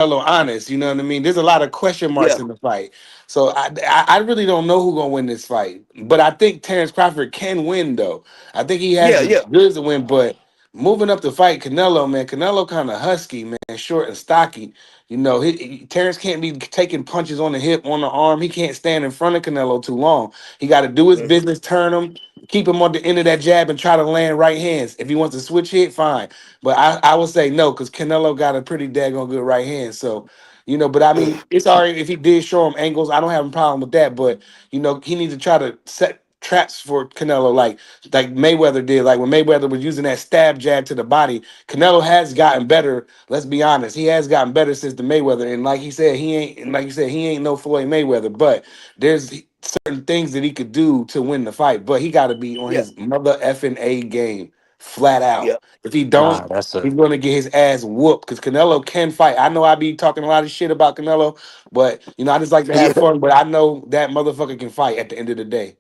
Canelo honest. You know what I mean? There's a lot of question marks Yeah, in the fight, so I really don't know who's gonna win this fight. But I think Terrence Crawford can win, though. I think he has yeah, the yeah. goods to win. But moving up to fight Canelo, man, Canelo kind of husky, man, short and stocky. You know, Terrence can't be taking punches on the hip, on the arm. He can't stand in front of Canelo too long. He got to do his Hmm. business, turn him, keep him on the end of that jab, and try to land right hands. If he wants to switch hit, fine. But I would say no, because Canelo got a pretty daggone good right hand. So, but I mean, it's all right if he did show him angles. I don't have a problem with that. But he needs to try to set traps for Canelo, like Mayweather did. Like when Mayweather was using that stab jab to the body, Canelo has gotten better. Let's be honest, he has gotten better since the Mayweather. And like he said, he ain't no Floyd Mayweather. But there's certain things that he could do to win the fight. But he got to be on Yeah, his mother effing A game, flat yeah, out. If he Nah, don't, that's a he's gonna get his ass whooped because Canelo can fight. I know I be talking a lot of shit about Canelo, but I just like to have yeah, fun. But I know that motherfucker can fight at the end of the day.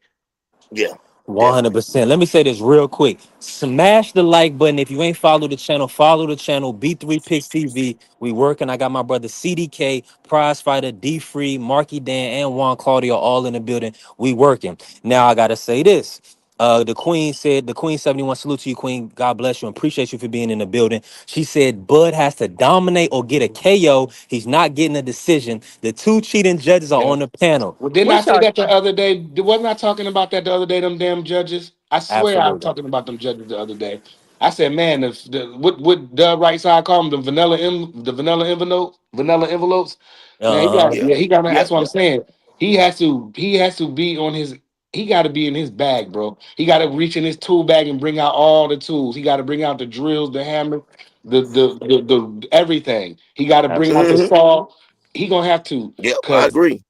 yeah. Definitely. 100%. Let me say this real quick. Smash the like button. If you ain't followed the channel, follow the channel. B3 Picks TV. We working. I got my brother CDK, Prize Fighter, D Free, Marky Dan, and Juan Claudio all in the building. We working. Now I gotta say this. The Queen 71, salute to you, Queen. God bless you and appreciate you for being in the building. She said Bud has to dominate or get a KO. He's not getting a decision. The two cheating judges are Yeah. on the panel. Well, didn't I Which say are that the other day? Wasn't I talking about that the other day? Them damn judges. I swear I was absolutely. talking about them judges the other day. I said, man, what the right side call them the vanilla envelopes. Man, Yeah, he got. yeah, That's what I'm yeah. saying. He has to be on his. He got to be in his bag, bro. He got to reach in his tool bag and bring out all the tools. He got to bring out the drills, the hammer, the everything. He got to bring out the Absolutely. Hmm. saw. He gonna have to, Yeah, I cause agree.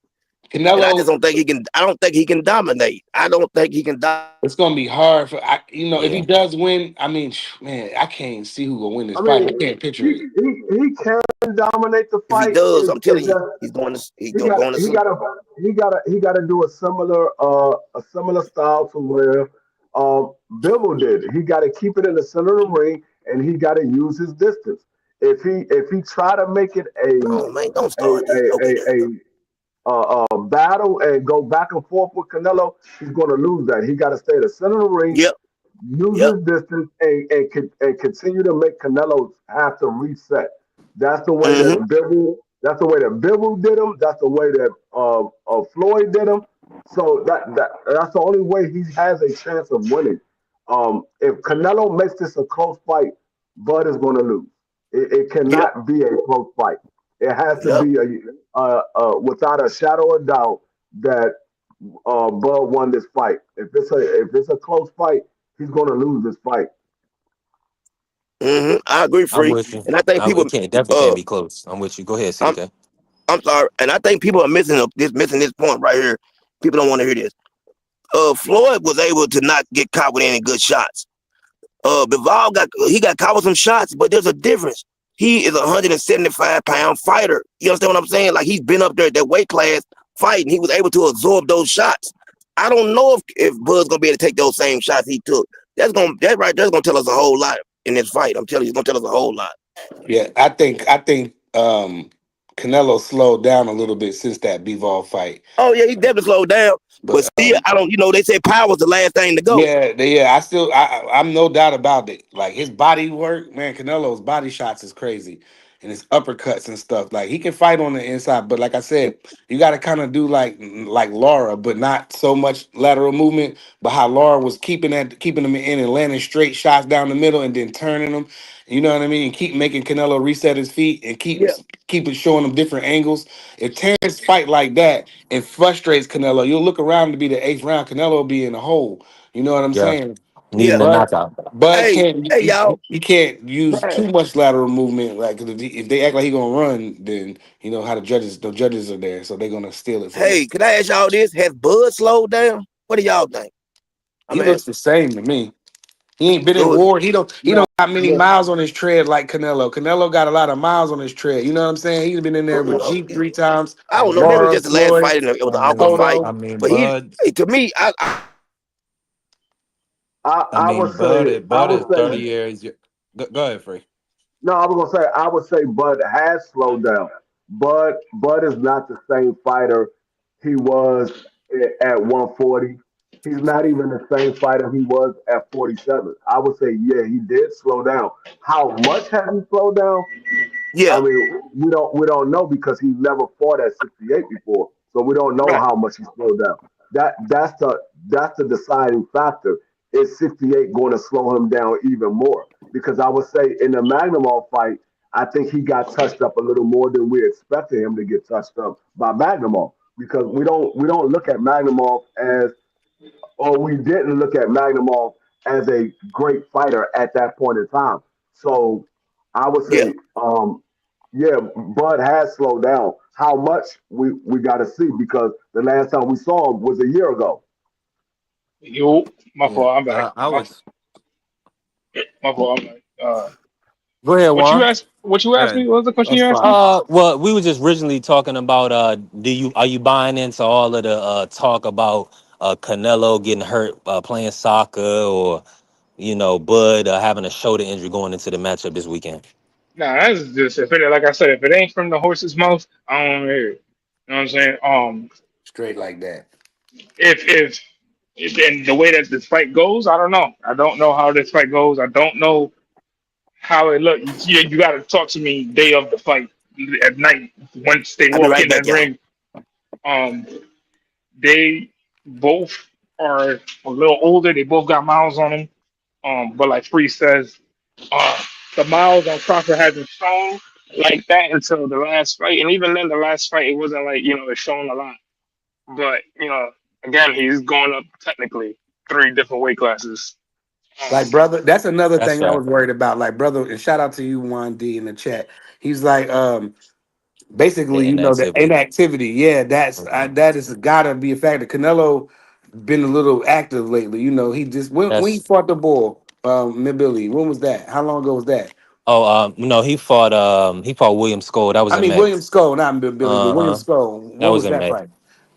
And I just Canelo. don't think he can. I don't think he can dominate. I don't think he can dominate. It's gonna be hard for if he Yeah. does win. I mean, man, I can't see who gonna win this I fight. I mean, can't picture he it. he can dominate the If he fight. does, Is I'm telling you, just he's going to. He's he going got going to he sleep. got to he got to do a similar style to where Bivol did. He got to keep it in the center of the ring, and he got to use his distance. If he try to make it Oh man, don't a start this. Okay, there you go. battle and go back and forth with Canelo, he's going to lose that. He got to stay in the center of the ring, Yep, use yep. his distance, and continue to make Canelo have to reset. That's the way Hmm. that Bivol. That's the way that Bivol did him. That's the way that Floyd did him. So that's the only way he has a chance of winning. If Canelo makes this a close fight, Bud is going to lose. It Yep, cannot be a close fight. It has to yep. be without a shadow of doubt that Bud won this fight. If it's a close fight, he's going to lose this fight. I agree, I'm free. with you. And I think people. It can't definitely can't Uh, be close. I'm with you. Go ahead, I'm CDK. I'm sorry, and I think people are missing this point right here. People don't want to hear this. Floyd was able to not get caught with any good shots. Bivol got caught with some shots, but there's a difference. He is a 175-pound fighter. You understand what I'm saying? Like he's been up there at that weight class fighting. He was able to absorb those shots. I don't know if Bud's gonna be able to take those same shots he took. That right there's gonna tell us a whole lot in this fight. I'm telling you, it's gonna tell us a whole lot. Yeah, I think Canelo slowed down a little bit since that Bivol fight. Oh yeah, he definitely slowed down. But But still, I don't. They say power's the last thing to go. yeah, I'm no doubt about it. Like his body work, man, Canelo's body shots is crazy, and his uppercuts and stuff. Like he can fight on the inside, but like I said, you got to kind of do like Laura, but not so much lateral movement. But how Laura was keeping him in and landing straight shots down the middle, and then turning them. You know what I mean? And keep making Canelo reset his feet and Yeah, keep it showing him different angles. If Terrence fight like that, it frustrates Canelo. You'll look around to be the eighth round, Canelo will be in a hole. You know what I'm Yeah. saying? Needing yeah. a But knockout. Bud Hey, can't hey, y'all. he can't use Hey, too much lateral movement. Like 'cause if they act like he gonna run, then you know how the judges are there, so they're gonna steal it from him. can I ask y'all this? Has Bud slowed down? What do y'all think? He I'm looks asking. the same to me. He ain't been in Do it. war. He don't No, got many no. miles on his tread like Canelo. Canelo got a lot of miles on his tread. You know what I'm saying? He's been in there with Jeep Okay. three times. I I don't know. mean, Maybe it's Laura, just the last Floyd, fight and it was I an awkward mean, fight. Toto. I mean, But Bud. to me, I I would mean, say Bud I is would say 30 years. Go ahead, Free. No, I would say Bud has slowed down. Bud is not the same fighter he was at 140. He's not even the same fighter he was at 47. I would say, yeah, he did slow down. How much has he slowed down? I Yeah, mean, we don't know because he never fought at 68 before, so we don't know right. how much he slowed down. That's the deciding factor. Is 68 going to slow him down even more? Because I would say in the Magnumov fight, I think he got touched up a little more than we expected him to get touched up by Magnumov. Because we don't look at Magnumov as, or we didn't look at Magnumov as a great fighter at that point in time. So I would Yeah, say, yeah, Bud has slowed down. How much we got to see because the last time we saw him was a year ago. Yo, my Yeah, fault. I'm back. I would. My fault. I'm back. Go ahead, What you Juan. asked? What you asked Yeah, me? What was the question that's you asked fine. me? Well, we were just originally talking about do you are you buying into all of the talk about Canelo getting hurt playing soccer or Bud having a shoulder injury going into the matchup this weekend? Nah, that's just if it like I said, if it ain't from the horse's mouth, I don't wanna hear it. You know what I'm saying? Straight like that. If and the way that this fight goes, I don't know. I don't know how this fight goes. I don't know how it look. You got to talk to me day of the fight at night once they I'll be walk right in that back, y'all. ring. Um, they both are a little older. They both got miles on them. But like Free says, uh, the miles on Crawford hasn't shown like that until the last fight, and even then, the last fight it wasn't like it's shown a lot. But again, he's going up technically three different weight classes. Like Um, brother, that's another That's thing I fair. was worried about. Like brother, and shout out to you, Juan D in the chat. He's like, basically, The the inactivity. inactivity. Yeah, Mhm. that is gotta be a factor. Canelo been a little active lately. He just when he That's fought the bull, Billy. When was that? How long ago was that? oh no, he fought William Skull. That was I in mean, May. William Skull, not Billy, but William Uh-huh. Skull. That When was was in that May. fight?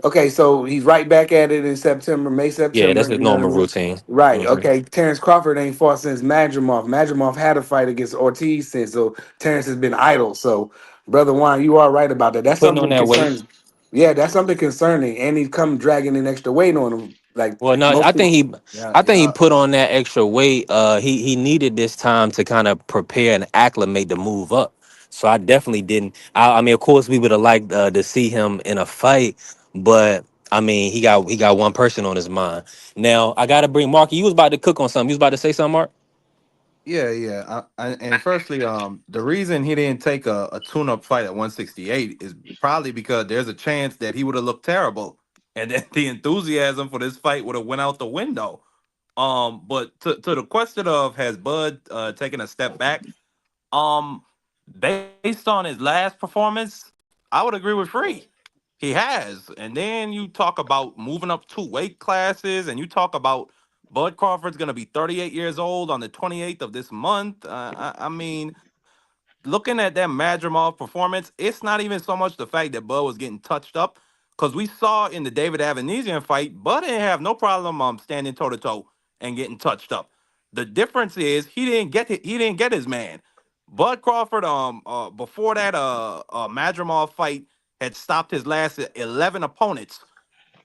Okay, so he's right back at it in September, May, Yeah, September. that's his You know what I normal mean? routine. Right. Hmm. Okay. Terrence Crawford ain't fought since Madrimov. Madrimov had a fight against Ortiz since, so Terrence has been idle. So, brother Juan, you are right about that. That's Putting on something that weight. concerning. Yeah, that's something concerning, and he's come dragging in extra weight on him. Like Well, no, most people. Yeah, I think he yeah. put on that extra weight. He needed this time to kind of prepare and acclimate to move up. So I definitely didn't. I mean, of course, we would have liked to see him in a fight, but I mean, he got one person on his mind. Now I got to bring Mark. You was about to cook on something. You was about to say something, Mark. Yeah, yeah. And firstly, the reason he didn't take a tune-up fight at 168 is probably because there's a chance that he would have looked terrible, and that the enthusiasm for this fight would have went out the window. But to the question of has Bud taken a step back? Um, Based on his last performance, I would agree with Free. He has. And then you talk about moving up two weight classes, and you talk about Bud Crawford's going to be 38 years old on the 28th of this month. I mean, looking at that Madrimov performance, it's not even so much the fact that Bud was getting touched up, because we saw in the David Avanesian fight, Bud didn't have no problem standing toe to toe and getting touched up. The difference is he didn't get his man. Bud Crawford, before that Madrimov fight, had stopped his last 11 opponents.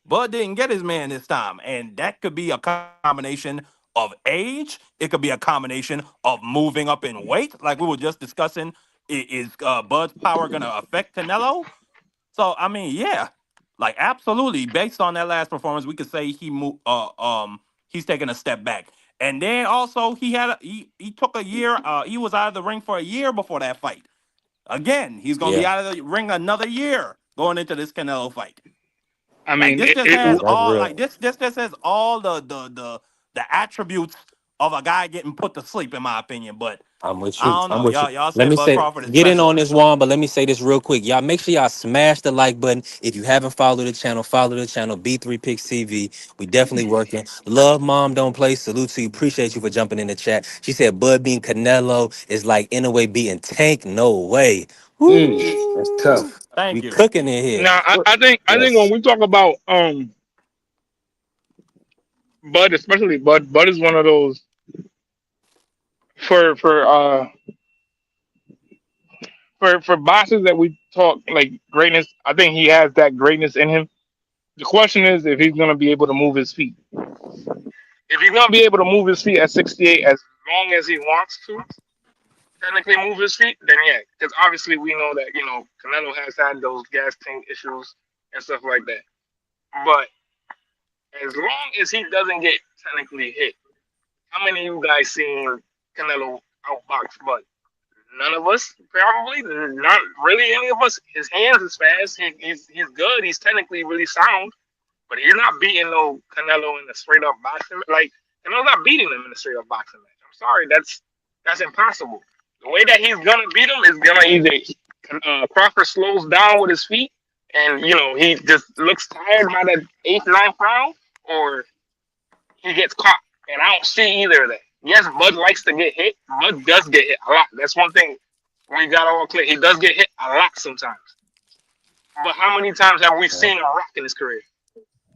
Bud didn't get his man this time, and that could be a combination of age. It could be a combination of moving up in weight, like we were just discussing. Is Bud's power gonna affect Canelo? So I mean, yeah, like absolutely. Based on that last performance, we could say he's taking a step back. And then also he took a year. He was out of the ring for a year before that fight. Again, he's gonna be Yeah, out of the ring another year going into this Canelo fight. I Like mean, this just yeah, has that's all real. like this just has all the attributes of a guy getting put to sleep, in my opinion. But I'm with I you. don't I'm know. with you. Y'all Let said me Bud say, Crawford is get in on special. this one, but let me say this real quick. Y'all make sure y'all smash the like button. If you haven't followed the channel, follow the channel, B3 Picks TV. We definitely working. Love Mom Don't Play. Salute to you. Appreciate you for jumping in the chat. She said Bud being Canelo is like in a way beating Tank. No way. That's Woo! tough. We Thank you. cooking in here. now I think when Yes. we talk about Bud, especially Bud is one of those for for boxers that we talk like greatness, I think he has that greatness in him. The question is if he's gonna be able to move his feet. If he's gonna be able to move his feet at 68 as long as he wants to, technically move his feet, then yeah. Because obviously we know that Canelo has had those gas tank issues and stuff like that. But as long as he doesn't get technically hit, how many of you guys seen Canelo outbox Bud? None of us, probably. Not really any of us. His hands is fast. He's good. He's technically really sound. But you're not beating no Canelo in a straight up boxing. Like Canelo's not beating him in a straight up boxing match. I'm sorry, that's impossible. The way that he's gonna beat him is gonna either Crawford slows down with his feet, and he just looks tired by the eighth, ninth round, or he gets caught. And I don't see either of that. Yes, Bud likes to get hit. Bud does get hit a lot. That's one thing we got all clear. He does get hit a lot sometimes. But how many times have we seen him rock in his career?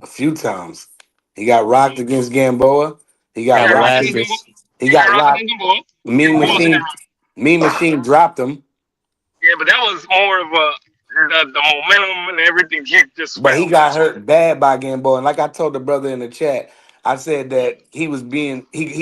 A few times. He got rocked against Gamboa. He He got got rocked rocked. against Gamboa. Velasquez. He He got got rocked rocked. against Gamboa. Mean Who else did Machine. that? Mean Machine dropped him, Yeah, but that was more of the momentum and everything. He just but went he got hurt bad by Gamboa. And like I told the brother in the chat, I said that he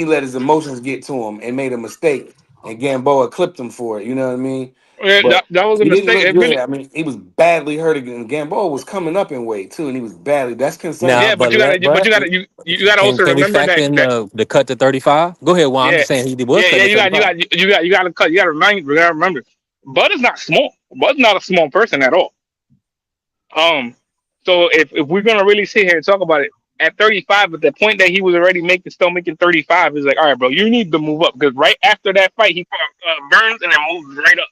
let his emotions get to him and made a mistake, and Gamboa clipped him for it. You know what I mean? yeah, But that was a he didn't mistake. look It good. really, I mean, he was badly hurt again. Gamboa was coming up in weight too, and he was badly. That's Now, yeah, concerning. but but you gotta, let but you gotta also can we remember factor in that the cut to 35? Go ahead, Juan. I'm yeah, just saying he was yeah, cutting to you got, 35. you got to cut. You got to you got to remember, Bud is not small. Bud's not a small person at all. Um, so if we're gonna really sit here and talk about it, at 35, at the point that he was already still making 35, is like, all right, bro, you need to move up because right after that fight, he fought Burns and then moved right up.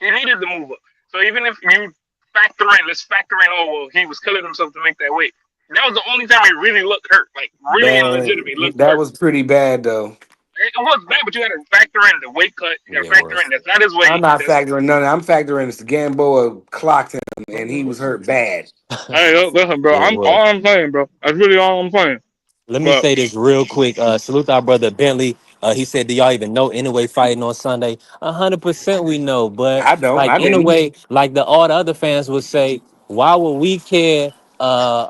He needed to move up. So even if you let's factor in, oh well, he was killing himself to make that weight. That was the only time he really looked hurt, like really and Man, legitimately looked that hurt. was pretty bad though. It was bad, but you got to factor in the weight cut. You got to Yeah, it factor was. in that's not his I'm weight. not That's factoring none. I'm factoring this. Gamboa clocked him, and he was hurt bad. hey, listen, bro. Yeah, it I'm was. all I'm saying, bro. That's really all I'm saying. Let me But say this real quick. Salute our brother Bentley. He said, "Do y'all even know anyway fighting on Sunday?" 100% we know, but I don't. like I didn't. anyway, like all the other fans would say, why would we care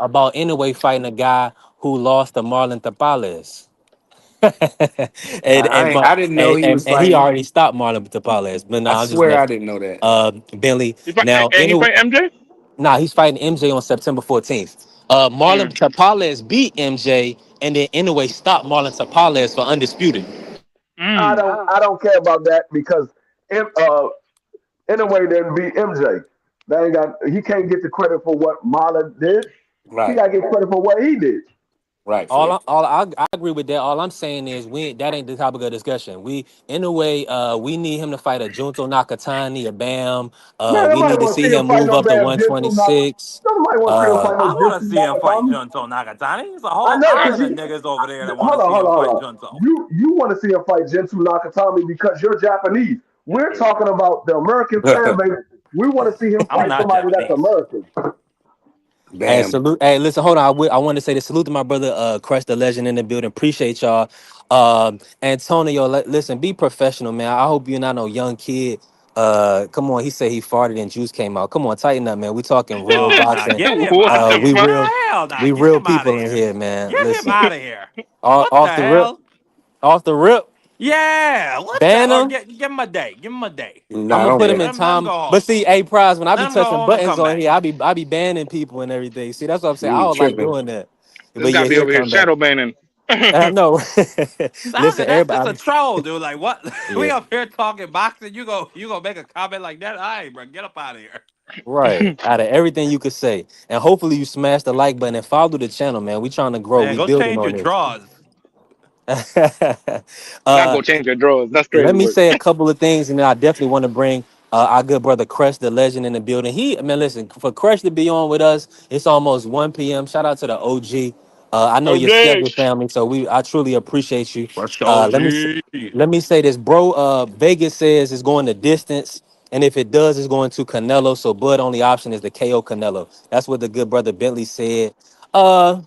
about anyway fighting a guy who lost to Marlon Tapales? and I and, ain't- but, I didn't know he was and he fighting. already stopped Marlon Tapales. But no, I I'm just swear I messing. didn't know that. Bentley. he fight Now, and he anyway. fight MJ. Nah, he's fighting MJ on September 14th. Marlon Mm. Tapales beat MJ and then anyway stopped Marlon Tapales for undisputed. Mm. I don't care about that because anyway didn't beat MJ. He can't get the credit for what Marlon did. He Right. got to get credit for what he did. Right, Fred. I agree with that. All I'm saying is that ain't the topic of discussion. We in a way we need him to fight a Junto Nakatani, a Bam. Man, We nobody need to want to see see him him fight move no up to damn Gentle Knocker. 126. Nobody want to see him Uh fight no I want to Gentle see him fight Knocker. Junto Nakatani. There's a I whole know, Uh, cause island of you niggas over there that want to hold on, see hold him on, hold fight on. Junto. You want to see him fight Gentle Nakatami because you're Japanese. We're talking about the American fan base. We want to see him I'm fight not somebody that's Japanese. American. Hey, Bam. salute. Hey, listen, hold on. I want to say this. Salute to my brother, Crush the Legend in the building. Appreciate y'all. Antonio, listen, be professional, man. I hope you're not no young kid. Come on. He said he farted and juice came out. Come on, tighten up, man. We talking real Oh, now boxing. get him what out of the We here. fuck? real, Now, hell, now we get real him out of people in here. here, man. Get him Listen, out of here. What the off the rip, hell? off the rip, Yeah, what the? ban Or him. give him a day. Give him a day. I'm Nah, gonna don't put him get. in Let him time. go But home. see, hey, prize when I be Let him go touching home and buttons come on back. here, I be banning people and everything. See, that's what I'm saying. I You don't like tripping. doing that. This But guy yeah, be he'll over here come back. shadow banning. I know. Stop Listen, it. That's just a everybody. troll, dude. Like what? We Yeah, up here talking boxing. You go make a comment like that? All right, bro. Get up out of here. right. Out of everything you could say, and hopefully you smash the like button and follow the channel, man. We trying to grow. Man, We go building change your on this. drawers. Not uh, go change your drawers. That's Let crazy me work. say a couple of things, and then I definitely want to bring our good brother Crush, the legend, in the building. Man, listen, for Crush to be on with us, it's almost 1 p.m. Shout out to the OG. I know your Okay. schedule, family, so I truly appreciate you. What's the Uh, OG? let me s- let me say this, bro. Vegas says it's going the distance, and if it does, it's going to Canelo. So, Bud only option is the KO Canelo. That's what the good brother Bentley said. Uh,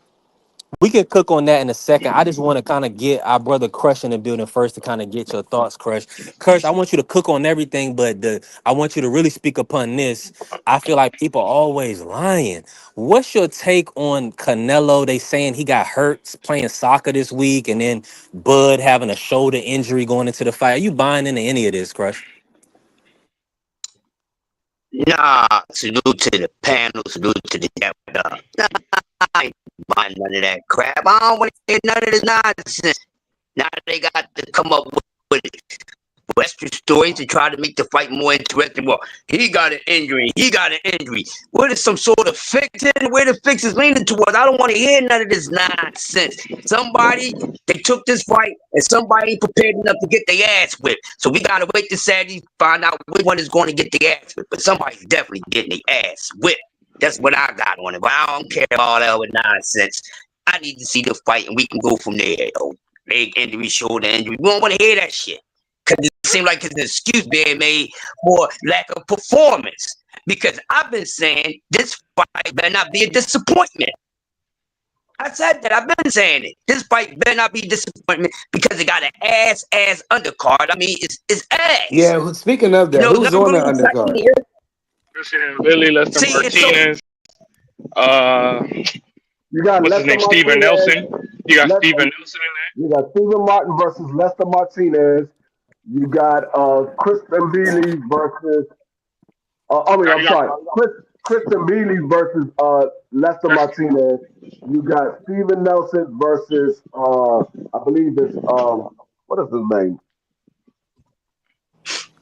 We can cook on that in a second. I just want to kind of get our brother Crush in the building first to kind of get your thoughts, Crush. Crush, I want you to cook on everything, but I want you to really speak upon this. I feel like people are always lying. What's your take on Canelo? They saying he got hurt playing soccer this week, and then Bud having a shoulder injury going into the fight. Are you buying into any of this, Crush? Nah, salute to the panel, salute to the depth. Nah, I ain't buying none of that crap. I don't want to hear none of this nonsense. Now they got to come up with extra stories to try to make the fight more interesting. Well, he got an injury. He got an injury. What is some sort of fix? Where the fix is leaning towards? I don't want to hear none of this nonsense. Somebody they took this fight and somebody ain't prepared enough to get their ass whipped. So we gotta wait to Saturday find out which one is going to get their ass whipped. But somebody's definitely getting their ass whipped. That's what I got on it. But I don't care about all that other nonsense. I need to see the fight and we can go from there. Yo. Leg injury, shoulder injury. We don't want to hear that shit. Because it seems like it's an excuse being made for lack of performance. Because I've been saying this fight better not be a disappointment. I said that. I've been saying it. This fight better not be a disappointment because it got an ass undercard. I mean, it's ass. Yeah, speaking of You that, know, who's I'm on the really excited to undercard? hear. Christian Lily, Lester See, it's so Martinez, uh, You got what's his Lester name? Steven Martinez. Nelson. You got Lester, Steven Nelson in you got Stephen Martin versus Lester Martinez. You got Kristen Bealey versus. there. I'm You got sorry, Kristen Bealey versus Lester that's Martinez. You got Stephen Nelson versus I believe it's what is his name?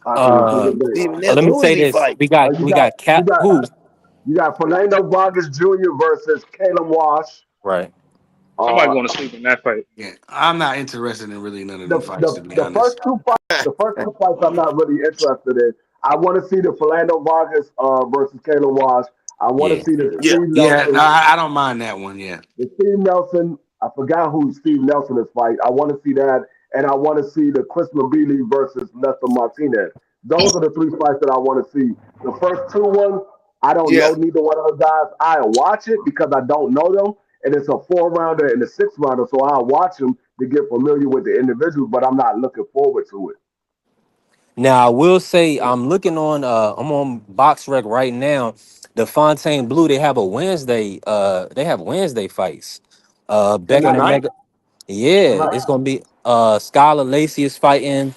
I can't think of Uh, his name. Steven let Nelson, me who is say he this: fighting? You we got got you Cap got who you got Fernando Vargas Jr. versus Caleb Wash. right. somebody Uh, going to sleep in that fight. Yeah, I'm not interested in really none of the, them fights, to the be the first honest. two fights, I'm not really interested in. I want to see the Fernando Vargas versus Caleb Wash. I want to Yeah. see the Yeah. Steve Yeah, no, Nelson. I don't mind that one. Yeah, The Steve Nelson, I forgot who Steve Nelson is fight. I want to see that, and I want to see the Chris Mabili versus Lester Martinez. Those are the three fights that I want to see. The first two ones, I don't Yeah. know neither one of those guys. I'll watch it because I don't know them, and it's a four rounder and a six rounder, so I'll watch them to get familiar with the individuals. But I'm not looking forward to it. Now I will say I'm on BoxRec right now. The Fontaine Blue, they have Wednesday fights. Beckham Tonight, and tonight. Mega, yeah, tonight. it's gonna be Skylar Lacey is fighting,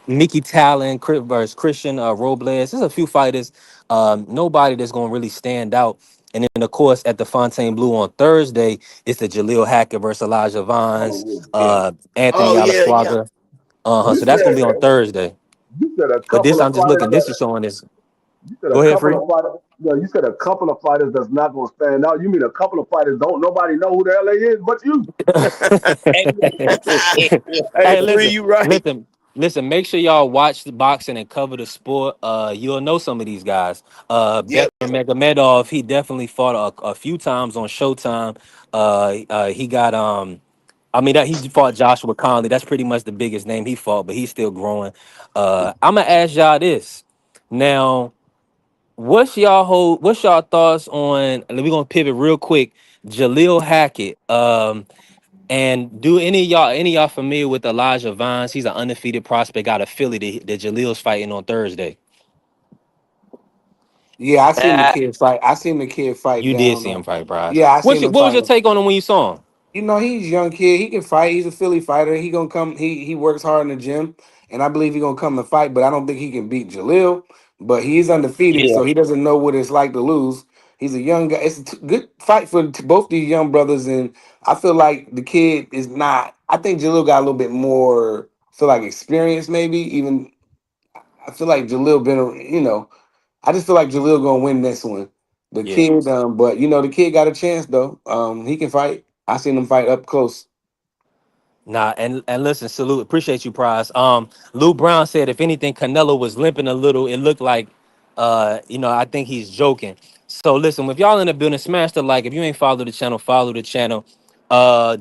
Mickey Talon versus Christian Robles. There's a few fighters, nobody that's gonna really stand out. And then of course at the Fontaine Blue on Thursday, it's the Jaleel Hackett versus Elijah Vines, Oh, Yeah. Anthony Oh yeah, yeah. Alaswaga. you So that's gonna said be on Thursday. you said a But couple this, of I'm just fighters looking. This that is showing this. you said a Go ahead, couple free. of fighters. You said a couple of fighters that's not going to stand out. You mean a couple of fighters don't nobody know who the hell they is but you? Hey, Hey, free, listen, you right. listen. Make sure y'all watch the boxing and cover the sport. You'll know some of these guys. Yep. Bekir Magomedov, he definitely fought a few times on Showtime. He got I mean that he fought Joshua Conley. That's pretty much the biggest name he fought, but he's still growing. I'm gonna ask y'all this now. What's y'all thoughts on? We're gonna pivot real quick. Jaleel Hackett. And do any of y'all familiar with Elijah Vines? He's an undefeated prospect out of Philly that Jaleel's fighting on Thursday. Yeah, I seen the Uh, kid fight. I seen the kid fight You did down. see him fight, Prize. Yeah, I seen him What was fight. your take on him when you saw him? You know, he's a young kid. He can fight. He's a Philly fighter. He gonna come. He works hard in the gym, and I believe he gonna come and fight. But I don't think he can beat Jalil. But he's undefeated, yeah. so he doesn't know what it's like to lose. He's a young guy. It's a good fight for both these young brothers, and I feel like the kid is not. I think Jalil got a little bit more. Feel like experience, maybe even. I feel like Jalil been. I just feel like Jalil gonna win this one. The Yeah. kid, but the kid got a chance though. He can fight. I seen him fight up close. Nah, and listen, salute, appreciate you, Prize. Lou Brown said if anything, Canelo was limping a little. It looked like, I think he's joking. So listen, if y'all in the building, smash the like. If you ain't follow the channel, follow the channel.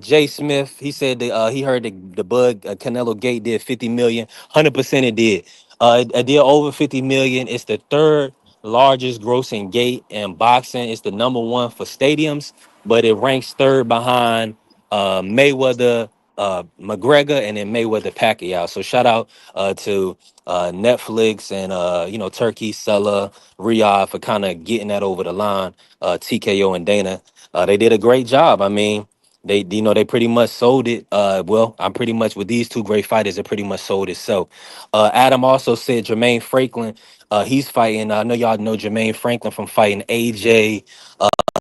Jay Smith, he said that he heard the Bud Canelo Gate did 50 million. 100% it did. It did over 50 million. It's the third largest grossing gate in boxing. It's the number one for stadiums. but it ranks third behind Mayweather, McGregor, and then Mayweather Pacquiao. So shout out to Netflix and Turkey Seller Riyadh for kind of getting that over the line. TKO and Dana, they did a great job. I mean, they pretty much sold it. Well, I'm pretty much with these two great fighters. They pretty much sold it. So, Adam also said Jermaine Franklin. He's fighting. I know y'all know Jermaine Franklin from fighting AJ.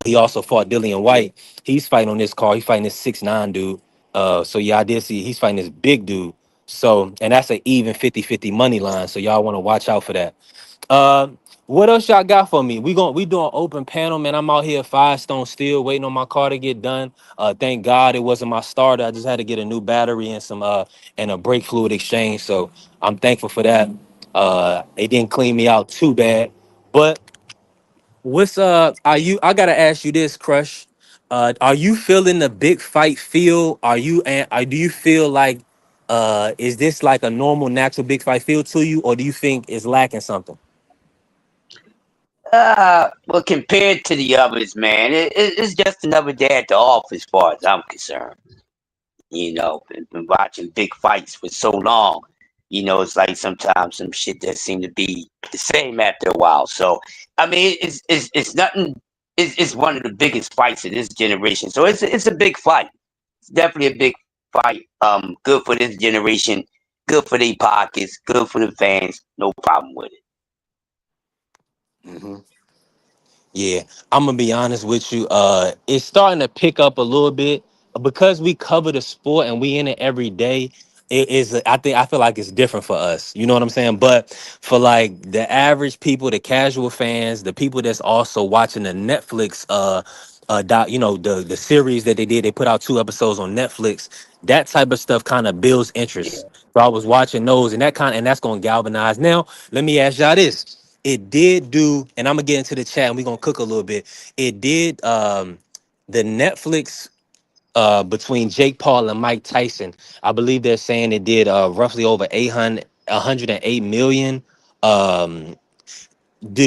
He also fought Dillian White. He's fighting on this card. He's fighting this 6'9" dude. So yeah, I did see he's fighting this big dude. So, and that's an even 50-50 money line. So y'all want to watch out for that. Uh, what else y'all got for me? We doing open panel, man. I'm out here 5 stone still waiting on my car to get done. Thank God it wasn't my starter. I just had to get a new battery and some and a brake fluid exchange. So I'm thankful for that. It didn't clean me out too bad. But what's are you I gotta ask you this, Crush. Are you feeling the big fight feel? Do you feel like is this like a normal natural big fight feel to you, or do you think it's lacking something? Well, compared to the others, man, it's just another day at the office, as far as I'm concerned. Been watching big fights for so long. It's like sometimes some shit that seem to be the same after a while. So, I mean, it's nothing. It's one of the biggest fights of this generation. So it's a big fight. It's definitely a big fight. Good for this generation. Good for their pockets. Good for the fans. No problem with it. Hmm. Yeah, I'm gonna be honest with you. It's starting to pick up a little bit because we cover the sport and we in it every day. It is. I feel like it's different for us. You know what I'm saying? But for like the average people, the casual fans, the people that's also watching the Netflix, the series that they did. They put out 2 episodes on Netflix. That type of stuff kind of builds Yeah. interest. So I was watching those, and that's gonna galvanize. Now, let me ask y'all this. It did do, and I'm gonna get into the chat and we're gonna cook a little bit. It did the Netflix between Jake Paul and Mike Tyson. I believe they're saying it did roughly over 108 million. Um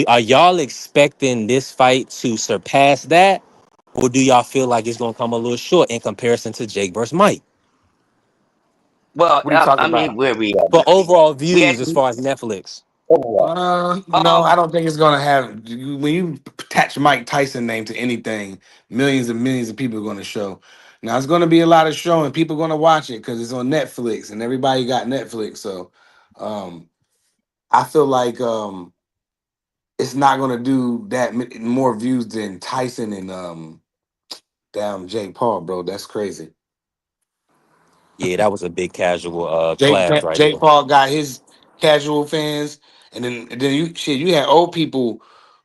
are y'all expecting this fight to surpass that? Or do y'all feel like it's gonna come a little short in comparison to Jake versus Mike? Well, What are you talking I mean, about? where we at? For overall We views as actually far as Netflix. overall. No, I Um, don't think it's gonna have. When you attach Mike Tyson name to anything, millions and millions of people are gonna show. Now it's gonna be a lot of showing. People gonna watch it because it's on Netflix and everybody got Netflix. So, um, I feel like it's not gonna do more views than Tyson and damn Jake Paul, bro. That's crazy. Yeah, that was a big casual clash right Jake there. Paul got his casual fans, and then you had old people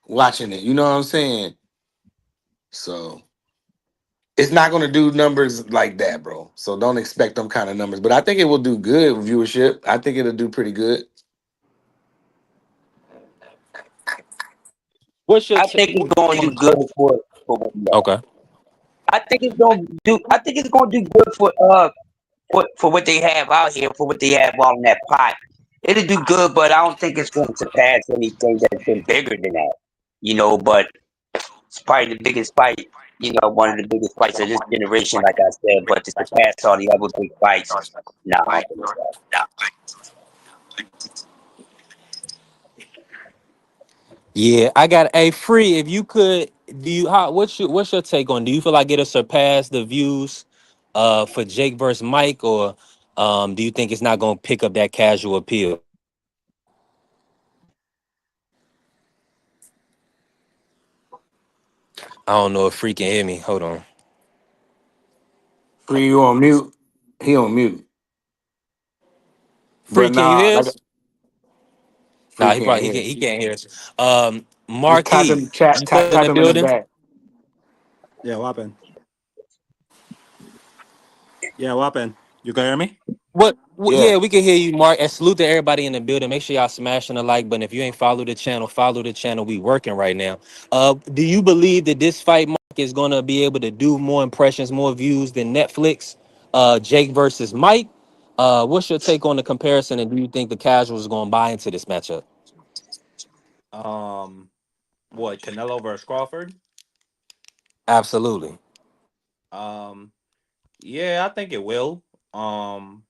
watching it. You know what I'm saying? So it's not going to do numbers like that, bro. So don't expect them kind of numbers. But I think it will do good with viewership. I think it'll do pretty good. What's your I take? think it's going to do good for what we are. Okay. I think it's going to do. I think it's going to do good for what they have out here, for what they have all in that pot. It'll do good, but I don't think it's going to surpass anything that's been bigger than that. But it's probably the biggest fight. One of the biggest fights of this generation, like I said. But to surpass all the other big fights, no, I don't think so. Yeah, I got a free. If you could, do you how what's your take on? Do you feel like it'll surpass the views for Jake versus Mike, or do you think it's not gonna pick up that casual appeal? I don't know if Free can hear me. Hold on. Free you on mute. He on mute. Free, But can you nah, hear like us? Free Nah, he can't probably hear. he can't hear us. Just type in Marquis, the chat. you still in Type the him in the building? back. Yeah, what happened? Yeah, what happened? You can hear me? Yeah. Yeah, we can hear you, Mark. And salute to everybody in the building. Make sure y'all smashing the like button. If you ain't follow the channel, follow the channel. We working right now. Do you believe that this fight, Mark, is gonna be able to do more impressions, more views than Netflix? Jake versus Mike. What's your take on the comparison, and do you think the casuals are gonna buy into this matchup? Um, what Canelo versus Crawford? Absolutely. Um, Yeah, I think it will.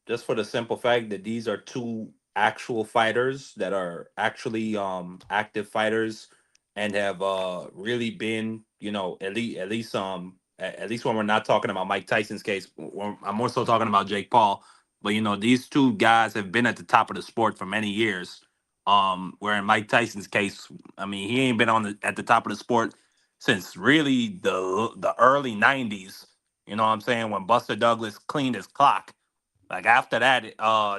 Just for the simple fact that these are two actual fighters that are actually active fighters and have really been, at least when we're not talking about Mike Tyson's case, I'm more so talking about Jake Paul. But these two guys have been at the top of the sport for many years. Where in Mike Tyson's case, I mean, he ain't been at the top of the sport since really the early '90s. You know what I'm saying? When Buster Douglas cleaned his clock. Like after that,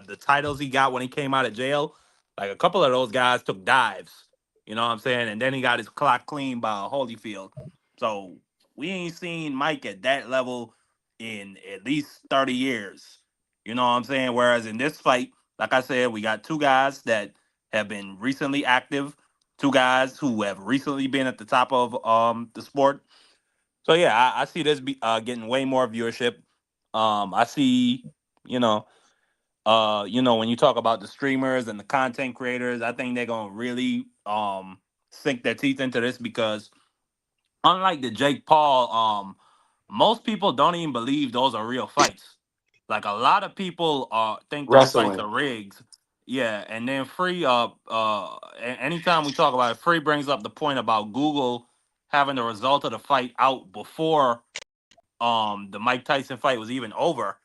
the titles he got when he came out of jail, like a couple of those guys took dives. You know what I'm saying? And then he got his clock cleaned by Holyfield. So we ain't seen Mike at that level in at least 30 years. You know what I'm saying? Whereas in this fight, like I said, we got two guys that have been recently active, two guys who have recently been at the top of the sport. So yeah, I see this getting way more viewership. I see, you know, when you talk about the streamers and the content creators, I think they're gonna really sink their teeth into this because unlike the Jake Paul, most people don't even believe those are real fights. Like a lot of people think those fights Wrestling. are rigged. Yeah, and then Free anytime we talk about it, Free brings up the point about Google having the result of the fight out before the Mike Tyson fight was even over,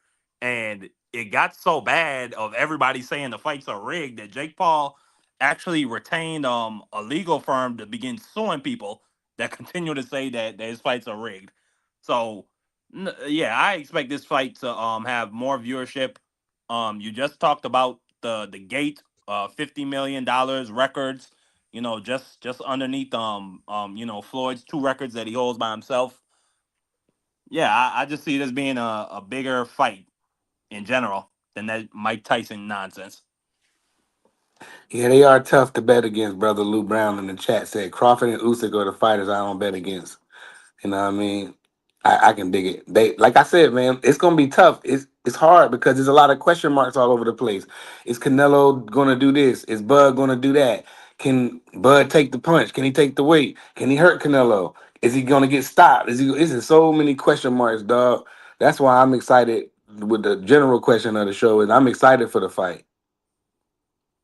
and it got so bad of everybody saying the fights are rigged that Jake Paul actually retained a legal firm to begin suing people that continue to say that his fights are rigged. So yeah, I expect this fight to have more viewership. You just talked about the gate, $50 million records. Just underneath Floyd's two records that he holds by himself. Yeah, I just see this being a bigger fight in general than that Mike Tyson nonsense. Yeah, they are tough to bet against. Brother Lou Brown in the chat said Crawford and Usyk are the fighters I don't bet against. You know what I mean? I can dig it. They like I said, man, it's gonna be tough. It's hard because there's a lot of question marks all over the place. Is Canelo gonna do this? Is Bud gonna do that? Can Bud take the punch? Can he take the weight? Can he hurt Canelo? Is he gonna get stopped? Is there so many question marks, dog? That's why I'm excited with the general question of the show, and I'm excited for the fight.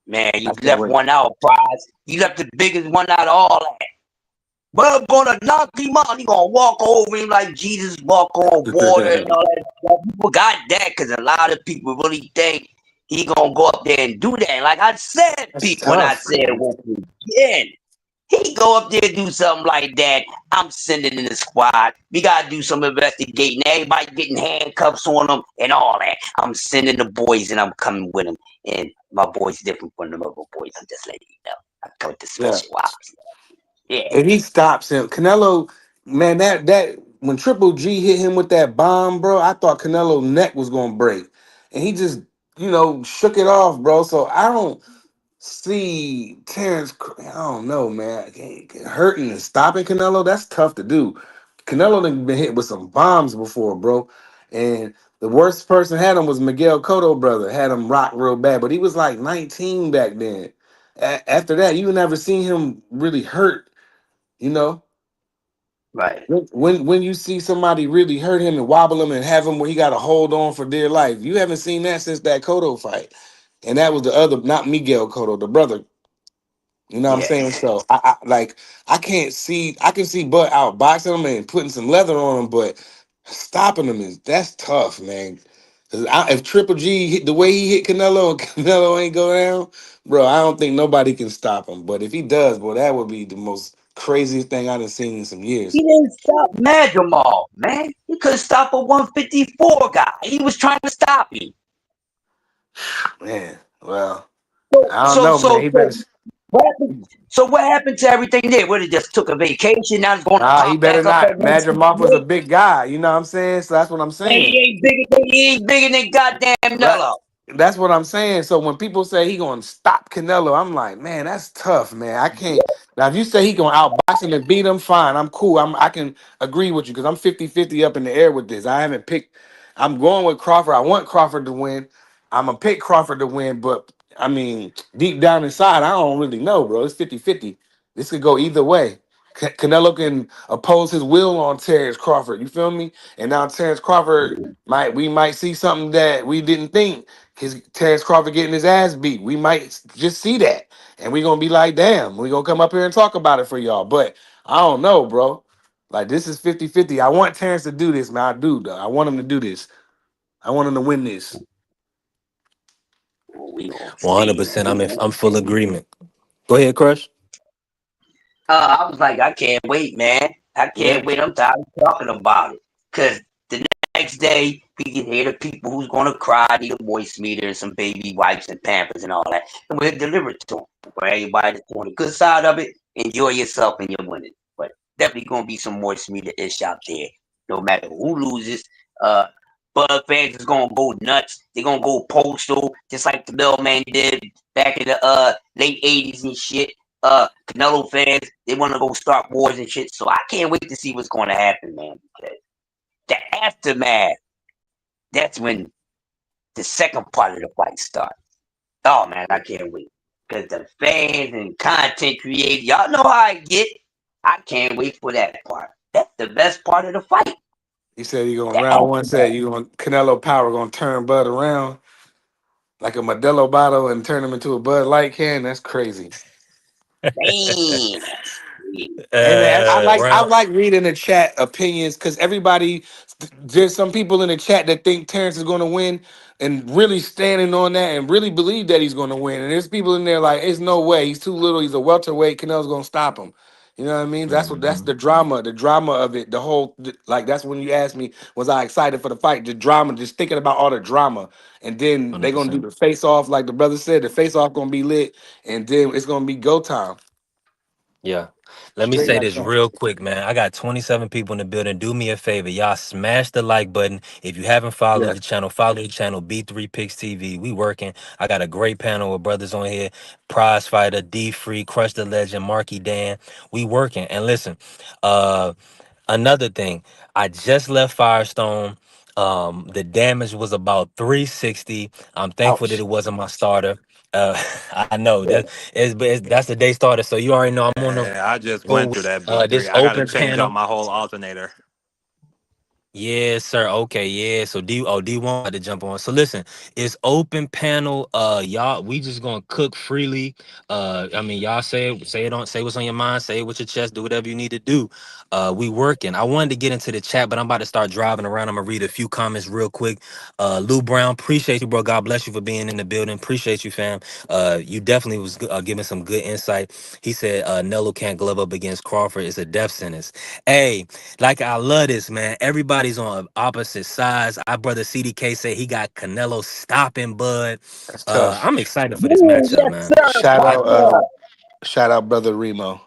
Man, I you can't left wait. one out, prize. You left the biggest one out of all that. Bub gonna knock him out. He gonna walk over him like Jesus walk on water and all that stuff. You forgot that because a lot of people really think he gonna go up there and do that. Like I said, That's people, when I tough, said man. once again, he go up there and do something like that. I'm sending in the squad. We gotta do some investigating. Everybody getting handcuffs on them and all that. I'm sending the boys and I'm coming with them. And my boys different from the other boys. I'm just letting you know. I come with the Yeah. special ops. Yeah. If he stops him, Canelo, man, that when Triple G hit him with that bomb, bro, I thought Canelo's neck was gonna break, and he just, shook it off, bro. So I don't see I don't know, man. Hurting and stopping Canelo, that's tough to do. Canelo done been hit with some bombs before, bro, and the worst person had him was Miguel Cotto brother, had him rock real bad, but he was like 19 back then. After that, you never seen him really hurt, you know. Right. When you see somebody really hurt him and wobble him and have him where he got to hold on for dear life, you haven't seen that since that Cotto fight, and that was the other, not Miguel Cotto, the brother. You know what I'm Yeah. saying? So I can see Bud out boxing him and putting some leather on him, but stopping him that's tough, man. 'Cause if Triple G hit the way he hit Canelo and Canelo ain't go down, bro, I don't think nobody can stop him. But if he does, bro, that would be the most craziest thing I've seen in some years. He didn't stop Madrimal, man. He couldn't stop a 154 guy. He was trying to stop him. Man, well, So, I don't so, know, man. so, He better. so, what happened? So, what happened to everything there? What, it just took a vacation? Now it's going to Nah, he pop better back up at not. Madripoor was a 168? big guy. You know what I'm saying? So that's what I'm And saying. he ain't bigger than goddamn Right. Nello. That's what I'm saying. So when people say he gonna stop Canelo, I'm like, man, that's tough, man. I can't. Now, if you say he gonna outbox him and beat him, fine. I'm cool. I can agree with you because I'm 50-50 up in the air with this. I haven't picked. I'm going with Crawford. I want Crawford to win. I'm gonna pick Crawford to win, but I mean, deep down inside, I don't really know, bro. It's 50-50. This could go either way. Canelo can oppose his will on Terrence Crawford. You feel me? And now Terrence Crawford we might see something that we didn't think. His Terrence Crawford getting his ass beat. We might just see that, and we gonna be like, damn, we gonna come up here and talk about it for y'all. But I don't know, bro. Like this is 50-50. I want Terrence to do this, man. I do, though. I want him to do this. I want him to win this. Well, we gonna see, 100%. man. I'm full agreement. Go ahead, Crush. I was like, I can't wait, man. I Yeah. can't wait. I'm tired of talking about it. Cause the next day we can hear the people who's gonna cry, need a voice meter, some baby wipes and pampers and all that, and we'll deliver it to them. For everybody that's on the good side of it, enjoy yourself and you're winning. But definitely gonna be some voice meter ish out there. No matter who loses, uh, Bud fans is gonna go nuts. They're gonna go postal, just like the Bellman did back in the late '80s and shit. Canelo fans, they want to go start wars and shit. So I can't wait to see what's going to happen, man. Because the aftermath, that's when the second part of the fight starts. Oh man, I can't wait. Because the fans and content creators, y'all know how I get. I can't wait for that part. That's the best part of the fight. He said he going The round one. Said aftermath, you going Canelo Power gonna turn Bud around like a Modelo bottle and turn him into a Bud Light can. That's crazy. man. Hey man, I Round. like reading the chat opinions because everybody, there's some people in the chat that think Terrence is going to win and really standing on that and really believe that he's going to win. And there's people in there like, there's no way, he's too little, he's a welterweight, Canelo's going to stop him. You know what I mean? That's Mhm. the drama of it. The whole like that's when you asked me, was I excited for the fight? The drama, just thinking about all the drama, and then they're gonna do 100%. the face off, like the brother said. The face off gonna be lit, and then it's gonna be go time. Yeah. Let me Straight say like this that. real quick, man. I got 27 people in the building. Do me a favor. Y'all smash the like button. If you haven't followed Yes. the channel, follow the channel B3 Picks TV. We working. I got a great panel of brothers on here. Prize Fighter, D Free, Crush the Legend, Marky Dan. We working. And listen, uh another thing, I just left Firestone. The damage was about 360. I'm thankful that Ouch. it wasn't my starter. I know Yeah. that's the day starter, so you already know I'm on the Yeah, I just road went through with that B3. this I got to open change out panel. my whole alternator. Yes, sir. Okay, yeah. So D1 had to jump on. So listen, it's open panel. Y'all, we just gonna cook freely. I mean, y'all say what's on your mind, say it with your chest, do whatever you need to do. We working. I wanted to get into the chat, but I'm about to start driving around. I'm gonna read a few comments real quick. Lou Brown, appreciate you, bro. God bless you for being in the building. Appreciate you, fam. You definitely was giving some good insight. He said Nello can't glove up against Crawford. It's a death sentence. Hey, like I love this, man. Everybody's on opposite sides. Our brother CDK said he got Canelo stopping Bud. That's tough. I'm excited for this Ooh, matchup, yes, man. sir. Shout out, Fire. shout out, brother Remo.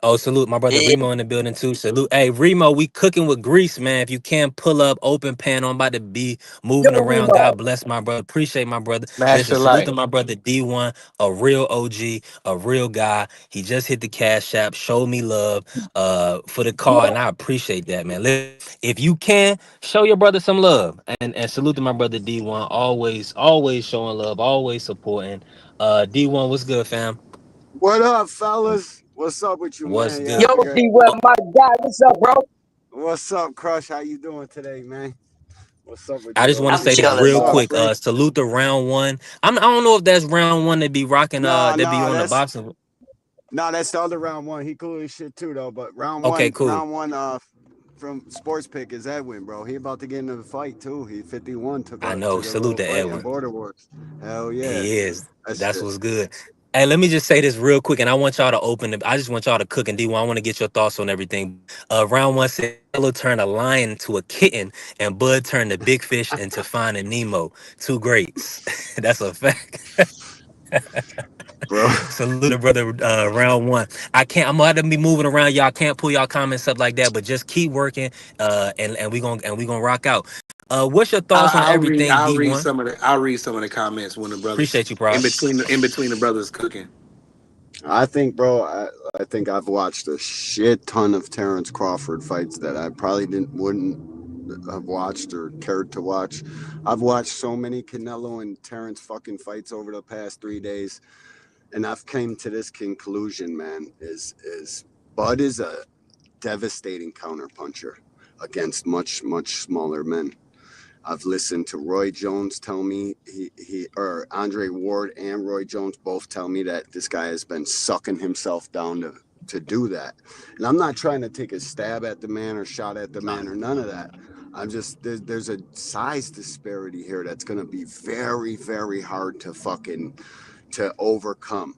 Oh, salute my brother Yeah, Remo in the building too. Salute. Hey, Remo, we cooking with grease, man. If you can't pull up open panel, I'm about to be yo, moving around. Remo. God bless my brother. Appreciate my brother. Smash Listen, the salute to light. my brother D1, a real OG, a real guy. He just hit the cash app, showed me love for the car, and I appreciate that, man. Listen, if you can, show your brother some love. And salute to my brother D1, always showing love, always supporting. D1, what's good, fam? What up, fellas? What's up with you, What's man? Yo, good? Yeah, good. D Web, my guy. What's up, bro? What's up, Crush? How you doing today, man? What's up with I you, just want to OG? I'm say this chilling, What's real up, man. quick. Free? Salute to round one. I don't know if that's round one they be rocking. No, They be no, on the that's boxing. no, that's the other round one. He cool as shit too, though. But Okay, cool. round one, from Sports Pick is Edwin, bro. He about to get into the fight too. He 51 I know. took a Salute little to fight in Edwin. Border Wars. Hell yeah, He is. that's That's what's good. Hey, let me just say this real quick, and I want y'all to open it. I just want y'all to cook and D1. I want to get your thoughts on everything. Round one said Yellow turned a lion into a kitten, and Bud turned the big fish into Finding Nemo. Two greats. That's a fact. bro. Salute, to brother. Round one. I can't. I'm gonna have to be moving around. Y'all can't pull y'all comments up like that, but just keep working. And we gonna rock out. What's your thoughts on everything, D1? I'll read some of the comments when the brothers Appreciate you, Prof. in between the brothers cooking. I think, bro. I think I've watched a shit ton of Terrence Crawford fights that I probably wouldn't have watched or cared to watch. I've watched so many Canelo and Terrence fucking fights over the past 3 days, and I've came to this conclusion, man. Is Bud is a devastating counterpuncher against much smaller men. I've listened to Roy Jones tell me or Andre Ward and Roy Jones both tell me that this guy has been sucking himself down to do that. And I'm not trying to take a stab at the man or shot at the man or none of that. I'm just there's a size disparity here that's going to be very hard to overcome.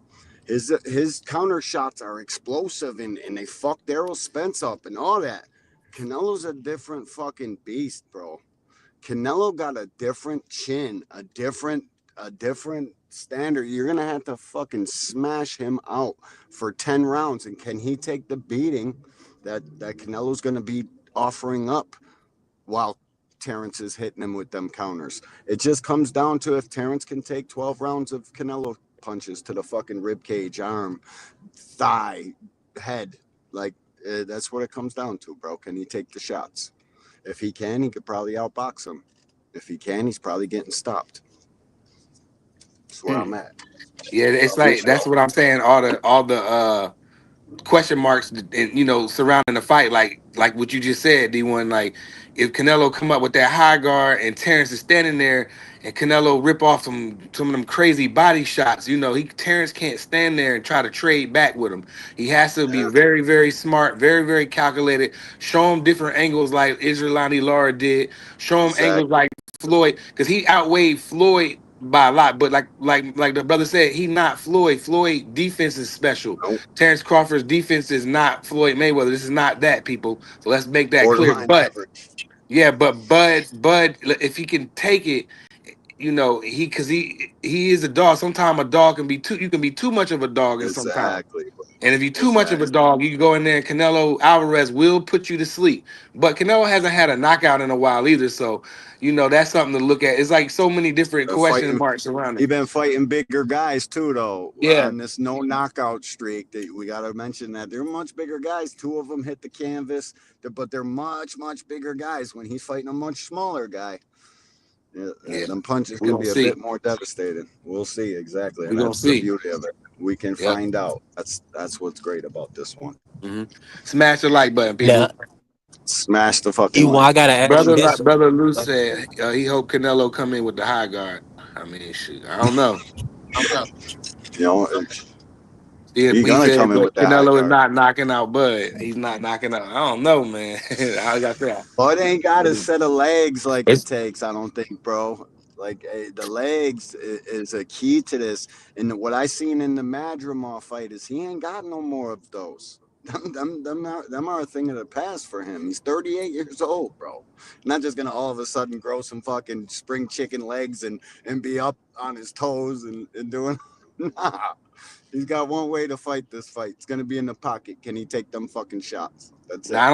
His counter shots are explosive and they fucked Errol Spence up and all that. Canelo's a different fucking beast, bro. Canelo got a different chin, a different standard. You're gonna have to fucking smash him out for 10 rounds. And can he take the beating that Canelo's gonna be offering up while Terrence is hitting him with them counters? It just comes down to if Terrence can take 12 rounds of Canelo punches to the fucking rib cage, arm, thigh, head. Like that's what it comes down to, bro. Can he take the shots? If he can, he could probably outbox him. If he can, he's probably getting stopped. That's where Hmm. I'm at. Yeah, it's like Appreciate that's what I'm saying. All the question marks and surrounding the fight, like what you just said, D1. Like if Canelo come up with that high guard and Terrence is standing there and Canelo rip off some of them crazy body shots, he Terrence can't stand there and try to trade back with him. He has to be Yeah, very smart, very calculated. Show him different angles like Israelani Lara did. Show him angles exactly. like Floyd, because he outweighed Floyd by a lot. But like the brother said, he not Floyd. Floyd defense is special. Nope. Terrence Crawford's defense is not Floyd Mayweather. This is not that, people. So let's make that clear. Borderline But average. yeah, but Bud, if he can take it, he is a dog. Sometimes a dog can be too. You can be too much of a dog, and sometimes. Exactly. And if you're too much of a Exactly. dog, you can go in there and Canelo Alvarez will put you to sleep. But Canelo hasn't had a knockout in a while either. So, that's something to look at. It's like so many different question Fighting. marks around He it. been fighting bigger guys too, though. Yeah. On this no knockout streak, that we got to mention that they're much bigger guys. Two of them hit the canvas, but they're much bigger guys. When he's fighting a much smaller guy, yeah, Yeah. them punches We're can gonna be a bit see. more devastating. We'll see exactly, We're and gonna that's the see. beauty of it. We can Yep. find out. That's what's great about this one. hmm Smash the like button, Now, people. Smash the fucking E1, I like gotta button. ask you Brother, this. like brother Lou said, he hope Canelo come in with the high guard. I mean, shoot, I don't know. You know, Yeah, he he gonna said, come in but with that high Canelo is card. not knocking out Bud. He's not knocking out. I don't know, man. I got that. Bud ain't got a set of legs like it It's takes. I don't think, bro. Like the legs is a key to this. And what I seen in the Madrimov fight is he ain't got no more of those. Them are a thing of the past for him. He's 38 years old, bro. Not just gonna all of a sudden grow some fucking spring chicken legs and be up on his toes and doing. Nah, he's got one way to fight this fight. It's gonna be in the pocket. Can he take them fucking shots? That's Now, it.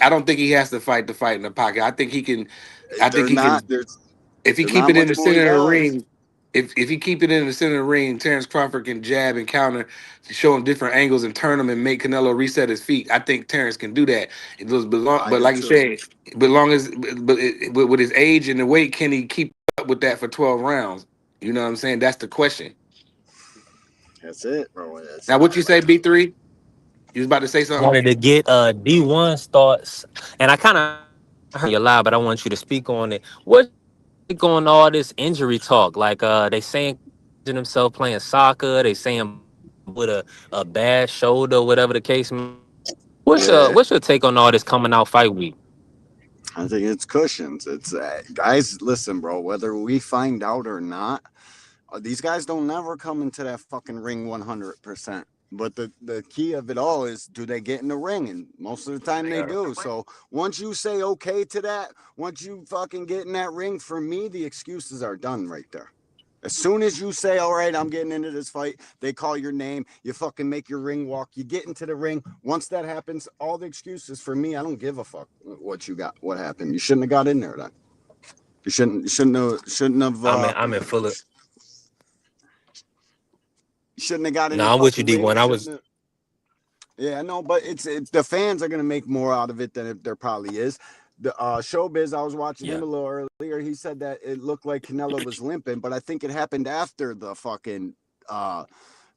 I don't think he has to fight the fight in the pocket. I think he can. I think They're he not. can. There's If he There's keep not it in much the more he center of the does. ring, if he keep it in the center of the ring, Terrence Crawford can jab and counter to show him different angles and turn him and make Canelo reset his feet. I think Terrence can do that. It was belong, I but do like you too. said, but long as but with his age and the weight, can he keep up with that for 12 rounds? You know what I'm saying? That's the question. That's it, bro. That's Now, what you say, B3? You was about to say something? wanted to get D1's thoughts, and I kind of heard you lie, but I want you to speak on it. What's your take on all this injury talk? Like they saying himself playing soccer, they saying with a bad shoulder, whatever the case may be. yeah. What's your take on all this coming out fight week? I think it's cushions. It's guys. Listen, bro. Whether we find out or not, these guys don't never come into that fucking ring 100%. But the key of it all is, do they get in the ring? And most of the time they do. So once you say okay to that, once you fucking get in that ring, for me, the excuses are done right there. As soon as you say, all right, I'm getting into this fight, they call your name, you fucking make your ring walk, you get into the ring. Once that happens, all the excuses for me, I don't give a fuck what you got, what happened. You shouldn't have got in there then. I'm in full. You shouldn't have got in No, the I'm with you, fucking ring. D1. You shouldn't have. Yeah, no, but it's the fans are gonna make more out of it than there probably is. The Showbiz, I was watching Yeah. him a little earlier. He said that it looked like Canelo was limping, but I think it happened after the fucking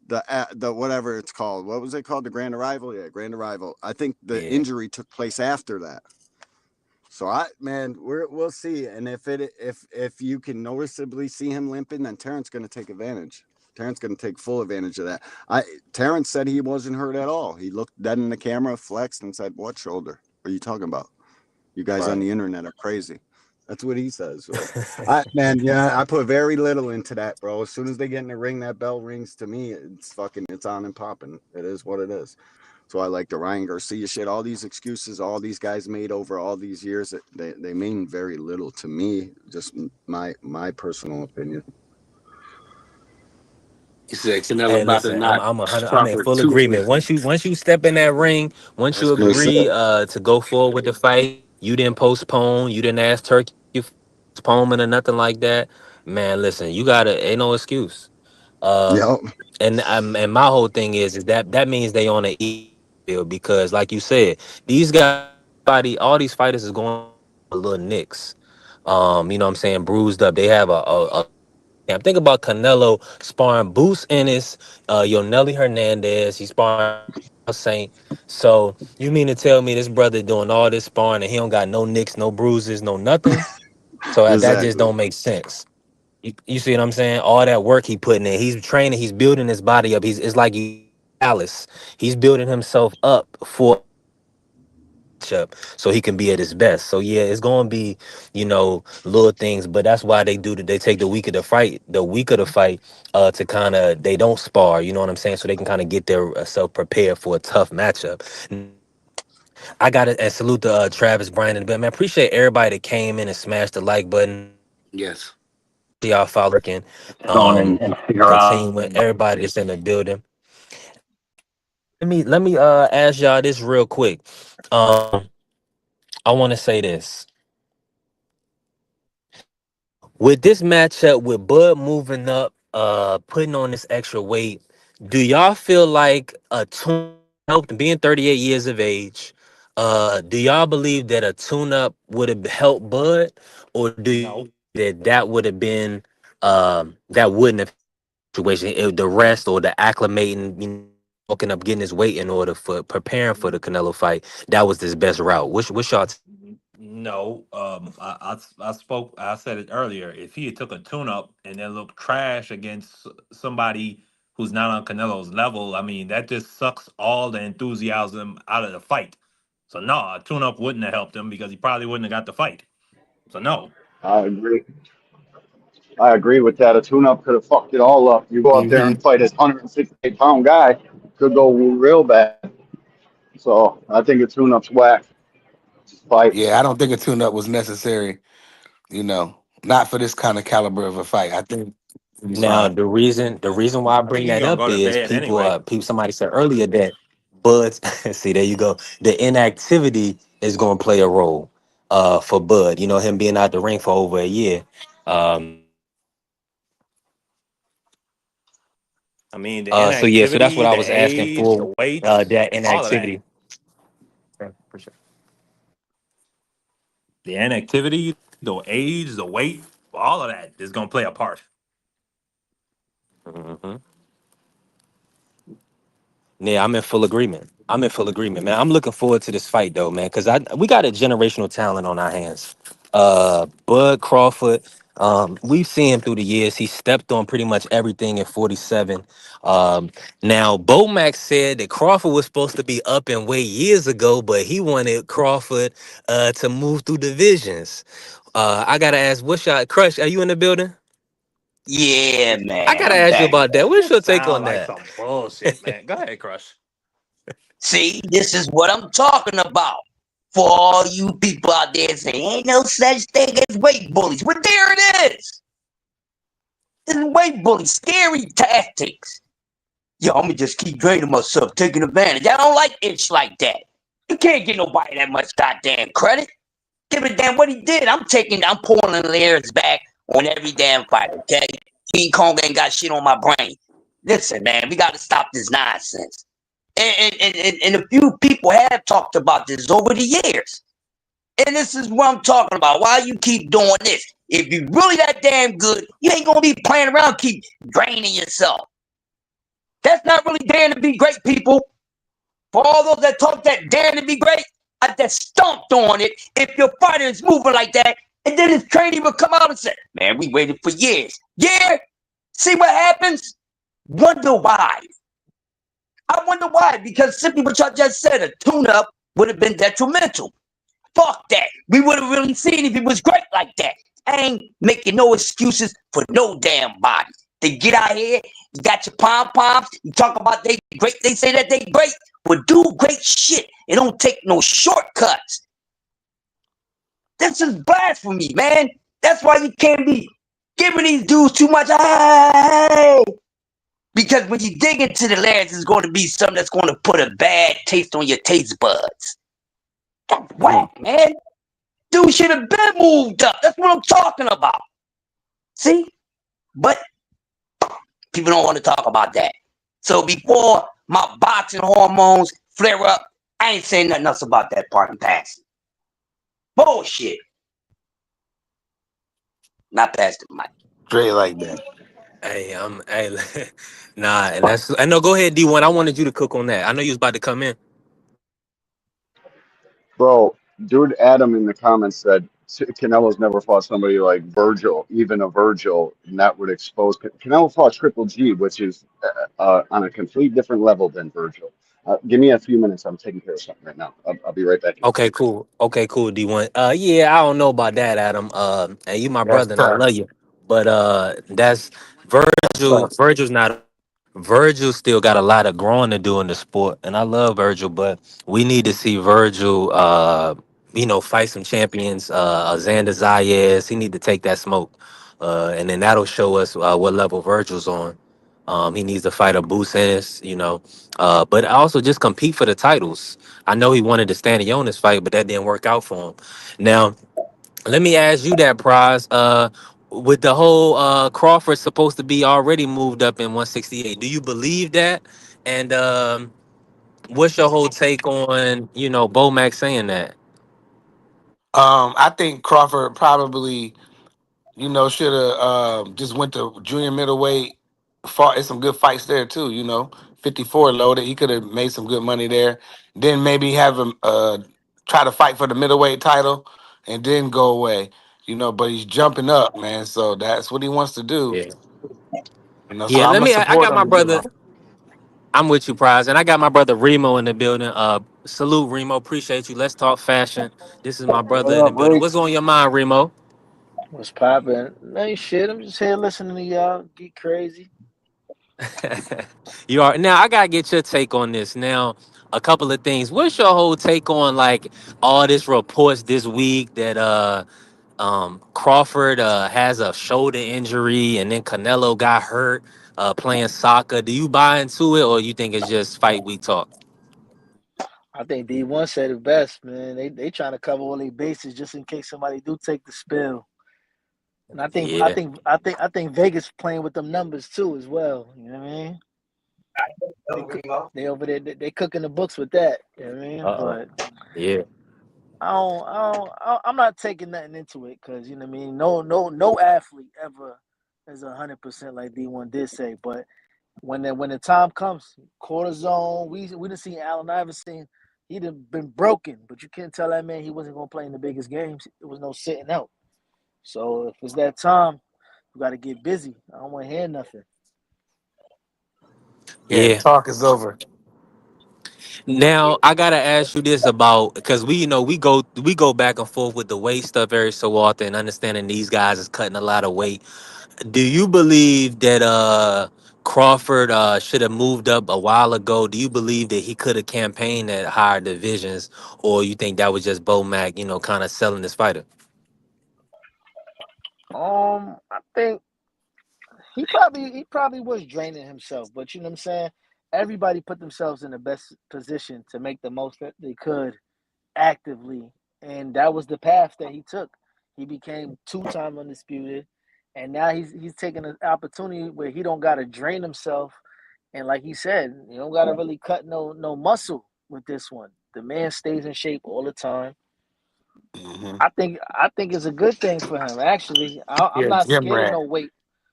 the whatever it's called. What was it called? The Grand Arrival? Yeah, Grand Arrival. I think the Yeah. injury took place after that. So man, we'll see. And if you can noticeably see him limping, then Terrence going to take advantage. Terrence going to take full advantage of that. Terrence said he wasn't hurt at all. He looked dead in the camera, flexed, and said, "What shoulder? What are you talking about? You guys on Right. the internet are crazy." That's what he says. So, man, yeah, I put very little into that, bro. As soon as they get in the ring, that bell rings. To me, it's on and popping. It is what it is. So I like the Ryan Garcia shit. All these excuses, all these guys made over all these years, they mean very little to me. Just my personal opinion. He said Canelo Hey, about to listen, I'm knock I'm 100. I'm in Crawford full agreement. toothless. Once you step in that ring, once you That's what I said. agree to go forward with the fight, you didn't postpone, you didn't ask Turkey for postponement or nothing like that. Man, listen, you gotta ain't no excuse. Uh, Yep. and my whole thing is that means they on the field because, like you said, these guys, all these fighters is going with little nicks. You know what I'm saying, bruised up. They have a I'm thinking about Canelo sparring Boots Ennis, Yoneli Hernandez. He's sparring Saint. So you mean to tell me this brother doing all this sparring and he don't got no nicks, no bruises, no nothing? So that just Exactly. don't make sense. You see what I'm saying? All that work he putting in, he's training, he's building his body up. It's like Alice. He's building himself up for up so he can be at his best. So yeah, it's gonna be, little things, but that's why they take the week of the fight, to kind of they don't spar, you know what I'm saying? So they can kind of get their self prepared for a tough matchup. I gotta and salute to Travis Bryan and man. Appreciate everybody that came in and smashed the like button. Yes. See y'all following. Going and figure out. Continue with everybody that's in the building. Let me ask y'all this real quick. I want to say this. With this matchup with Bud moving up, putting on this extra weight, do y'all feel like a tune helped being 38 years of age? Do y'all believe that a tune up would have helped Bud, or do you No. that would have been that wouldn't have situation the rest or the acclimating, walking up, getting his weight in order for preparing for the Canelo fight? That was his best route. What's y'all? No, I spoke. I said it earlier. If he had took a tune up and then looked trash against somebody who's not on Canelo's level, I mean that just sucks all the enthusiasm out of the fight. So no, a tune up wouldn't have helped him because he probably wouldn't have got the fight. So no. I agree. I agree with that. A tune-up could have fucked it all up. You go up there Hmm. and fight this 168-pound guy, could go real bad. So I think a tune-up's whack. Fight. Yeah, I don't think a tune-up was necessary. Not for this kind of caliber of a fight. I think he's Now fine. the reason why I I think bring he's that gonna up go to is bed anyway. somebody said earlier that Bud's see there you go, the inactivity is going to play a role for Bud, him being out the ring for over a year. um I mean, the so yeah, so that's what inactivity, I the was asking age, for, the weight, that all of that. inactivity. Okay, appreciate The inactivity, the age, the weight, all of that is gonna play a part. it. Yeah, I'm in full agreement. I'm in full agreement, man. I'm looking forward to this fight though, man, because we got a generational talent on our hands. Bud Crawford, we've seen him through the years. He stepped on pretty much everything at 47. Now Bomax said that Crawford was supposed to be up and weight years ago, but he wanted Crawford to move through divisions. I gotta ask, what's your Crush? Are you in the building? Yeah, I man, gotta I'm ask you back. about that. That What's just your take sounds on like that? some bullshit, man. Go ahead, Crush. See, this is what I'm talking about. For all you people out there saying ain't no such thing as weight bullies. Well, there it is. It's weight bullies, scary tactics. Yo, I'm gonna just keep draining myself, taking advantage. I don't like itch like that. You can't get nobody that much goddamn credit. Give a damn what he did. I'm pulling the layers back on every damn fight, okay? King Kong ain't got shit on my brain. Listen, man, we gotta stop this nonsense. And a few people have talked about this over the years. And this is what I'm talking about. Why you keep doing this? If you really that damn good, you ain't gonna be playing around, keep draining yourself. That's not really daring to be great, people. For all those that talk that daring to be great, I just stomped on it if your fighter is moving like that. And then his trainee will come out and say, man, we waited for years. Yeah? See what happens? Wonder why. I wonder why. Because simply what y'all just said, a tune-up would have been detrimental. Fuck that. We would have really seen if he was great like that. I ain't making no excuses for no damn body. They get out here, you got your pom poms, you talk about they great, they say that they great, but do great shit. It don't take no shortcuts. This is blasphemy, man. That's why you can't be giving these dudes too much. Hey! Because when you dig into the layers, it's going to be something that's going to put a bad taste on your taste buds. That's whack, man. Dude should have been moved up. That's what I'm talking about. See? But people don't want to talk about that. So before my boxing hormones flare up, I ain't saying nothing else about that part and passing. Bullshit. Not past the mic. Straight like that. Hey, nah, and that's I know. Go ahead, D1. I wanted you to cook on that. I know you was about to come in. Bro, dude Adam in the comments said Canelo's never fought somebody like Virgil, even a Virgil, and that would expose. Canelo fought Triple G, which is on a complete different level than Virgil. Give me a few minutes. I'm taking care of something right now. I'll be right back in. Okay, cool. Okay, cool, D1. Yeah, I don't know about that, Adam. And you my That's brother, and I tough. love you. But that's That's Virgil. tough. Virgil's not. Virgil still got a lot of growing to do in the sport, and I love Virgil, but we need to see Virgil, fight some champions. Xander Zayas, he need to take that smoke, and then that'll show us what level Virgil's on. He needs to fight a Boots Ennis, but also just compete for the titles. I know he wanted to stand on this fight, but that didn't work out for him. Now, let me ask you that, Prize. With the whole Crawford supposed to be already moved up in 168, do you believe that? And what's your whole take on Bomac saying that? I think Crawford probably, should have just went to junior middleweight. Fought in some good fights there too. 54 loaded. He could have made some good money there. Then maybe have him try to fight for the middleweight title, and then go away. But he's jumping up, man. So that's what he wants to do. Yeah, So yeah. I'm gonna I support got him my to do brother. it. I'm with you, Prize, and I got my brother Remo in the building. Salute, Remo. Appreciate you. Let's talk fashion. This is my What brother in the up, building. Rick? What's on your mind, Remo? What's poppin'? Ain't shit. I'm just here listening to y'all get crazy. You are now. I gotta get your take on this. Now, a couple of things. What's your whole take on like all this reports this week that Crawford has a shoulder injury and then Canelo got hurt playing soccer? Do you buy into it or you think it's just fight week talk? I think D1 said it best, man. They trying to cover all their bases just in case somebody do take the spill. And Yeah, I think Vegas playing with them numbers too as well. You know what I mean? They they over there they cooking the books with that. You know what I mean? uh, But yeah, I'm not taking nothing into it because you know what I mean. No athlete ever is 100% like D1 did say. But when the time comes, cortisone. We didn't see Allen Iverson. He'd have been broken, but you can't tell that man he wasn't gonna play in the biggest games. It was no sitting out. So if it's that time, you got to get busy. I don't want to hear nothing. Yeah, yeah. talk is over. Now I gotta ask you this about because we go back and forth with the weight stuff every so often, understanding these guys is cutting a lot of weight. Do you believe that Crawford should have moved up a while ago? Do you believe that he could have campaigned at higher divisions, or you think that was just Bo Mac, kind of selling this fighter? I think he probably was draining himself, but you know what I'm saying. Everybody put themselves in the best position to make the most that they could actively, and that was the path that he took. He became two-time undisputed, and now he's taking an opportunity where he don't got to drain himself, and like he said, you don't got to really cut no muscle with this one. The man stays in shape all the time. Hmm. I think it's a good thing for him. Actually, I'm Yeah, not Jim scared of Rat. no weight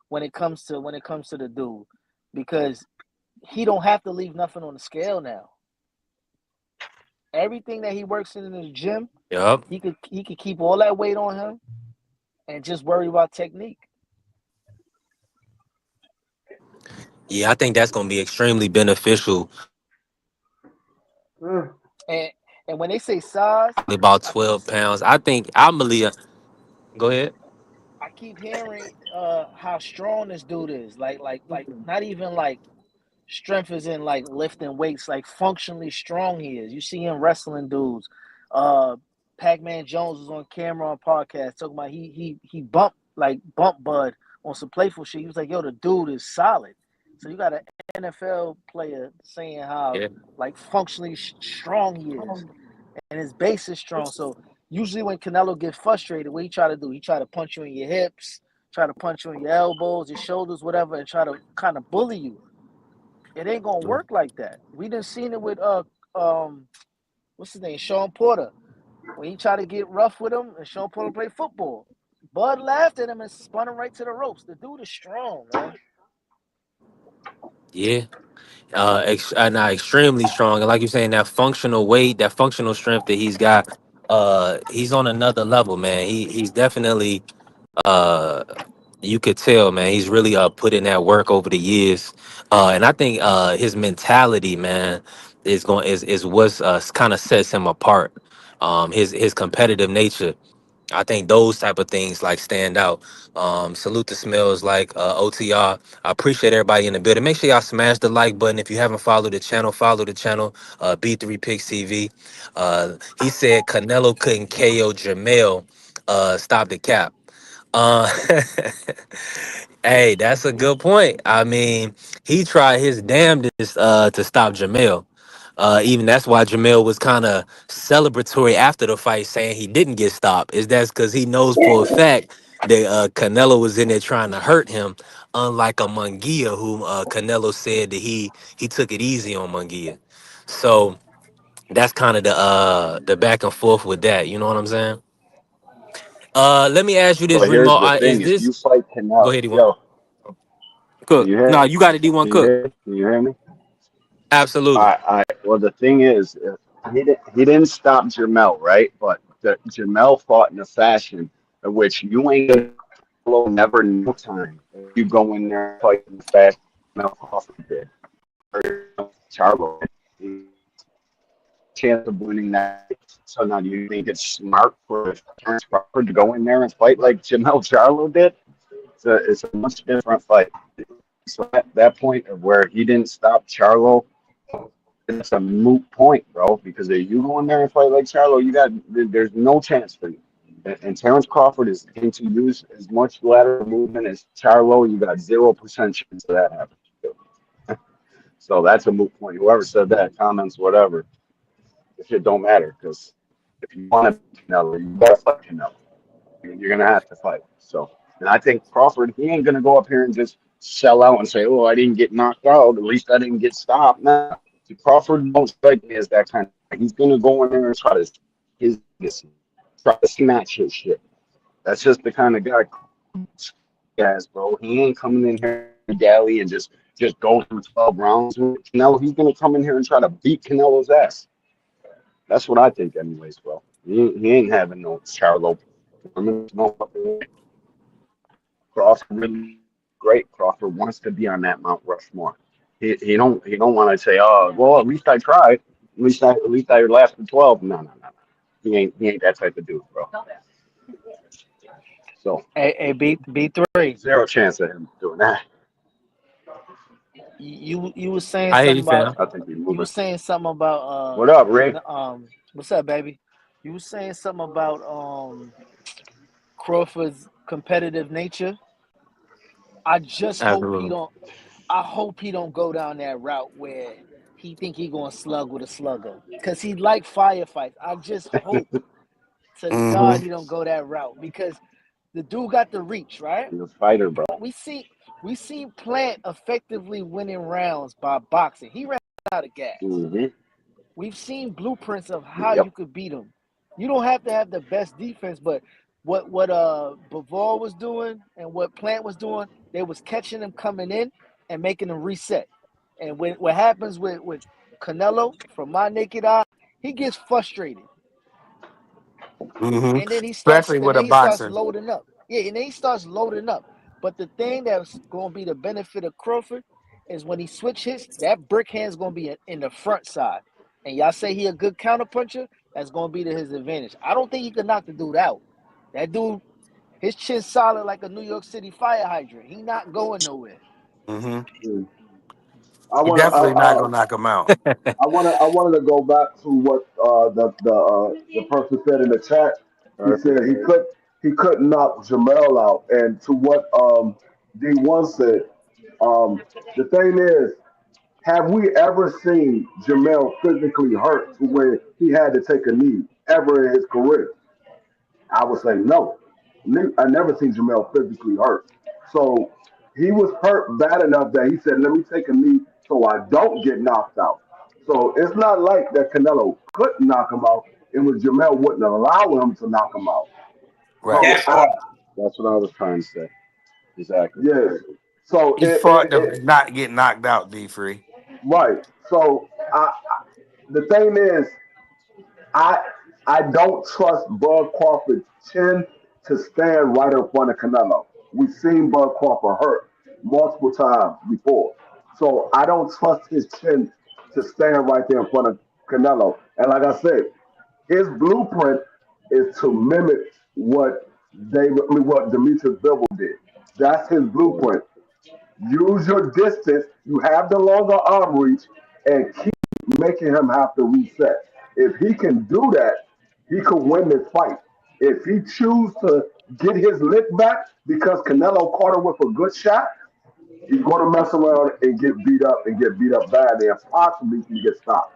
when it comes to the dude because he don't have to leave nothing on the scale now. Everything that he works in the gym, Yup. he could keep all that weight on him and just worry about technique. Yeah, I think that's gonna be extremely beneficial. Mm. And and when they say size, About I keep 12 pounds. I think I'm Malia. Go ahead. I keep hearing how strong this dude is. Like not even like strength is in like lifting weights, like functionally strong he is. You see him wrestling dudes. Uh Pac-Man Jones was on camera on podcast talking about he bumped Bud on some playful shit. He was like, yo, the dude is solid. So you got an NFL player saying how Yeah. like functionally strong he is. And his base is strong. So usually when Canelo gets frustrated, what he try to do? He try to punch you in your hips, try to punch you in your elbows, your shoulders, whatever, and try to kind of bully you. It ain't gonna work like that. We done seen it with um what's his name, Sean Porter. When he tried to get rough with him and Sean Porter played football. Bud laughed at him and spun him right to the ropes. The dude is strong, man. Yeah. Now extremely strong. And like you're saying, that functional weight, that functional strength that he's got, he's on another level, man. He's definitely uh you could tell, man, he's really put in that work over the years. And I think his mentality, man, is what's kind of sets him apart. His competitive nature, I think those type of things like stand out. Salute to Smells like OTR. I appreciate everybody in the building. Make sure y'all smash the like button. If you haven't followed the channel, follow the channel. B3 Picks TV. He said Canelo couldn't KO Jamel. Stop the cap. Uh, hey, that's a good point. I mean, he tried his damnedest to stop Jamel. Even that's why Jamel was kind of celebratory after the fight, saying he didn't get stopped. Is that's because he knows for a fact that Canelo was in there trying to hurt him, unlike a Munguia, whom Canelo said that he took it easy on Munguia. So that's kind of the back and forth with that. You know what I'm saying? Let me ask you this, But Remo. here's the Is thing: if this you fight Go Canelo, ahead, D1. yo, can Cook. you hear? No, you got it, D1 Can you Cook. hear? Can you hear me? Absolutely. Well, the thing is, he didn't stop Jamel, right? But Jamel fought in a fashion in which you ain't gonna follow never no time if you go in there and fight in the fashion Jamel Crawford did. Or Charlo, he chance of winning that. So now, do you think it's smart for Terrence Crawford to go in there and fight like Jamel Charlo did? It's a much different fight. So at that point of where he didn't stop Charlo, it's a moot point, bro. Because if you go in there and fight like Charlo, there's no chance for you. And Terrence Crawford is going to use as much lateral movement as Charlo. You got 0% chance of that happening. So that's a moot point. Whoever said that, comments, whatever, it shit don't matter because if you want to beat Canelo, you gotta fight Canelo. You're gonna have to fight. So, and I think Crawford, he ain't gonna go up here and just sell out and say, "Oh, I didn't get knocked out. At least I didn't get stopped." No, Crawford don't strike me as that kind of guy. He's gonna go in there and try to his try to snatch his shit. That's just the kind of guy guys, bro. He ain't coming in here galley and just go through 12 rounds with Canelo. He's gonna come in here and try to beat Canelo's ass. That's what I think, anyways, bro. He ain't having no Charlo performance, no fucking way. Crawford really great. Crawford wants to be on that Mount Rushmore. He don't want to say, oh, well, at least I tried. At least I lasted 12. No, no, no, no. He ain't that type of dude, bro. So Hey, B3. zero chance of him doing that. You was saying I hear something you, about fam. I think he's you moving. was saying something about What up, Ray? what's up, baby? You was saying something about Crawford's competitive nature. I just hope he Absolutely. don't. I hope he don't go down that route where he think he gonna slug with a slugger because he like firefights. I just hope to Hmm. God he don't go that route because the dude got the reach, right? He's a fighter, bro. We see we seen Plant effectively winning rounds by boxing. He ran out of gas. Hmm. We've seen blueprints of how Yep. you could beat him. You don't have to have the best defense, but what Bavor was doing and what Plant was doing, they was catching him coming in and making him reset. And when what happens with Canelo, from my naked eye, he gets frustrated, Hmm. and then Especially with a he starts boxer. loading up. Yeah, and then he starts loading up. But the thing that's going to be the benefit of Crawford is when he switch hits, that brick hand's going to be in the front side. And y'all say he a good counter puncher, that's going to be to his advantage. I don't think he can knock the dude out. That dude, his chin solid like a New York City fire hydrant. He not going nowhere. Hmm. Mm. I He want to. definitely not gonna knock him out. I wanted to go back to what the person said in the chat. He said he couldn't knock Jamel out, and to what D1 said. The thing is, have we ever seen Jamel physically hurt to where he had to take a knee ever in his career? I would say no. I never seen Jamel physically hurt. So he was hurt bad enough that he said, "Let me take a knee so I don't get knocked out." So it's not like that Canelo couldn't knock him out. It was Jamel wouldn't allow him to knock him out. Right. So That part. That's what I was trying to say. Exactly. yes. So He fought to not get knocked out, D free. right. So the thing is, I I don't trust Bud Crawford's chin to stand right in front of Canelo. We've seen Bud Crawford hurt multiple times before. So I don't trust his chin to stand right there in front of Canelo. And like I said, his blueprint is to mimic what Demetrius Bivol did. That's his blueprint. Use your distance. You have the longer arm reach, and keep making him have to reset. If he can do that, he could win this fight. If he choose to get his lick back because Canelo caught him with a good shot, he's going to mess around and get beat up badly, and possibly can get stopped.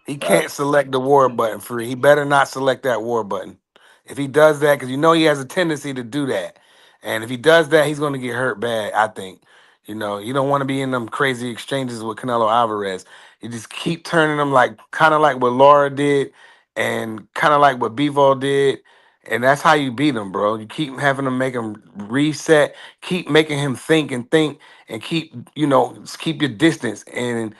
He can't Facts. select the war button free. He better not select that war button. If he does that, because you know he has a tendency to do that, and if he does that, he's going to get hurt bad. I think. You know, you don't want to be in them crazy exchanges with Canelo Alvarez. You just keep turning them like kind of like what Laura did, and kind of like what Bivol did, and that's how you beat him, bro. You keep having to make him reset, keep making him think, and keep keep your distance and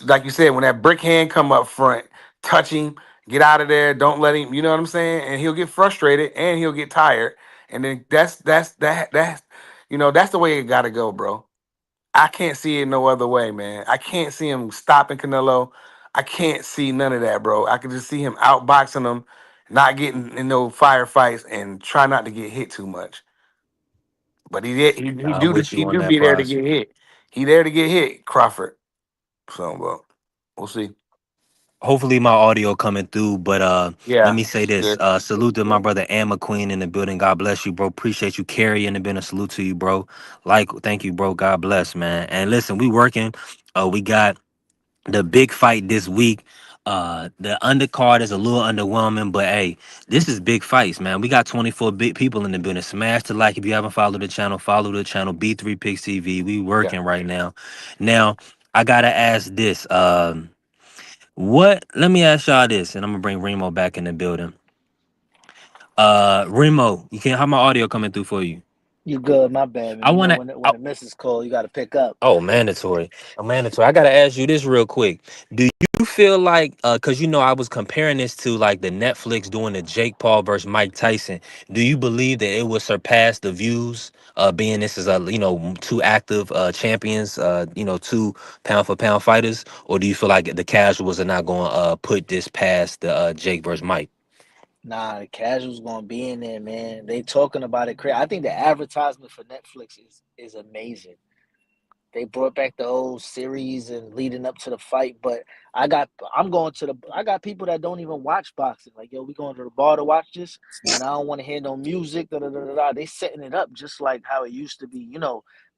like you said, when that brick hand come up front, touch him, get out of there, don't let him, you know what I'm saying? And he'll get frustrated and he'll get tired. And then that's the way it gotta go, bro. I can't see it no other way, man. I can't see him stopping Canelo. I can't see none of that, bro. I can just see him outboxing him, not getting in no firefights and try not to get hit too much. But I'm with he you on do that, be there to prize. get hit. He there to get hit, Crawford. So well, we'll see. Hopefully my audio coming through, but let Yeah. me say this. Good. Salute to my brother Ann McQueen in the building. God bless you, bro. Appreciate you carrying the business. Salute to you, bro. Like, thank you, bro. God bless, man. And listen, we working. We got the big fight this week. The undercard is a little underwhelming, but hey, this is big fights, man. We got 24 big people in the building. Smash the like if you haven't followed the channel. Follow the channel B3 Pix TV. We Yeah. working right now. Now, I gotta ask this. What? Let me ask y'all this, and I'm gonna bring Remo back in the building. Remo, you can't have my audio coming through for you. You good? My bad, man. I You know wanna. when the missus call, you got to pick up. Oh, mandatory. Mandatory. I gotta ask you this real quick. Do you feel like cause I was comparing this to like the Netflix doing the Jake Paul versus Mike Tyson. Do you believe that it will surpass the views being this is a two active champions, two pound for pound fighters, or do you feel like the casuals are not gonna put this past the Jake versus Mike? Nah, the casuals gonna be in there, man. They talking about it. I think the advertisement for Netflix is amazing. They brought back the old series and leading up to the fight, but I'm going to the I got people that don't even watch boxing. Like, yo, we going to the bar to watch this, and I don't want to hear no music. Da, da, da, da, da. They setting it up just like how it used to be,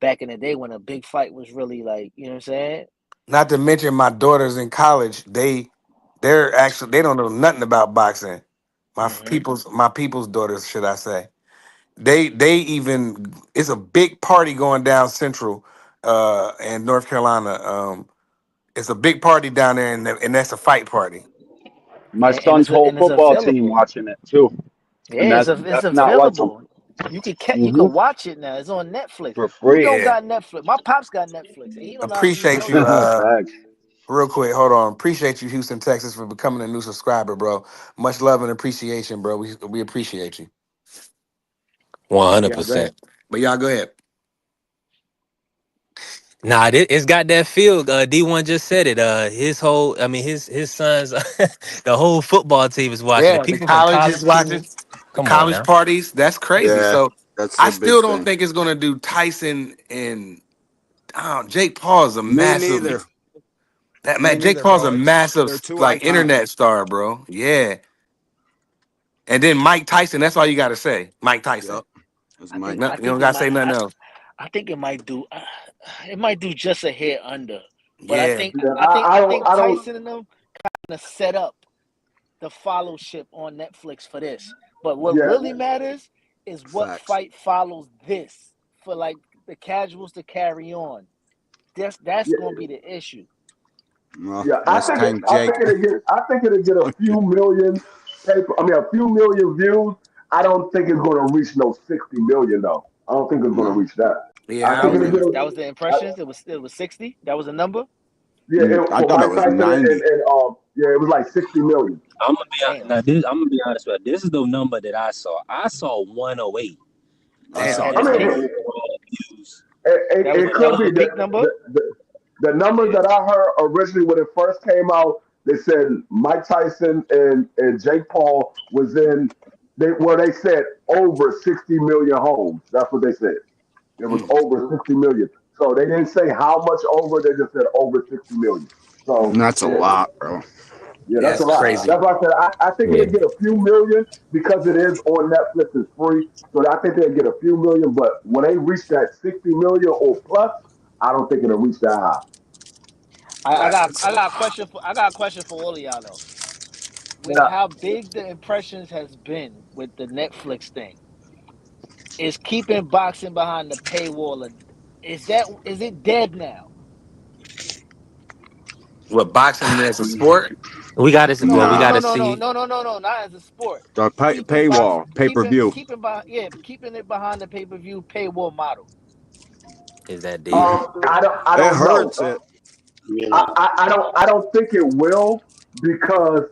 back in the day when a big fight was really like, you know what I'm saying? Not to mention my daughters in college. They don't know nothing about boxing. Hmm. My people's daughters, should I say? They even it's a big party going down Central, in North Carolina. It's a big party down there, and that's a fight party. My And son's whole it's football team available. watching it too, Yeah, and that's it's that's not like some available. you can Hmm. watch it now. It's on Netflix. For Who free. don't Yeah. got Netflix? My pops got Netflix, and he Appreciate don't know you. how to use it. Facts. Real quick, hold on. Appreciate you, Houston, Texas, for becoming a new subscriber, bro. Much love and appreciation, bro. We appreciate you. But y'all go ahead. 100%. But y'all go ahead. Nah, it's got that feel. D1 just said it. His whole, I mean, his sons, the whole football team is watching it. Yeah, the People from college college is watching teams. the Come on college now. parties. That's crazy. Yeah, So that's I a big still don't thing. think it's gonna do Tyson and Jake Paul is a Me massive neither. that Me man. Jake neither, Paul's bro. a They're massive too like iconic. internet star, bro. Yeah. And then Mike Tyson, that's all you gotta say. Mike Tyson. Yep. It's I Mike. think No, I you don't think it gotta might say nothing else. I think it might do just a hair under. But I Yeah. think Yeah, I think I think I don't. Tyson and them kind of set up the followship on Netflix for this. But what Yeah, really matters is what Facts. fight follows this for like the casuals to carry on. That's yeah, gonna be the issue. Well, yeah. ask Tank I Jake. think it'll get a few million a few million views. I don't think it's going to reach no 60 million though. I don't think it's going to No. reach that. I Yeah, I That think was don't it'll the either. get that was the a, impressions. It was 60. That was a number. yeah, I for thought it Mike was Tyson 90. and yeah, it was like 60 million. I'm gonna be Damn. now. This I'm gonna be honest with you. This is the number that I saw. I saw 108. I That Damn. saw at I its mean, that peak. overall views, it That could was be the peak number. the numbers that I heard originally when it first came out. They said Mike Tyson and Jake Paul was in where they said over 60 million homes. That's what they said. It was Mm. over 60 million. So they didn't say how much over. They just said over 60 million. And So that's a yeah, lot, bro. yeah, Yeah, that's that's a lot. crazy. That's why I said I think Yeah. it'll get a few million because it is on Netflix. It's free, so I think they'll get a few million. But when they reach that 60 million or plus, I don't think it'll reach that high. I got a question for all of y'all though. With Yeah. how big the impressions has been with the Netflix thing, is keeping boxing behind the paywall? Is it dead now? What, boxing as a sport? We got to, well, we No, got Nah. no, to no, no, see. no, no, no, no, not as a sport. The Keeping box, paywall, pay per view. keeping it behind the pay per view paywall model. Is that deep? I It don't know. hurts it. you know. I don't think it will because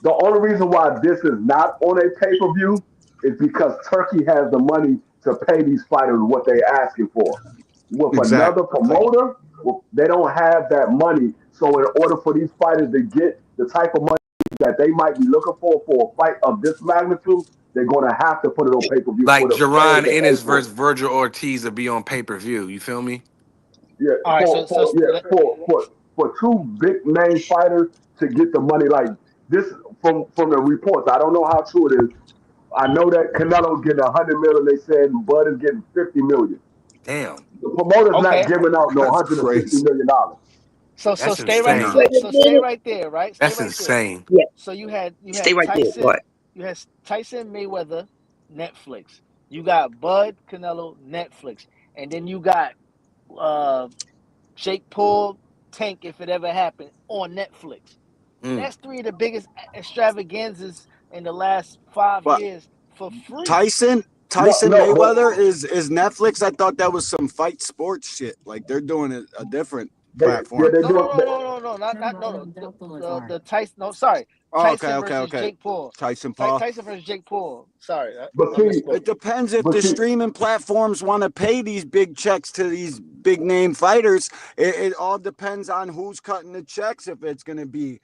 the only reason why this is not on a pay per view is because Turkey has the money to pay these fighters what they're asking for. With another Exactly. promoter, they don't have that money. So in order for these fighters to get the type of money that they might be looking for a fight of this magnitude, they're going to have to put it on pay per view Like for the fans Jerron to pay Ennis for it. versus Virgil Ortiz to be on pay per view. You feel me? Yeah, All right, for two big name fighters to get the money like this from the reports. I don't know how true it is. I know that Canelo's getting 100 million. They said Bud is getting 50 million. Damn, The promoter's not okay. giving out no That's 150 crazy. million dollars. that's Stay right, Nah. insane. so stay right there, right? Stay That's right there. insane. Yeah, So you stay had right there. What? Tyson Mayweather Netflix. You got Bud Canelo Netflix, and then you got uh Jake Paul Tank if it ever happened on Netflix. Mm. That's three of the biggest extravaganzas in the last five But years for free. Tyson, No, Tyson no, Mayweather is Netflix. I thought that was some fight sports shit. Like they're doing a different yeah, platform. they No, no, do no, it. no, no, no, not no, no. The Tyson. No, sorry, Oh, okay, Tyson okay, versus okay. Jake Paul. Tyson Paul. Tyson versus Jake Paul. Sorry, But I see, misspoke. It depends if but the see, streaming platforms want to pay these big checks to these big name fighters. It all depends on who's cutting the checks if it's going to be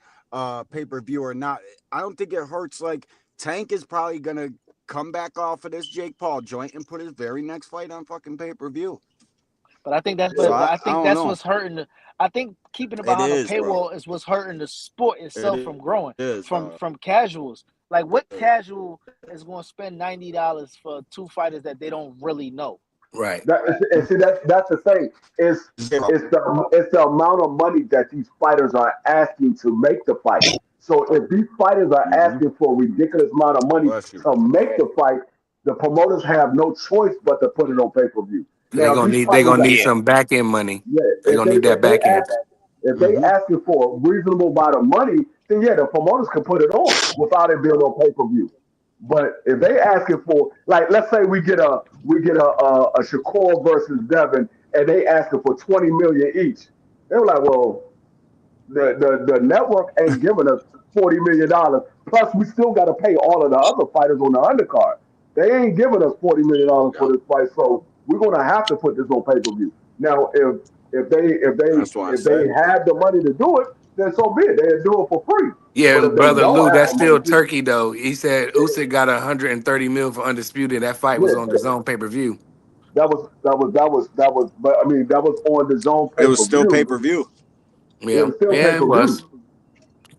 pay per view or not. I don't think it hurts. Like Tank is probably going to come back off of this Jake Paul joint and put his very next fight on fucking pay per view. So But I I think don't that's know. what's hurting. I think keeping it It behind a is, bro. paywall is what's hurting the sport It itself from is. growing from casuals. Like, what casual is going to spend $90 for two fighters that they don't really know? Right. and see that's the thing. It's Zero. it's the amount of money that these fighters are asking to make the fight. So if these fighters are Mm-hmm. asking for a ridiculous amount of money Bless you. to make the fight, the promoters have no choice but to put it on pay per view. They Now, if gonna these need they fighters gonna are need Yeah. some back end money. yeah, They gonna need that back end. if they Mm-hmm. asking for a reasonable amount of money, then yeah, the promoters can put it on without it being on pay per view. But if they asking for, like, let's say we get a Shakur versus Devin, and they asking for 20 million each, they were like, well, the network ain't giving us $40 million. Plus, we still got to pay all of the other fighters on the undercard. They ain't giving us $40 million for Yep. this fight, so we're gonna have to put this on pay per view. Now, if they if they That's why I if they said. had the money to do it, then so be it. They'd do it for free. But Yeah, if they brother don't Lou, have that's the money still to, turkey though. He said Usyk got 130 mil for undisputed. That fight was on the yeah, zone pay per view. that was. But I mean, that was on the zone It pay was per still pay view. per view. It Yeah, was still pay yeah, it per was. view.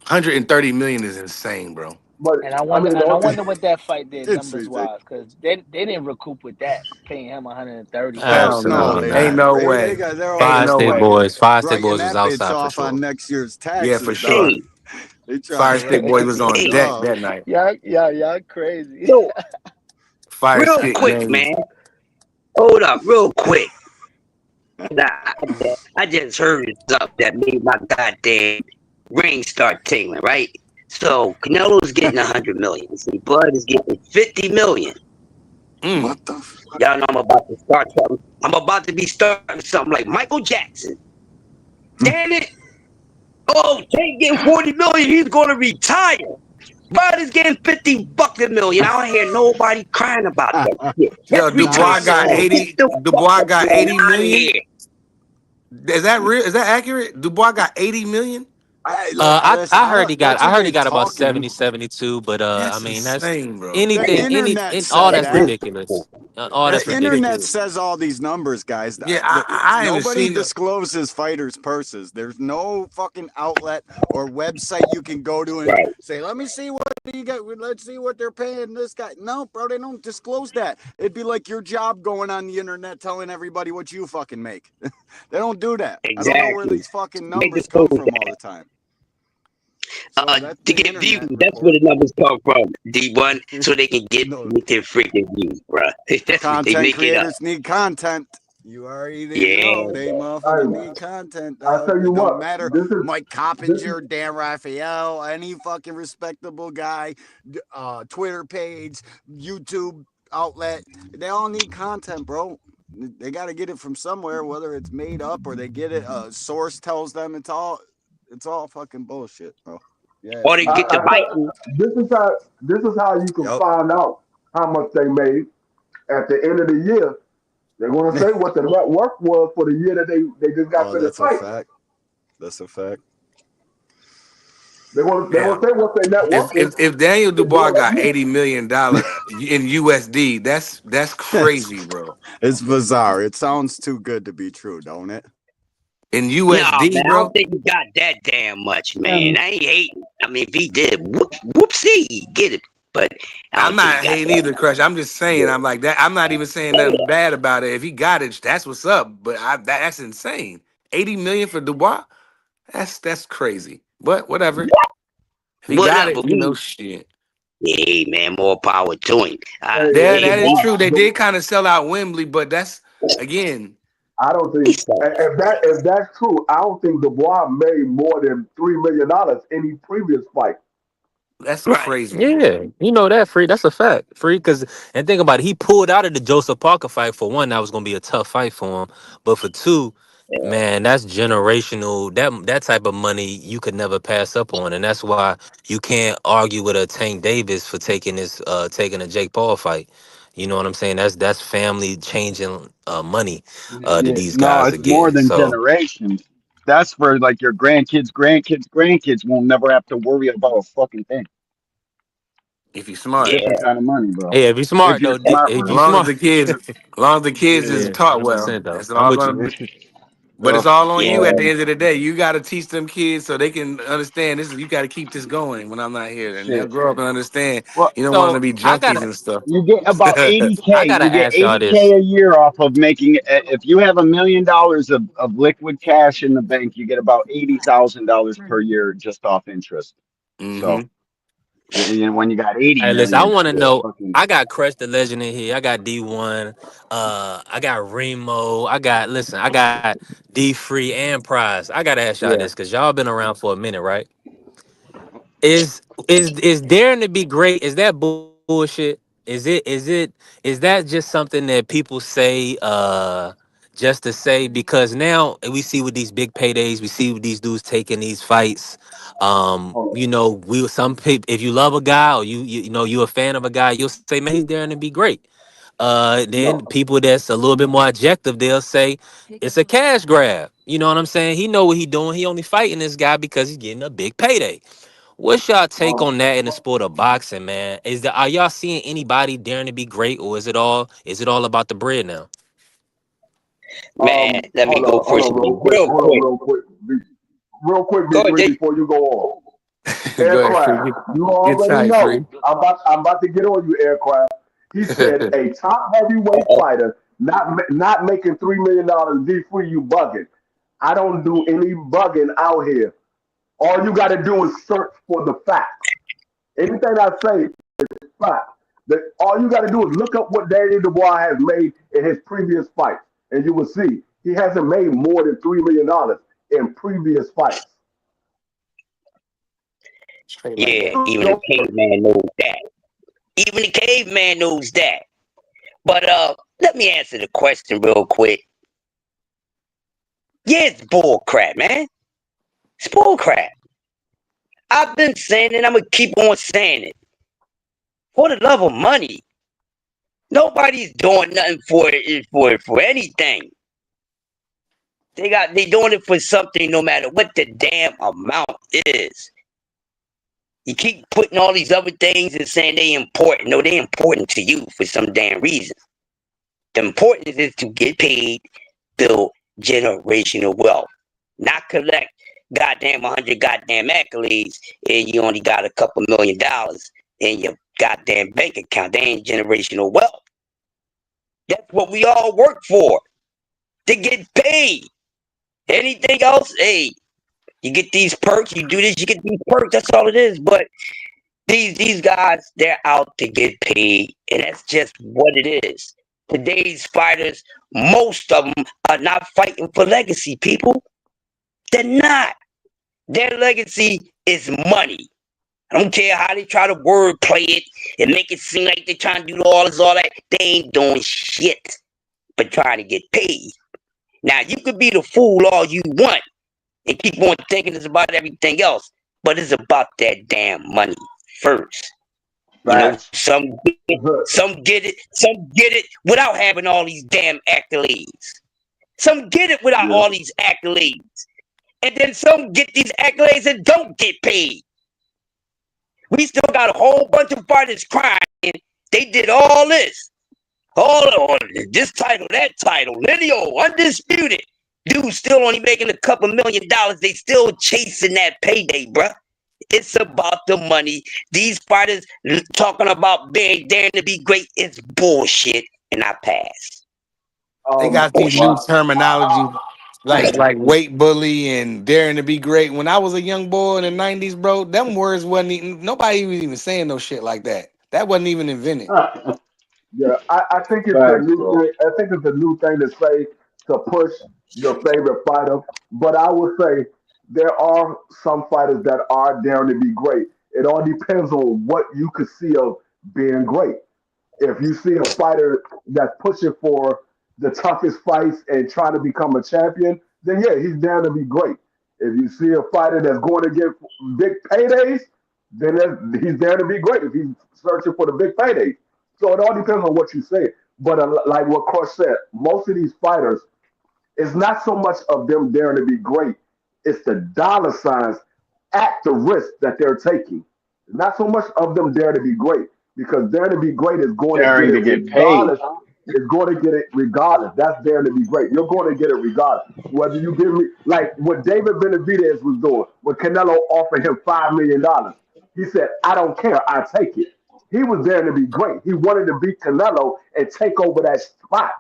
130 million is insane, bro. But And I I wonder, mean, and I wonder what that fight did It's numbers ridiculous. wise, because they didn't recoup with that, paying him 130. Hell Hell no, no. Absolutely they Ain't not. didn't. no They way. got they're Ain't Five no state way. boys, five state writing boys was that bitch outside for off on sure. next year's Yeah, for taxes, dog. sure. Hey, They trying Fire to Stick write Boy that was on bitch hey, deck off. that night. Y'all crazy. yo, Fire real Stick quick, gang. man. Hold up, real quick. I just heard something that made my goddamn brain start tingling, right? So Canelo's getting 100 million. See, Bud is getting 50 million. Mm. What the fuck? Y'all know I'm about to start something. I'm about to be starting something like Michael Jackson. Damn it! Oh, Tank getting 40 million. He's gonna retire. Bud is getting 50 fucking million. I don't hear nobody crying about that shit. That's Yo, Dubois retirement got money. So 80. Get the fuck Dubois up got on 80 out of million. here. Is that real? Is that accurate? Dubois got 80 million? listen, I heard he got that's what they about talking. 70, 72. But I That's mean that's insane, bro. The anything, internet all said that's That's that. ridiculous. disrespectful. All That's that's The internet ridiculous. ridiculous. says all these numbers, guys. Yeah, I haven't Nobody seen. discloses fighters' purses. There's no fucking outlet or website you can go to and Right. say, "Let me see what you got. Let's see what they're paying this guy." No, bro, they don't disclose that. It'd be like your job going on the internet telling everybody what you fucking make. They don't do that. I don't know where Exactly. these fucking They numbers come disclose from all that. the time. So that's To the get views. internet That's where report. the numbers come from. D1, so they can get No, their freaking views, bruh. That's what they content make it up. creators need content. You already Yeah. know they motherfuckers hey, need content, I dog. tell you It don't what, matter. Mike this is Coppinger, Dan Raphael, any fucking respectable guy, Twitter page, YouTube outlet, they all need content, bro. They got to get it from somewhere, whether it's made up or they get it. A source tells them it's all fucking bullshit, bro. Yeah, Or it's they I, get not. to I tell, biting. this is how you can Yep. find out how much they made at the end of the year. They're gonna say what the net worth was for the year that they just got Oh, finished that's a fighting. fact. That's a fact. They're gonna Yeah. say what their net worth is If Daniel for Dubois during that got year. $80 million in USD, that's It's crazy, bro. it's bizarre. It sounds too good to be true, don't it? In Nah, USD, man, I don't bro. think he got that damn much, man. And I ain't hating. I mean, if he did, whoopsie, get it. But I I'm don't think he not got hating that either, much. Crush. I'm just saying, I'm like that. I'm not even saying Oh, nothing yeah. bad about it. If he got it, that's what's up. But that's insane. 80 million for Dubois? That's crazy. But whatever. If he got Whatever. it, We, shit. hey, man, more power to him. hey, Yeah, Hey, that is we, true. They did kind of sell out Wembley, but that's again, I don't we think saw. if that's true, I don't think Dubois made more than $3 million any previous fight. that's Right. crazy. Yeah, you know that free. That's a fact, free. Because and think about it, he pulled out of the Joseph Parker fight. For one, that was gonna be a tough fight for him. But for two, man, that's generational. That type of money you could never pass up on, and that's why you can't argue with a Tank Davis for taking a Jake Paul fight. You know what I'm saying? That's family changing money that Yeah, these no, guys are it's more getting. than So generations. That's for like your grandkids, grandkids, grandkids won't never have to worry about a fucking thing. If you're It's smart. different Yeah. kind of money, bro. yeah, if you If smart you're though, smart, if As you bro. long as smart, the kids, as long as the kids is yeah, taught hundred well, percent though. that's I'm all with gonna you. be. But it's So, all on you Yeah. at the end of the day. You got to teach them kids so they can understand this. You got to keep this going when I'm not here, and they'll shit. grow up and understand. Well, You don't want them So to be I junkies gotta and stuff. you get about I 80K. gotta You get ask y'all 80K this. a year off of making. If you have $1 million of liquid cash in the bank, you get about $80,000 per year just off interest. So, Hmm. when you got 80 Hey, listen, I million, want to shit, know. fucking I got Crush the Legend in here. I got D1. I got Remo. I got D Free and Prize. I gotta ask y'all yeah. this because y'all been around for a minute, right? Is daring to be great? Is that bullshit? bullshit? Is that just something that people say just to say? Because now we see with these big paydays, we see with these dudes taking these fights. Hold You know, we some people, if you love a guy or you know you're a fan of a guy, you'll say, man, he's daring to be great. on. Then No. people that's a little bit more objective, they'll say it's a cash grab. You know what I'm saying? He know what he doing. He only fighting this guy because he's getting a big payday. What's y'all take Um, on that in the sport of boxing, man? Are y'all seeing anybody daring to be great, or is it all about the bread now? Man, let me go hold first. on, real quick. Real Hold on, quick. real quick, Go B ahead, three. Jay. Before you go on, Go ahead, aircraft. free. You Get already tight, know. free. I'm about to get on you, aircraft. He said a top heavyweight Uh-oh. fighter not making $3 million. D free, you bugging. I don't do any bugging out here. All you got to do is search for the facts. Anything I say is fact. All you got to do is look up what Daniel Dubois has made in his previous fights, and you will see he hasn't made more than $3 million in previous fights. Straight like Yeah, that. even the caveman knows that. Even the caveman knows that. But let me answer the question real quick. Yeah, it's bull crap, man. It's bull crap. I've been saying it, I'm gonna keep on saying it. For the love of money. Nobody's doing nothing for anything. They doing it for something no matter what the damn amount is. You keep putting all these other things and saying they important. No, they important to you for some damn reason. The importance is to get paid, build generational wealth, not collect goddamn 100 goddamn accolades, and you only got a couple $1 million in your goddamn bank account. They ain't generational wealth. That's what we all work for, to get paid. Anything else, hey, you get these perks, you do this, you get these perks. That's all it is. But these guys, they're out to get paid, and that's just what it is. Today's fighters, most of them are not fighting for legacy. People, they're not. Their legacy is money. I don't care how they try to word play it and make it seem like they're trying to do all that. They ain't doing shit but trying to get paid. Now you could be the fool all you want and keep on thinking it's about everything else, but it's about that damn money first. You know, Facts. some get it without having all these damn accolades. Some get it without Yeah. all these accolades. And then some get these accolades and don't get paid. We still got a whole bunch of fighters crying. They did all this. All on this title, that title, Lidio, undisputed. Dude still only making a couple $1 million. They still chasing that payday, bruh. It's about the money. These fighters talking about being daring to be great. It's bullshit. And I pass. They got these Bullshit. new terminology like weight bully and daring to be great. When I was a young boy in the '90s, bro, them words wasn't even, nobody was even saying no shit like that. That wasn't even invented. Yeah, I think it's the Facts, new bro. thing. I think it's a new thing to say to push your favorite fighter. But I would say there are some fighters that are daring to be great. It all depends on what you could see of being great. If you see a fighter that's pushing for the toughest fights and trying to become a champion, then yeah, he's down to be great. If you see a fighter that's going to get big paydays, then he's there to be great. If he's searching for the big paydays, so it all depends on what you say. But like what Crush said, most of these fighters, it's not so much of them daring to be great; it's the dollar signs at the risk that they're taking. Not so much of them dare to be great, because dare to be great is going to get Daring it to get paid. regardless. Is going to get it regardless. That's dare to be great. You're going to get it regardless. Whether you give me like what David Benavidez was doing when Canelo offered him $5 million. He said, "I don't care. I take it." He was there to be great. He wanted to beat Canelo and take over that spot.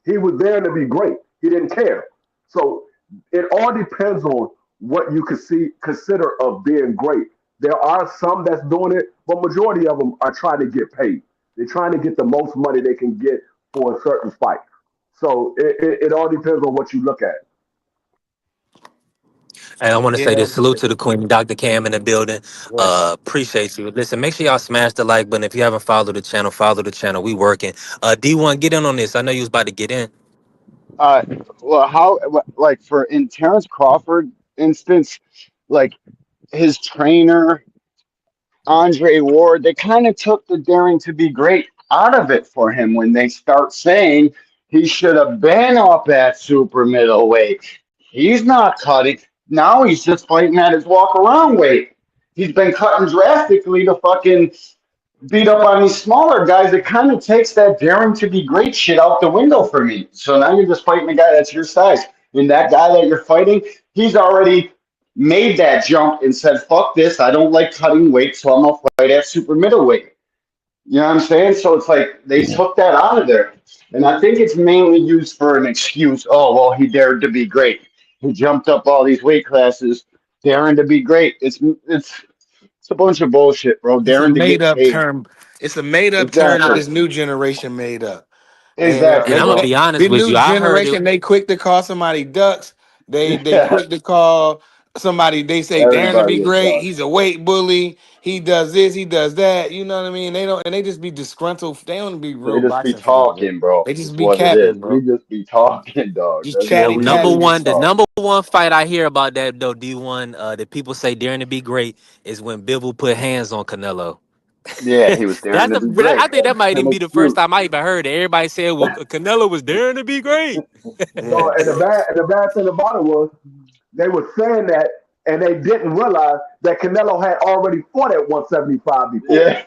He was there to be great. He didn't care. So it all depends on what you consider of being great. There are some that's doing it, but majority of them are trying to get paid. They're trying to get the most money they can get for a certain fight. So it all depends on what you look at. Hey, I want to say Yeah. this. Salute to the Queen, Dr. Cam in the building. Yes. Appreciate you. Listen, make sure y'all smash the like button. If you haven't followed the channel, follow the channel. We working. D1, get in on this. I know you was about to get in. Uh, well, how like for in Terrence Crawford instance, like his trainer Andre Ward, they kind of took the daring to be great out of it for him when they start saying he should have been up at super middleweight. He's not cutting. Now he's just fighting at his walk around weight. He's been cutting drastically to fucking beat up on these smaller guys. It kind of takes that daring to be great shit out the window for me. So now you're just fighting a guy that's your size. And that guy that you're fighting, he's already made that jump and said, fuck this. I don't like cutting weight, so I'm going to fight at super middleweight. You know what I'm saying? So it's like they took that out of there. And I think it's mainly used for an excuse. Oh, well, he dared to be great. He jumped up all these weight classes, daring to be great. It's a bunch of bullshit, bro. It's a Daring to made get up paid. term. It's a made up term that Exactly. this new generation made up. And And Exactly, I'm gonna bro. be honest the with new you. I heard it. generation, they quick to call somebody ducks. They Yeah. quick to call somebody. They say Darren to be Everybody a great. dog. He's a weight bully. He does this. He does that. You know what I mean? They don't, and they just be disgruntled. They don't be They real just be boxing fans, bro. talking, bro. They just Is be what it is. capping, We bro. just be talking, dog. Just That's what Well, chatty we do. number Patty We and one, the shit. talk. number one fight I hear about that though, D1, that people say daring to be great is when Bivol put hands on Canelo. Yeah, he was daring That's to the. be great. I think that might An even be the first excuse. time I even heard it. Everybody said, "Well, Canelo was daring to be great." No, Yeah. and the bad thing about it was they were saying that, and they didn't realize that Canelo had already fought at 175 before. Yeah,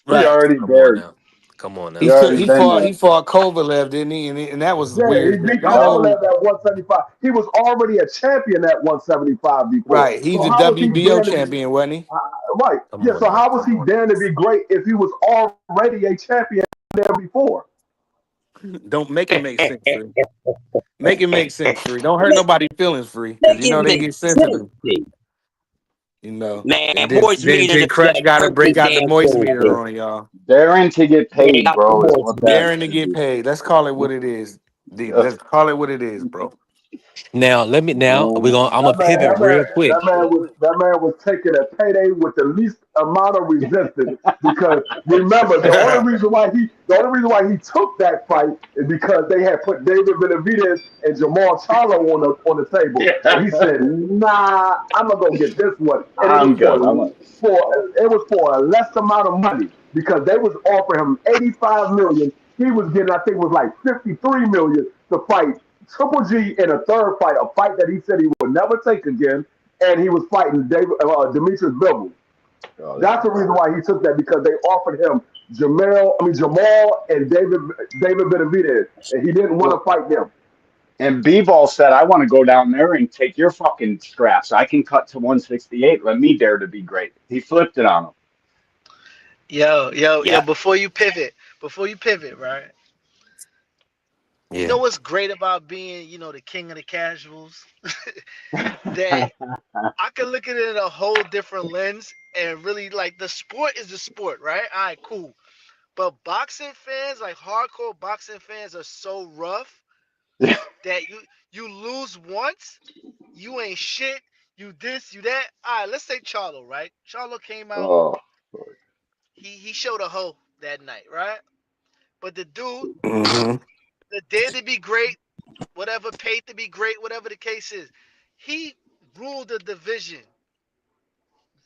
he Right. already Come on dared. now, come on He now. already He been fought there. Kovalev, didn't he? And that was Yeah, he weird. beat The whole Kovalev at 175. He was already a champion at 175 before. right. He's So a how was he WBO daring to be champion, wasn't he? right? Come Yeah. on So now. how was he daring to be great if he was already a champion there before? Don't make it make sense, free. Make it make sense, free. Don't hurt Make, nobody feelings, free, because make you it know they make get sense, sensitive. P. You know, Man, and horse then meat in Jay Crutch effect. got to Hurt your break out the damn moist feelings, meter P. on y'all. Daring to get Bring paid, out the bro, is horse what that meat. Daring to is. get paid. Let's call it what it is. Let's call it what it is, bro. Now let me. Now we're Man, gonna. I'm That gonna man, pivot that man, real quick. that man was taking a payday with the least amount of resistance because remember the only reason why he took that fight is because they had put David Benavidez and Jamal Charlo on the table, and he said, "Nah, I'm gonna go get this one," and it was I'm good. I'm like, for it was for a less amount of money because they was offering him 85 million. He was getting, I think, it was like 53 million to fight Triple G in a third fight, a fight that he said he would never take again, and he was fighting Demetrius Bivol. oh, this That's is the reason wild. why he took that because they offered him Jamal and David Benavidez, and he didn't want to Well, fight them. and B-Ball said, I want to go down there and take your fucking straps. I can cut to 168. Let me dare to be great. He flipped it on him. Yo, Yeah. before you pivot, right? You Yeah. know what's great about being, the king of the casuals? That I can look at it in a whole different lens and really like the sport is the sport, right? All right, cool. But boxing fans, like hardcore boxing fans, are so rough that you lose once, you ain't shit. You this, you that. All right, let's say Charlo, right? Charlo came out, Oh, he showed a hoe that night, right? But the dude, Hmm. the dared to be great, whatever, paid to be great, whatever the case is, he ruled the division.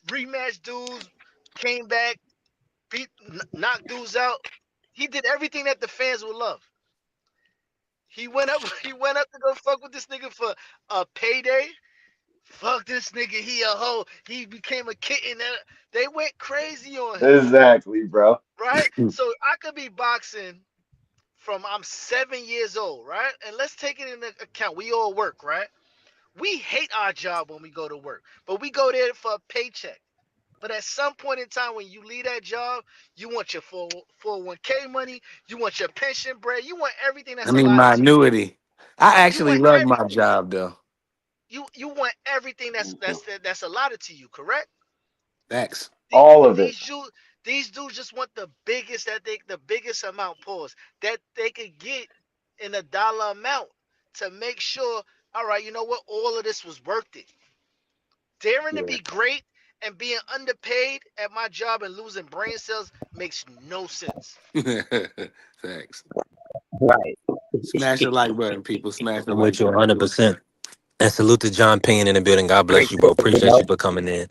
Rematch dudes, came back, beat, knocked dudes out. He did everything that the fans would love. He went up, he went up to go fuck with this nigga for a payday. Fuck this nigga, he a hoe. He became a kitten. They went crazy on him, exactly, bro. right? So I could be boxing from I'm 7 years old, right? And let's take it into account. We all work, right? We hate our job when we go to work, but we go there for a paycheck. But at some point in time, when you leave that job, you want your 401k money, you want your pension bread, you want everything I that's mean, allotted my to you. annuity. I You actually want love my everything. job, though. You want everything that's allotted to you, correct? Thanks. All of it. These dudes just want the biggest amount pause that they could get in a dollar amount to make sure. All right, you know what? All of this was worth it. Daring to Yeah. be great and being underpaid at my job and losing brain cells makes no sense. Thanks. Right. Smash the like button, people. Smash the I'm like with you button. 100%. And salute to John Payne in the building. God bless you, bro. Appreciate it, Appreciate yo. you for coming in.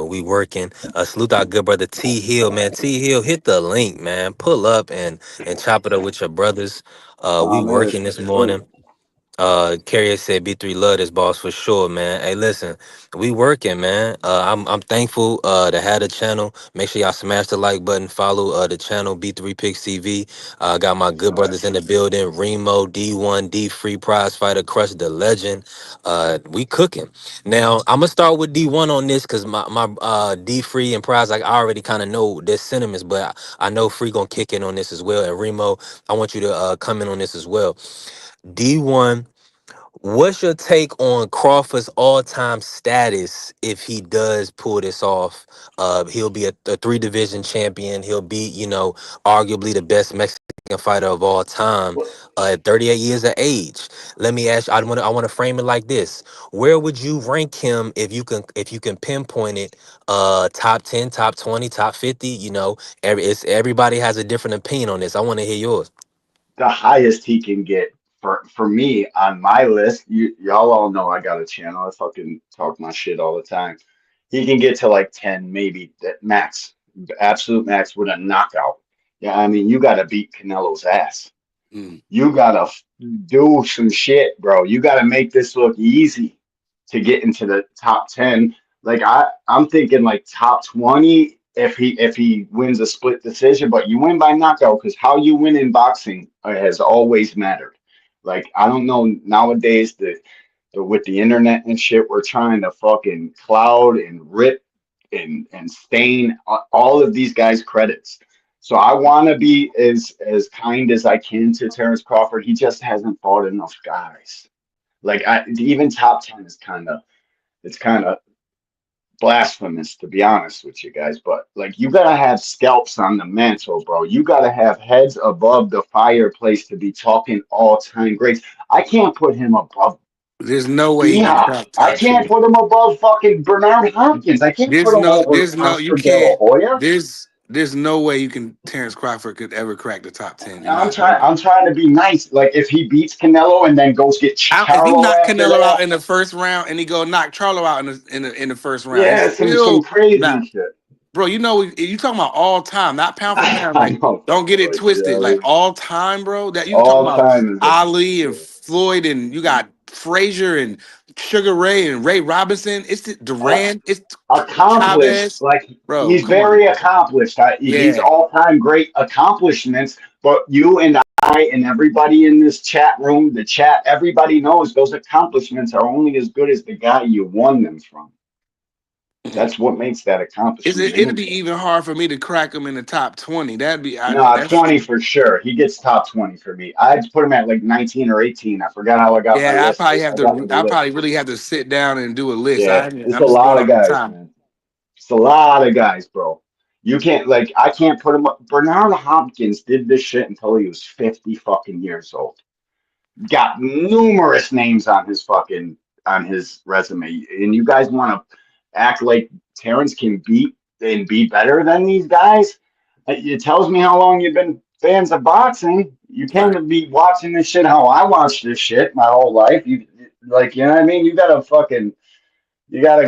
We working. Salute our good brother T Hill, man. T Hill, hit the link, man. Pull up and chop it up with your brothers. We Ahmed working this for sure. morning. Carrier said B3 love this boss for sure, man. Hey, listen, we working, man. I'm thankful to have the channel. Make sure y'all smash the like button, follow the channel B3 Picks TV. Got my Yes, good sir. brothers in the building, Remo, D1, D Free Prize Fighter, Crush the Legend. We cooking. Now I'm gonna start with D1 on this because my D Free and Prize, like I already kind of know their sentiments, but I know Free gonna kick in on this as well. And Remo, I want you to come in on this as well. D1, what's your take on Crawford's all-time status if he does pull this off? He'll be a three-division champion. He'll be, arguably the best Mexican fighter of all time But at 38 years of age. Let me ask you, I want to frame it like this. Where would you rank him if you can pinpoint it? Top 10, top 20, top 50, everybody has a different opinion on this. I want to hear yours. the highest he can get for me on my list, y'all all know I got a channel. I fucking talk my shit all the time. He can get to like 10, maybe that max, absolute max with a knockout. Yeah, I mean, you got to beat Canelo's ass. Mm. You gotta do some shit, bro. You gotta make this look easy to get into the top 10. Like I'm thinking like top 20 if he wins a split decision, but you win by knockout because how you win in boxing has always mattered. Like I don't know nowadays that with the internet and shit, we're trying to fucking cloud and rip and stain all of these guys' credits. So I want to be as kind as I can to Terrence Crawford. He just hasn't fought enough guys. Like even top 10 is kind of blasphemous to be honest with you guys. But like you gotta have scalps on the mantle, bro. You gotta have heads above the fireplace to be talking all time greats. I can't put him above There's no way he can D-Hop. crack I top can't 10. put him above fucking Bernard Hopkins. I can't put him over You Oscar De La can't. Hoya. There's no way you can. Terrence Crawford could ever crack the top 10, in my I'm trying. opinion. I'm trying to be nice. Like if he beats Canelo and then goes get If he Charlo knocked after Canelo out that, in the first round and he go knock Charlo out in the first round, he's yeah, some still crazy not. shit. Bro, you talking about all time, not pound for pound. I Like, know, don't get it but yeah, twisted. Like all time, bro. That you talking all about time is a Ali and yeah. Floyd, and you got Frazier and Sugar Ray and Ray Robinson. It's Uh, Durant. It's accomplished. Chavez. Like Bro, he's come on, very man. accomplished. He's Yeah. all time great accomplishments. But you and I and everybody in this chat room, the chat, everybody knows those accomplishments are only as good as the guy you won them from. That's what makes that accomplishment It'd be meaningful. even hard for me to crack him in the top 20. No, That's 20 for sure. He gets top 20 for me. I'd put him at like 19 or 18. I forgot how I got my yeah. list. I got the I list. probably really have to sit down and do a list. Yeah, it's a I'm just lot going of off the guys, top. man. It's a lot of guys, bro. You can't like I can't put him up. Bernard Hopkins did this shit until he was 50 fucking years old. Got numerous names on his resume, and you guys want to act like Terrence can beat and be better than these guys? It tells me how long you've been fans of boxing. You tend Right. to be watching this shit how I watched this shit my whole life. You know what I mean? You gotta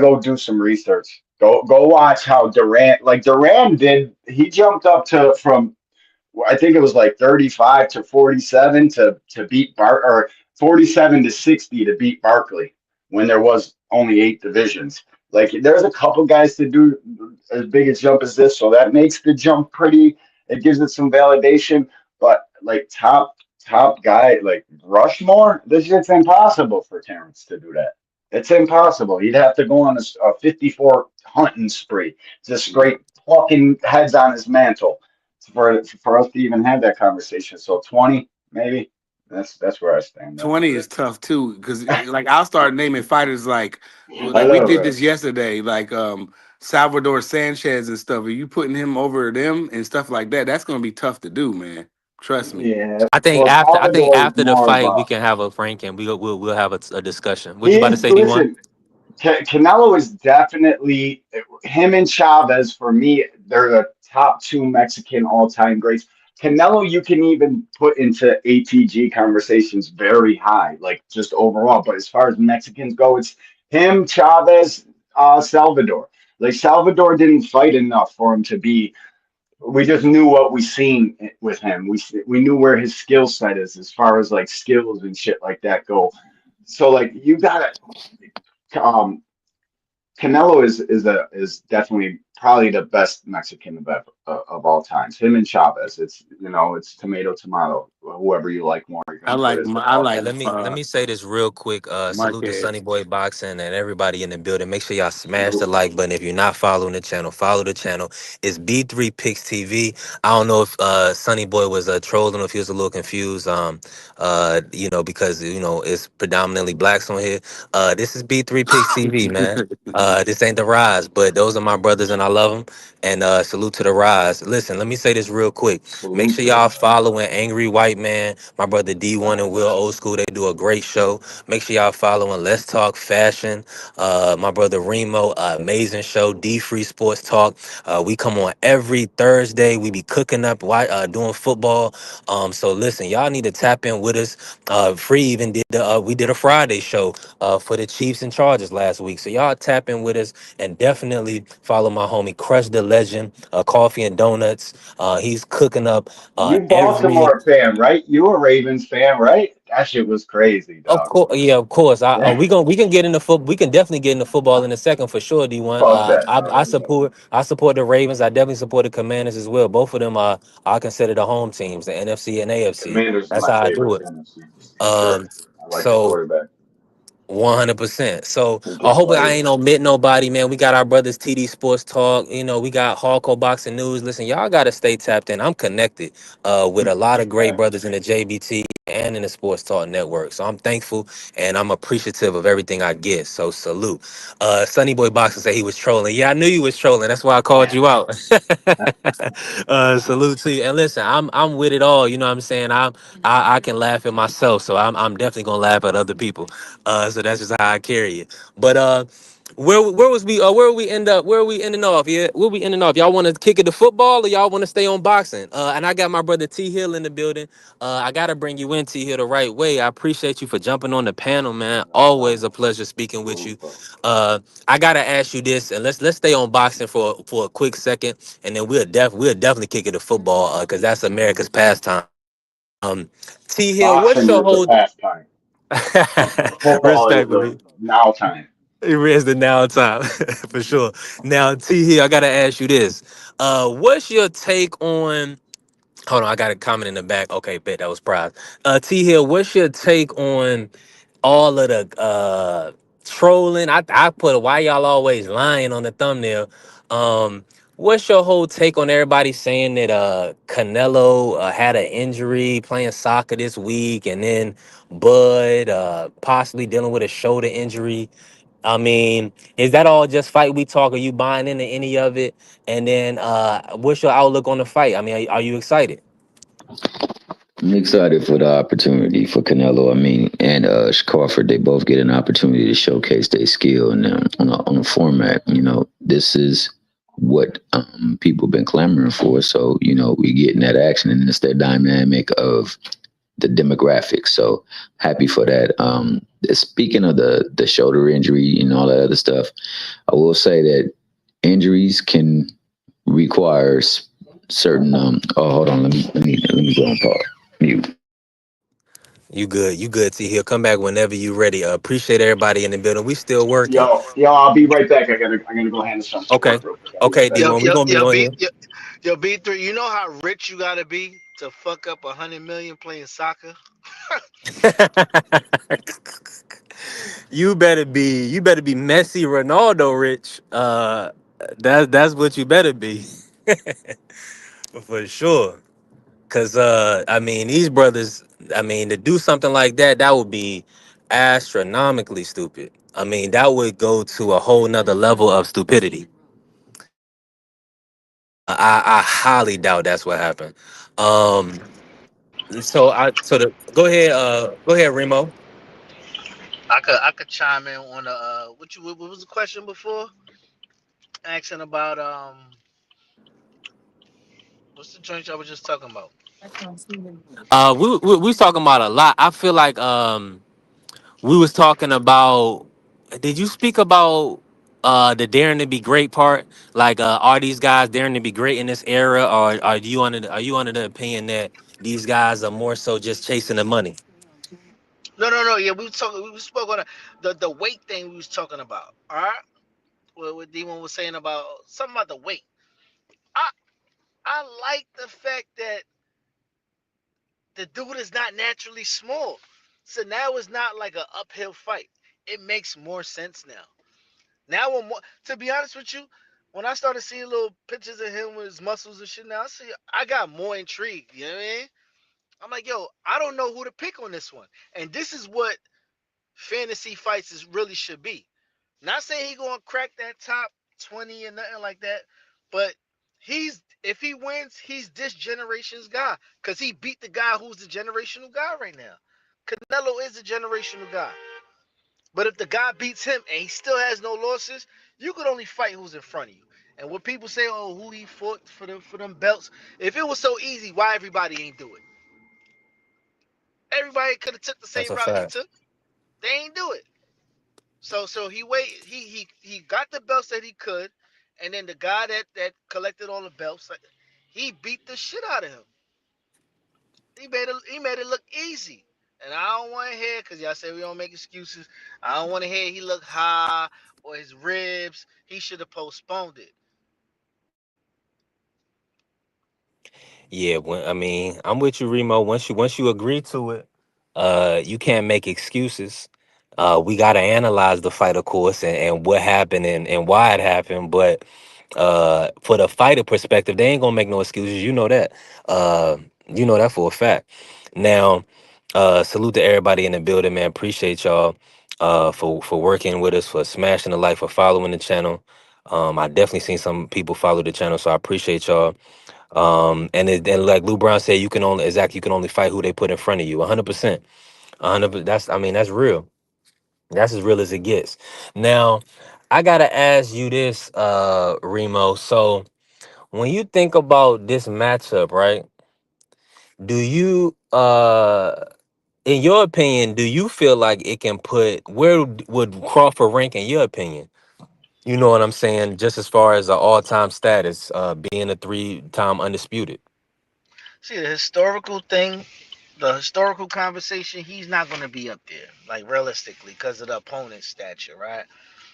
go do some research. Go watch how Durant did. He jumped up to from I think it was like 35 to 47 to beat Bar or 47 to 60 to beat Barkley when there was only 8 divisions. Like there's a couple guys to do as big a jump as this, so that makes the jump pretty. It gives it some validation, but like top guy like Rushmore, this shit's impossible for Terrence to do that. It's impossible. He'd have to go on a 54 hunting spree, just straight plucking heads on his mantle for us to even have that conversation. So 20, maybe. That's where I stand on 20 with is tough too, because like I'll start naming fighters it. I like we know, did right? this yesterday, like Salvador Sanchez and stuff. If you putting him over them and stuff like that, that's gonna be tough to do, man. Trust me. Yeah. I think Well, after I think Salvador is after the more of fight we a can have a ranking. We'll have a discussion. What you about to he's say, D1? listen. Canelo is definitely him and Chavez for me. They're the top two Mexican all-time greats. Canelo, you can even put into ATG conversations very high, like just overall. But as far as Mexicans go, it's him, Chavez, Salvador. Like Salvador didn't fight enough for him to be. We just knew what we seen with him. We knew where his skill set is as far as like skills and shit like that go. So like you gotta um Canelo is definitely probably the best Mexican of all times. Him and Chavez. It's it's tomato tomato. Whoever you like more, you're I gonna put like as the I boss. like Let me say this real quick. Salute to Marquez. Sunny Boy Boxing and everybody in the building. Make sure y'all smash the Salute. like button. If you're not following the channel, follow the channel. It's B3 Picks TV. I don't know if Sunny Boy was trolling or if he was a little confused. Because it's predominantly blacks on here. This is B3 Picks TV, man. This ain't the rise, but those are my brothers and I love them. And salute to the rise. Listen, let me say this real quick. Make Salute sure to y'all them. following Angry White Man, my brother D1 and Will Old School. They do a great show. Make sure y'all following Let's Talk Fashion. My brother Remo, amazing show. D Free Sports Talk. We come on every Thursday. We be cooking up, doing football. So listen, y'all need to tap in with us. Free even did we did a Friday show for the Chiefs and Chargers last week. So y'all tap in with us and definitely follow my homie Crush the Legend, Coffee and Donuts. He's cooking up You every. Baltimore fan, right? You a Ravens fan, right? That shit was crazy, Of dog. course, yeah, of course. Yeah. We can get into foot. We can definitely get into football in a second for sure. D1. Fuck that, dog. I support the Ravens. I definitely support the Commanders as well. Both of them are considered the home teams, the NFC and AFC. Commanders is That's my how I do favorite it. fantasy for sure. Um, I like the so quarterback. 100%. So I Cooper hope I Slider. ain't omit nobody, man. We got our brothers TD Sports Talk. We got Hardcore Boxing News. Listen, y'all gotta stay tapped in. I'm connected with a lot of great Facts. brothers in the JBT and in the Sports Talk Network. So I'm thankful and I'm appreciative of everything I get. So salute. Sunny Boy Boxing said he was trolling. Yeah, I knew you was trolling. That's why I called you out. Salute to you. And listen, I'm with it all. You know what I'm saying? I can laugh at myself, so I'm definitely gonna laugh at other people. So that's just how I carry it. But where was we? Where we end up? Where are we ending off? Yeah, where we ending off? Y'all want to kick it to football or y'all want to stay on boxing? And I got my brother T Hill in the building. I gotta bring you in T Hill the right way. I appreciate you for jumping on the panel, man. No Always problem. a pleasure speaking with Salute, you. bro. I gotta ask you this, and let's stay on boxing for a quick second, and then we'll definitely kick it to football because that's America's pastime. Um, T Hill, what's Boxing your is the whole pastime. Football is the respectfully? now time. It is the now time for sure. Now, T here, I gotta ask you this. What's your take on hold on, I got a comment in the back. Okay, bet that was prize. T here, what's your take on all of the trolling? I put why y'all always lying on the thumbnail. What's your whole take on everybody saying that Canelo had an injury playing soccer this week and then Bud possibly dealing with a shoulder injury? I mean, is that all just fight we talk? Are you buying into any of it? And then what's your outlook on the fight? I mean, are you excited? I'm excited for the opportunity for Canelo. I mean, and Crawford. They both get an opportunity to showcase their skill and on a format. This is what people been clamoring for. So we getting that action, and it's their dynamic of the demographics. So happy for that. Speaking of the shoulder injury and all that other stuff, I will say that injuries can require certain. Oh, hold on. Let me go on pause. Mute. You good, T. He'll come back whenever you ready. Appreciate everybody in the building. We still working. Yo, I'll be right back. I gotta go handle some Okay. work real quick. I'll be right Okay, back. Yo, D1, we yo, gonna be yo, on B, here. yo, yo, B3. You know how rich you gotta be to fuck up 100 million playing soccer? You better be Messi, Ronaldo, rich. That's what you better be for sure. Cause I mean these brothers, I mean to do something like that, that would be astronomically stupid. I mean that would go to a whole nother level of stupidity. I highly doubt that's what happened. Um, so go ahead, Remo. I could chime in on the what was the question before? Asking about what's the joint I was just talking about? We was talking about a lot. I feel like we was talking about. Did you speak about the daring to be great part? Like, are these guys daring to be great in this era, or are you under the opinion that these guys are more so just chasing the money? No. Yeah, we was talking. We spoke on the weight thing we was talking about. All right, what D1 was saying about something about the weight. I I like the fact that the dude is not naturally small, so now it's not like an uphill fight. It makes more sense now. Now, to be honest with you, when I started seeing little pictures of him with his muscles and shit, now I got more intrigued. You know what I mean? I'm like, yo, I don't know who to pick on this one, and this is what fantasy fights is really should be. Not saying he gonna crack that top 20 and nothing like that, but he's if he wins, he's this generation's guy because he beat the guy who's the generational guy right now. Canelo is the generational guy. But if the guy beats him and he still has no losses, you could only fight who's in front of you. And when people say, "Oh, who he fought for them belts," if it was so easy, why everybody ain't do it? Everybody could have took the That's same a route he fact. took. They ain't do it. So he got the belts that he could, and then the guy that collected all the belts, like, he beat the shit out of him. He made it look easy. And I don't want to hear because y'all say we don't make excuses. I don't want to hear he looked high or his ribs. He should have postponed it. Yeah, I mean, I'm with you, Remo. Once you agree to it, you can't make excuses. We got to analyze the fight, of course, and what happened and why it happened. But for the fighter perspective, they ain't gonna make no excuses. Uh, you know that for a fact. Now, salute to everybody in the building, man. Appreciate y'all for working with us, for smashing the like, for following the channel. I definitely seen some people follow the channel, so I appreciate y'all. And like Lou Brown said, you can only fight who they put in front of you. 100%. 100. That's real. That's as real as it gets. Now, I gotta ask you this, Remo. So when you think about this matchup, right? Do you in your opinion, do you feel like it can put where would Crawford rank in your opinion? You know what I'm saying? Just as far as the all-time status, being a three-time undisputed. See, the historical conversation, he's not going to be up there, like realistically, because of the opponent's stature, right?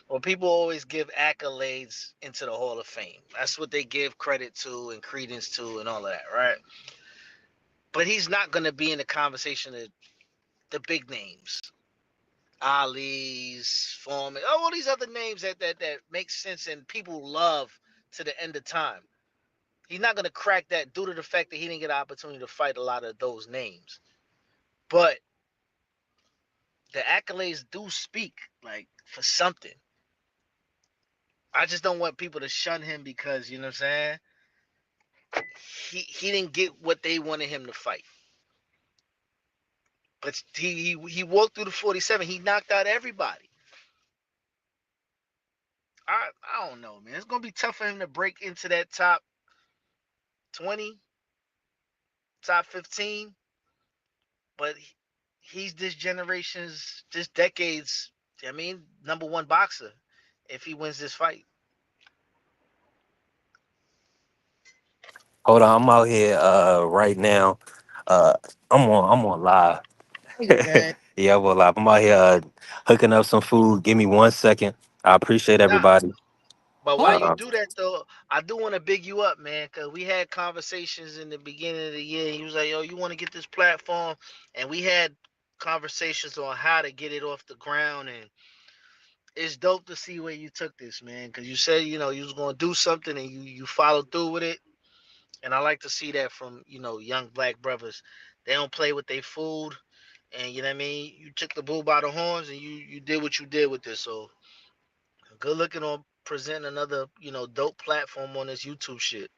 Well, people always give accolades into the Hall of Fame. That's what they give credit to and credence to and all of that, right? But he's not going to be in the conversation of the big names, Ali's, Foreman, all these other names that make sense and people love to the end of time. He's not going to crack that due to the fact that he didn't get an opportunity to fight a lot of those names. But the accolades do speak like for something. I just don't want people to shun him because you know what I'm saying. He didn't get what they wanted him to fight. But he walked through the 47. He knocked out everybody. I don't know, man. It's gonna be tough for him to break into that top 20, top 15. But he's this generation's, this decade's, I mean, number one boxer. If he wins this fight, Hold on, I'm out here right now. Uh I'm on live. okay. Yeah, I'm on live. I'm out here hooking up some food. Give me 1 second. I appreciate Nah, everybody. but while you Uh, do that though, I do want to big you up, man, because we had conversations in the beginning of the year. He was like, "Yo, you want to get this platform?" And we had conversations on how to get it off the ground. And it's dope to see where you took this, man, because you said you was gonna do something and you followed through with it. And I like to see that from young black brothers. They don't play with their food, and you know what I mean. You took the bull by the horns and you did what you did with this. So good looking on presenting another dope platform on this YouTube shit.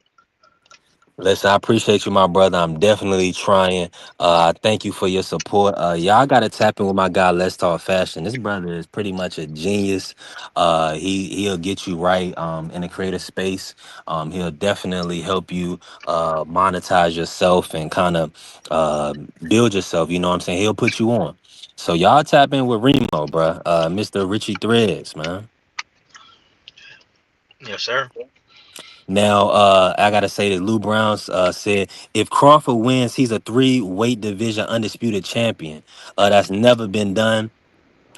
Listen, I appreciate you, my brother. I'm definitely trying. I thank you for your support. Y'all got to tap in with my guy. Let's talk fashion. This brother is pretty much a genius. He'll get you right in the creative space. He'll definitely help you monetize yourself and kind of build yourself. You know what I'm saying? He'll put you on. So y'all tap in with Remo, bruh. Mr. Richie Threads, man. Yes, sir. Now, I gotta say that Lou Brown's said if Crawford wins, he's a three-weight division undisputed champion. That's never been done.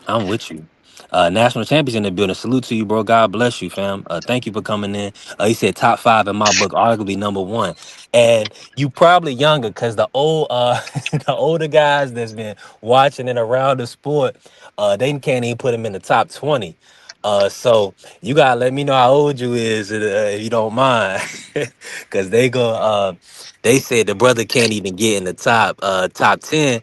I'm with you. National champions in the building. Salute to you, bro. God bless you, fam. Thank you for coming in. He said top five in my book, arguably number one. And you probably younger because the old the older guys that's been watching and around the sport, they can't even put him in the top 20. So you gotta let me know how old you is if you don't mind. Cause they said the brother can't even get in the top 10.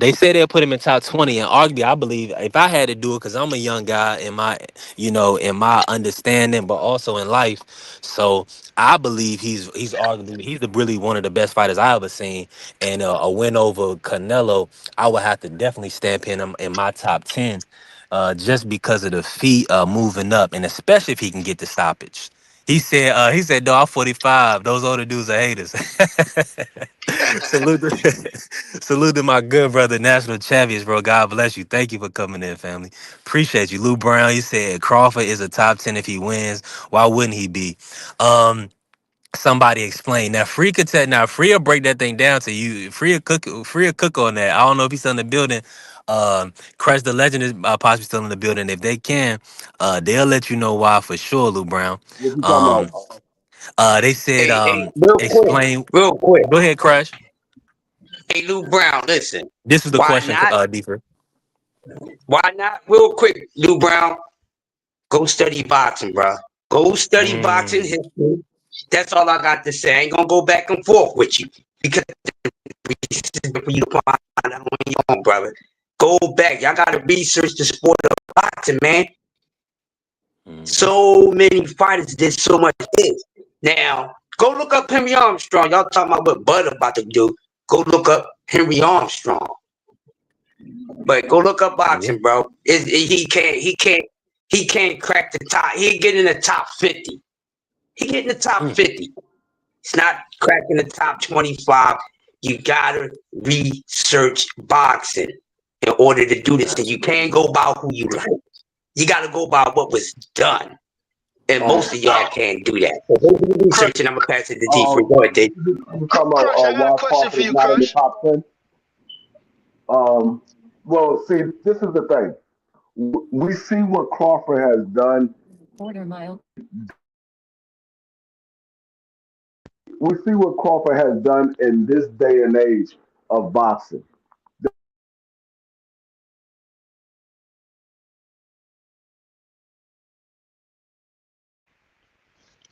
They say they'll put him in top 20, and arguably, I believe if I had to do it, because I'm a young guy in my, in my understanding, but also in life. So I believe he's arguably he's the really one of the best fighters I ever seen, and a win over Canelo, I would have to definitely stamp him in my top 10, just because of the feet moving up, and especially if he can get the stoppage. He said, no, I'm 45. Those older dudes are haters. Salute to, salute to my good brother, national champions, bro. God bless you. Thank you for coming in, family. Appreciate you. Lou Brown, he said Crawford is a top 10 if he wins. Why wouldn't he be? Um, Somebody explain. Now Free could tell now Free will break that thing down to you. Free will cook on that. I don't know if he's still in the building. Crush the Legend is possibly still in the building. If they can, they'll let you know why for sure, Lou Brown. What you talking Um, about? they said, Hey, real quick, explain. real quick. Go ahead, Crush. Hey, Lou Brown, listen. This is the Why question, not? Deeper. Why not? Real quick, Lou Brown, go study boxing, bro. Go study boxing Mm, history. That's all I got to say. I ain't gonna go back and forth with you because for you to find out on your own, brother. Go back. Y'all gotta research the sport of boxing, man. mhm. So many fighters did so much this. Now, go look up Henry Armstrong. Y'all talking about what Bud about to do. Go look up Henry Armstrong. But go look up Yeah. boxing, bro. He can't crack the top. He get in the top 50. He get in the top Mm, 50. It's not cracking the top 25. You gotta research boxing in order to do this. And gotcha. you can't go by who you like. You gotta go by what was done. And Um, most of y'all can't do that. So go do the Crush, research and I'm gonna pass it to D for um, go ahead, D. you talking about Crush, I got a why question for Crawford is you, not in the Crush. top 10? Well, see, this is the thing. We see what Crawford has done. We see what Crawford has done in this day and age of boxing.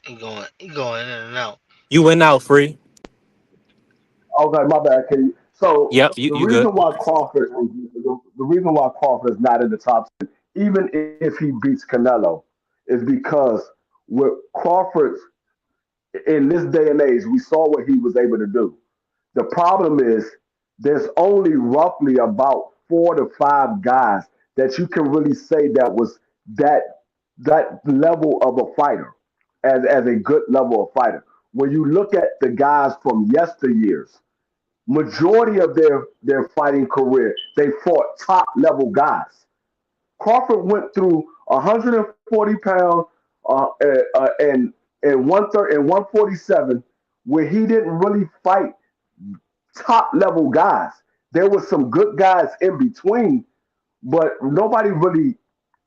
He going in and out. You went out Free. Okay, my bad. Can you? So Yep, the you good. reason why the reason why Crawford is not in the top 10, even if he beats Canelo, is because with Crawford in this day and age, we saw what he was able to do. The problem is there's only roughly about 4 to 5 guys that you can really say that was that that level of a fighter, as a good level of fighter. When you look at the guys from yesteryears, majority of their fighting career, they fought top level guys. Crawford went through 140 pounds and 130 and 147, where he didn't really fight top level guys. There were some good guys in between, but nobody really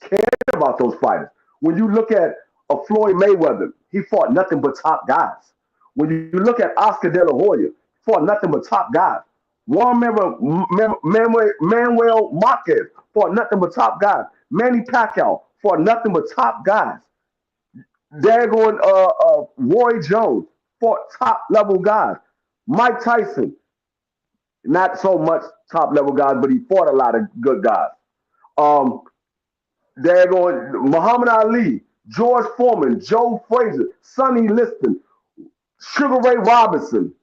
cared about those fighters. When you look at a Floyd Mayweather, he fought nothing but top guys. When you look at Oscar De La Hoya, fought nothing but top guys. Manuel Marquez fought nothing but top guys. Manny Pacquiao fought nothing but top guys. Dagon Roy Jones fought top level guys. Mike Tyson, not so much top level guys, but he fought a lot of good guys. Um, Dagon Muhammad Ali, George Foreman, Joe Frazier, Sonny Liston. Sugar Ray Robinson,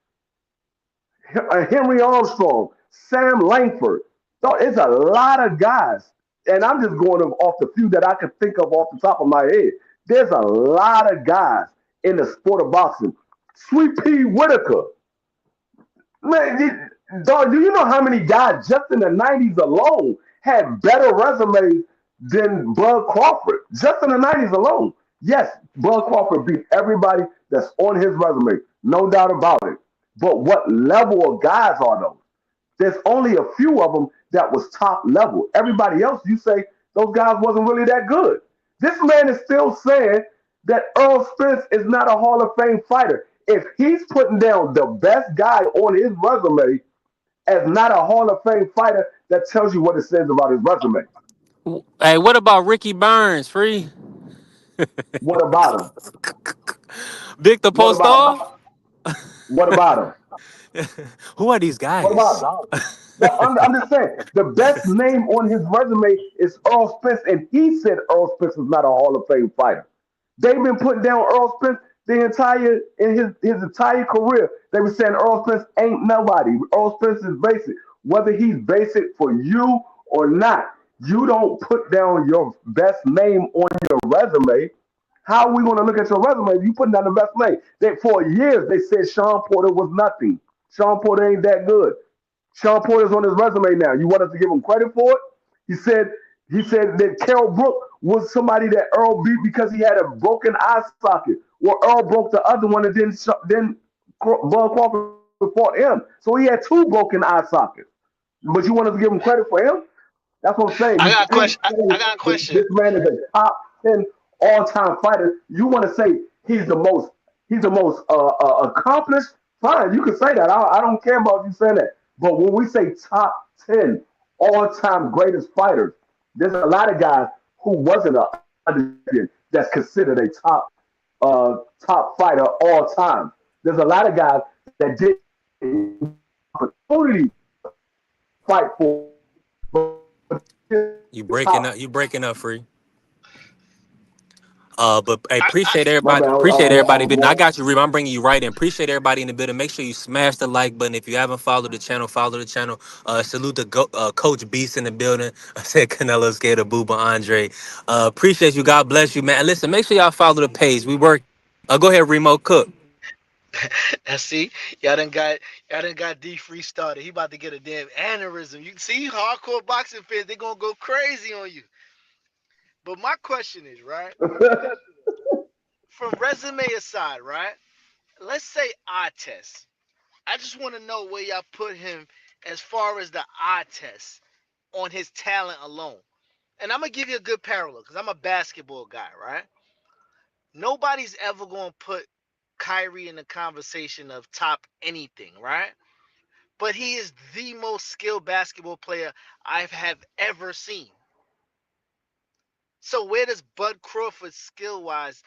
Henry Armstrong, Sam Langford. So it's a lot of guys. And I'm just going off the few that I can think of off the top of my head. There's a lot of guys in the sport of boxing. Sweet Pea Whitaker. Man, dog, do you know how many guys just in the 90s alone had better resumes than Bud Crawford? Just in the 90s alone. Yes, Bud Crawford beat everybody that's on his resume. No doubt about it. But what level of guys are those? There's only a few of them that was top level. Everybody else, you say those guys wasn't really that good. This man is still saying that Earl Spence is not a Hall of Fame fighter. If he's putting down the best guy on his resume as not a Hall of Fame fighter, that tells you what it says about his resume. Hey, what about Ricky Burns? Free What about him? Victor What about him? Postol? What about him? Who are these What about guys? him? No, I'm just saying the best name on his resume is Earl Spence, and he said Earl Spence was not a Hall of Fame fighter. They've been putting down Earl Spence the entire in his entire career. They were saying Earl Spence ain't nobody. Earl Spence is basic. Whether he's basic for you or not, you don't put down your best name on your resume. How are we going to look at your resume if you putting down the best name? They, for years they said Sean Porter was nothing. Sean Porter ain't that good. Sean Porter's on his resume now. You want us to give him credit for it? He said he said that Carol Brook was somebody that Earl beat because he had a broken eye socket. Well, Earl broke the other one, and then Bud Crawford fought him. So he had two broken eye sockets. But you want us to give him credit for him? That's what I'm saying. You I got a can't question. I say got a that question. this man is a top 10 all-time fighter. You want to say he's the most accomplished? Fine, you can say that. I don't care about you saying that. But when we say top 10 all-time greatest fighters, there's a lot of guys who wasn't a undefeated champion that's considered a top fighter all time. There's a lot of guys that didn't opportunity fight for, but You breaking up. top. You breaking up, Free. But I I appreciate My everybody. bad. Appreciate I everybody. was But I wrong. got you, Reem. I'm bringing you right in. Appreciate everybody in the building. Make sure you smash the like button. If you haven't followed the channel, follow the channel. Salute to Coach Beast in the building. I said Canelo scared of Booba Andre. Appreciate you. God bless you, man. And listen, make sure y'all follow the page. We work. Go ahead, Remo Cook. and see y'all done got D free started. He about to get a damn aneurysm. You can see hardcore boxing fans, they gonna go crazy on you. But my question is, right? From resume aside, right? Let's say eye test. I just want to know where y'all put him as far as the eye test on his talent alone. And I'm gonna give you a good parallel because I'm a basketball guy, right? Nobody's ever gonna put Kyrie in the conversation of top anything, right? But he is the most skilled basketball player have ever seen. So where does Bud Crawford skill wise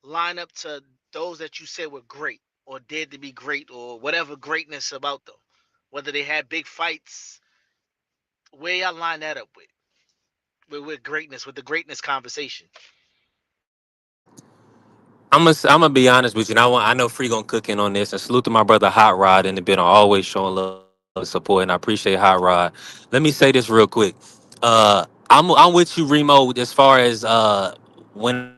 line up to those that you said were great or dared to be great or whatever greatness about them? Whether they had big fights, where y'all line that up with greatness, with the greatness conversation. I'm gonna be honest with you. And I know Free gonna cook in on this. And salute to my brother Hot Rod in the building, always showing love and support. And I appreciate Hot Rod. Let me say this real quick. I'm with you, Remo, as far as when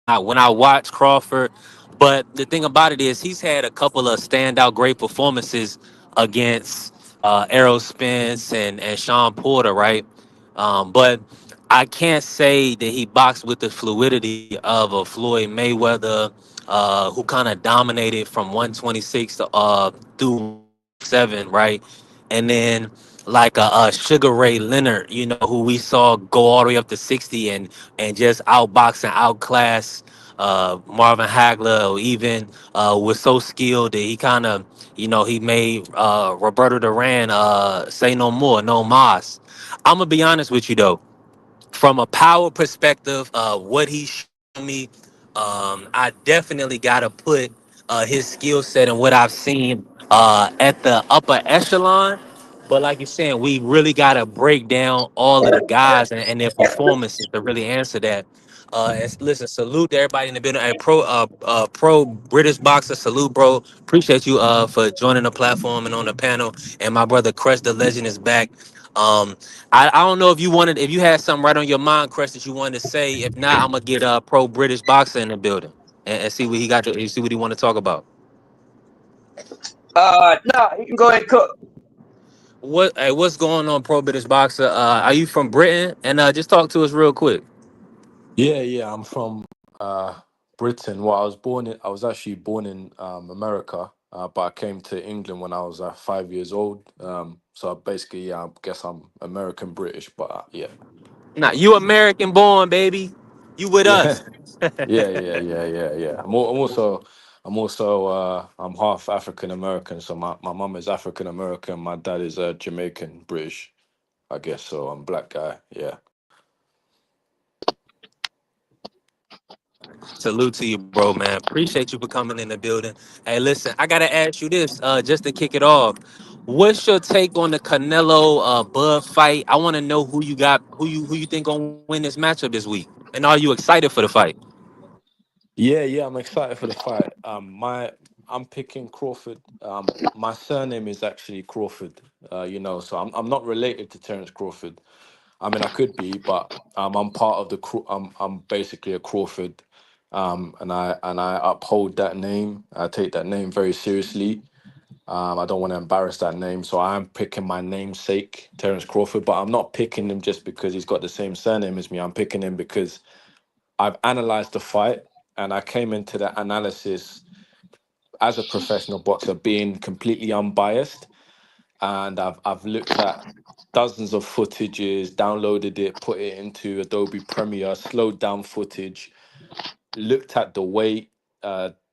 I watch Crawford. But the thing about it is he's had a couple of standout great performances against Errol Spence and Sean Porter, right? But I can't say that he boxed with the fluidity of a Floyd Mayweather, who kind of dominated from 126 to through 127, right? And then like a Sugar Ray Leonard, who we saw go all the way up to 60 and just outbox and outclass Marvin Hagler, or even was so skilled that he kind of, he made Roberto Duran say no more, no mas. I'm gonna be honest with you though, from a power perspective, what he's shown me, I definitely got to put his skill set and what I've seen at the upper echelon. But like you're saying, we really got to break down all of the guys and their performances to really answer that. Listen, salute to everybody in the building. Pro British boxer, salute, bro. Appreciate you for joining the platform and on the panel. And my brother Crush the Legend is back. I don't know if you had something right on your mind, Crush, that you wanted to say. If not, I'm gonna get Pro British boxer in the building and see what he got to see what he want to talk about. No, you can go ahead and cook. What's going on, Pro British boxer? Are you from Britain? And just talk to us real quick. Yeah, yeah, I'm from Britain. Well, I was actually born in America, but I came to England when I was 5 years old. So basically, yeah, I guess I'm American British, but yeah, Nah, you American born, baby. You with yeah, us. yeah. I'm also, I'm half African American. So my mum is African American, my dad is Jamaican British, I guess. So I'm black guy. Yeah. Salute to you, bro, man. Appreciate you for coming in the building. Hey, listen, I gotta ask you this, just to kick it off. What's your take on the Canelo Bud fight? I want to know who you think gonna win this matchup this week, and are you excited for the fight? Yeah, I'm excited for the fight. I'm picking Crawford. My surname is actually Crawford. So I'm not related to Terence Crawford. I mean, I could be, but I'm part of the. I'm basically a Crawford, and I uphold that name. I take that name very seriously. I don't want to embarrass that name, so I'm picking my namesake, Terence Crawford. But I'm not picking him just because he's got the same surname as me. I'm picking him because I've analyzed the fight, and I came into the analysis as a professional boxer being completely unbiased, and I've looked at dozens of footages, downloaded it, put it into Adobe Premiere, slowed down footage, looked at the weight,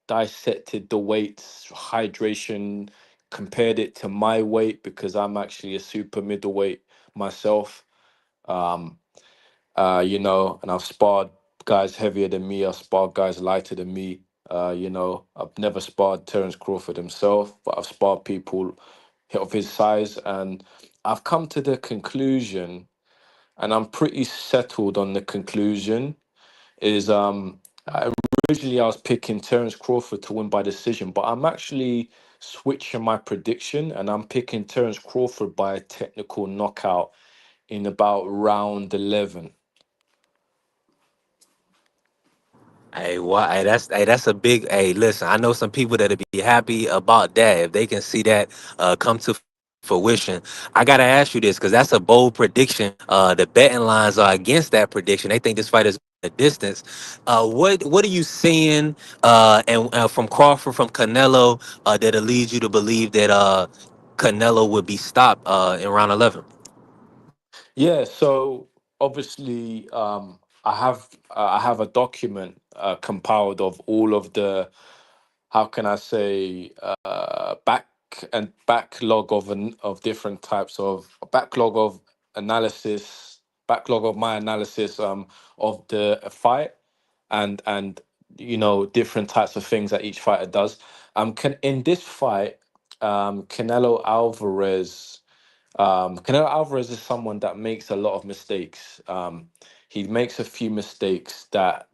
dissected the weights, hydration, compared it to my weight because I'm actually a super middleweight myself. Um, and I've sparred guys heavier than me. I've sparred guys lighter than me. I've never sparred Terence Crawford himself, but I've sparred people of his size, and I've come to the conclusion, and I'm pretty settled on the conclusion. Is Originally I was picking Terence Crawford to win by decision, but I'm actually switching my prediction, and I'm picking Terence Crawford by a technical knockout in about round 11. That's a big. Hey, listen, I know some people that'll be happy about that if they can see that come to fruition. I gotta ask you this because that's a bold prediction. The betting lines are against that prediction. They think this fight is a distance. What are you seeing and from Crawford, from Canelo, that'll lead you to believe that Canelo would be stopped in round 11? Yeah, so obviously, I have a document compiled of all of the, how can I say, backlog of different types of backlog of analysis, backlog of my analysis of the fight, and different types of things that each fighter does. In this fight, Canelo Alvarez is someone that makes a lot of mistakes. He makes a few mistakes that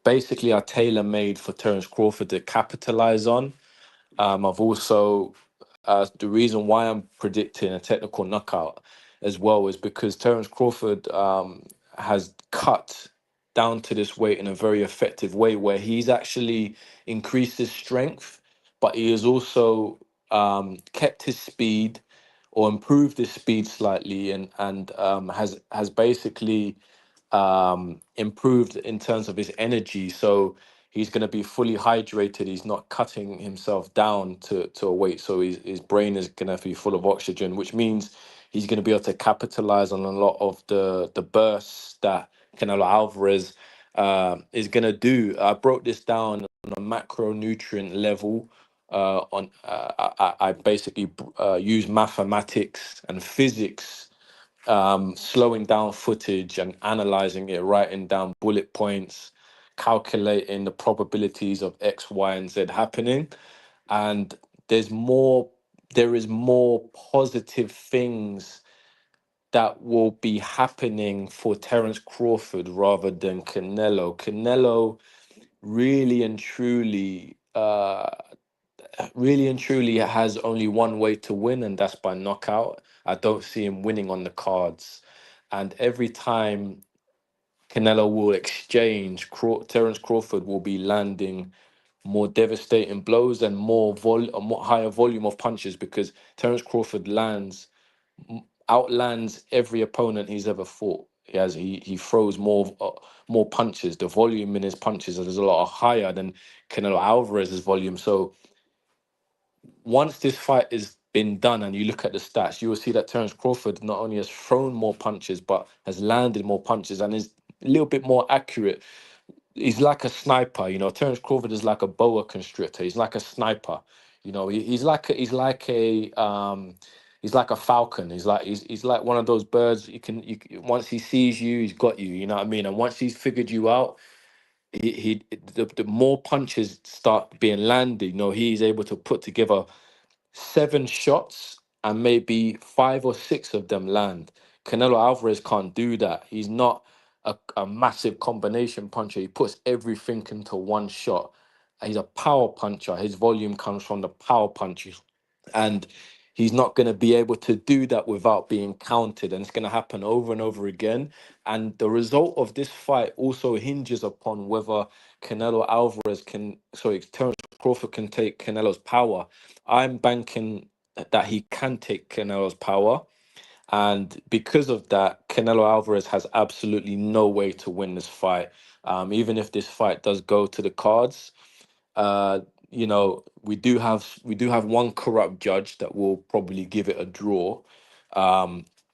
basically are tailor made for Terence Crawford to capitalize on. I've also The reason why I'm predicting a technical knockout as well is because Terence Crawford has cut down to this weight in a very effective way, where he's actually increased his strength, but he has also kept his speed or improved his speed slightly, and has basically improved in terms of his energy. So he's going to be fully hydrated. He's not cutting himself down to a weight. So his brain is going to be full of oxygen, which means he's going to be able to capitalize on a lot of the bursts that Canelo Alvarez is going to do. I broke this down on a macronutrient level. I basically use mathematics and physics, slowing down footage and analyzing it, writing down bullet points, calculating the probabilities of X, Y, and Z happening. And there's more, there is more positive things that will be happening for Terence Crawford rather than Canelo. Canelo really and truly, really and truly has only one way to win, and that's by knockout. I don't see him winning on the cards. And every time Canelo will exchange, Terence Crawford will be landing more devastating blows and a more higher volume of punches because Terence Crawford outlands every opponent he's ever fought. He throws more punches. The volume in his punches is a lot higher than Canelo Alvarez's volume. So once this fight has been done and you look at the stats, you will see that Terence Crawford not only has thrown more punches but has landed more punches and is a little bit more accurate. He's like a sniper, Terence Crawford is like a boa constrictor. He's like a sniper. He's like a falcon. He's like one of those birds. Once he sees you, he's got you. You know what I mean? And once he's figured you out, the more punches start being landed, he's able to put together 7 shots and maybe 5 or 6 of them land. Canelo Alvarez can't do that. He's not a massive combination puncher. He puts everything into one shot. He's a power puncher. His volume comes from the power punches. And he's not going to be able to do that without being counted. And it's going to happen over and over again. And the result of this fight also hinges upon whether Terence Crawford can take Canelo's power. I'm banking that he can take Canelo's power. And because of that, Canelo Alvarez has absolutely no way to win this fight. Even if this fight does go to the cards, uh, we do have one corrupt judge that will probably give it a draw.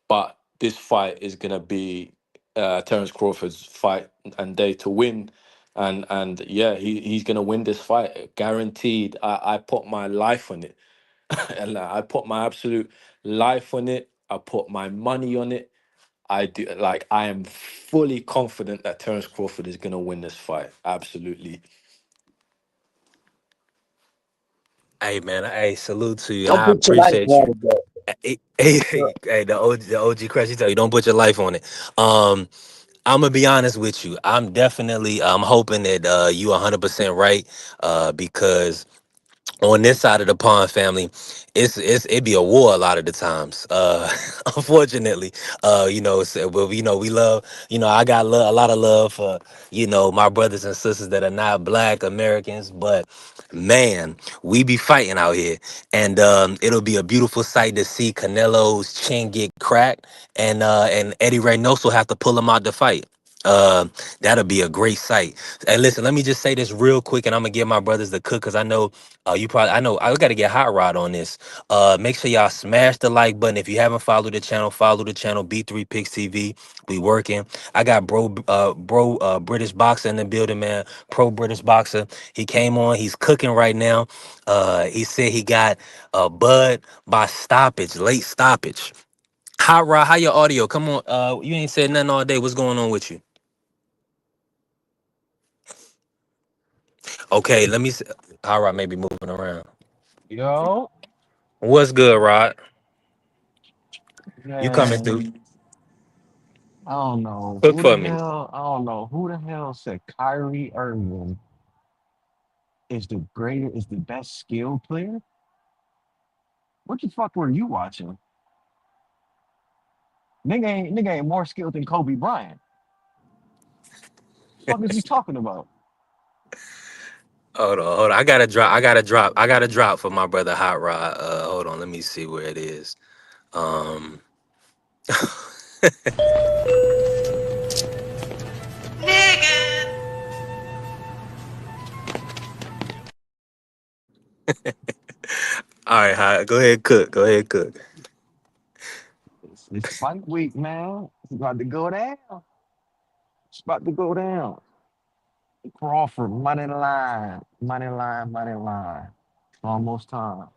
But this fight is gonna be Terence Crawford's fight and day to win. And yeah, he's gonna win this fight. Guaranteed. I put my life on it. And like, I put my absolute life on it. I put my money on it. I am fully confident that Terence Crawford is gonna win this fight. Absolutely. Hey man, hey, salute to you. Don't I put your life appreciate on you. it, though. Hey, the OG Crash, he tell you don't put your life on it. Um, I'm gonna be honest with you. I'm hoping that you 100% right. Because on this side of the pond, family, it be a war a lot of the times. Unfortunately, but we love. I got a lot of love for my brothers and sisters that are not Black Americans, but man, we be fighting out here, and it'll be a beautiful sight to see Canelo's chin get cracked, and Eddie Reynoso have to pull him out the fight. Uh, that'll be a great sight. And listen, let me just say this real quick, and I'm gonna give my brothers the cook because I know I know I gotta get Hot Rod on this. Make sure y'all smash the like button. If you haven't followed the channel, follow the channel, B3 Picks TV. We working. I got British Boxer in the building, man. Pro British Boxer. He came on, he's cooking right now. He said he got Bud by stoppage, late stoppage. Hot Rod, how your audio? Come on, you ain't said nothing all day. What's going on with you? Okay, let me see. Hot Rod may be moving around. Yo, What's good, Rod? You coming through? man, I don't know Cook who the for me. hell. I don't know who the hell said Kyrie Irving is the best skill player. What the fuck were you watching? Nigga ain't more skilled than Kobe Bryant. Fuck is he talking about? Hold on. I gotta drop for my brother Hot Rod. Hold on, let me see where it is. Um all right, Hot, go ahead, cook. Go ahead, cook. It's fight week, man. It's about to go down. It's about to go down. Crawford, money line, money line, money line. It's almost time.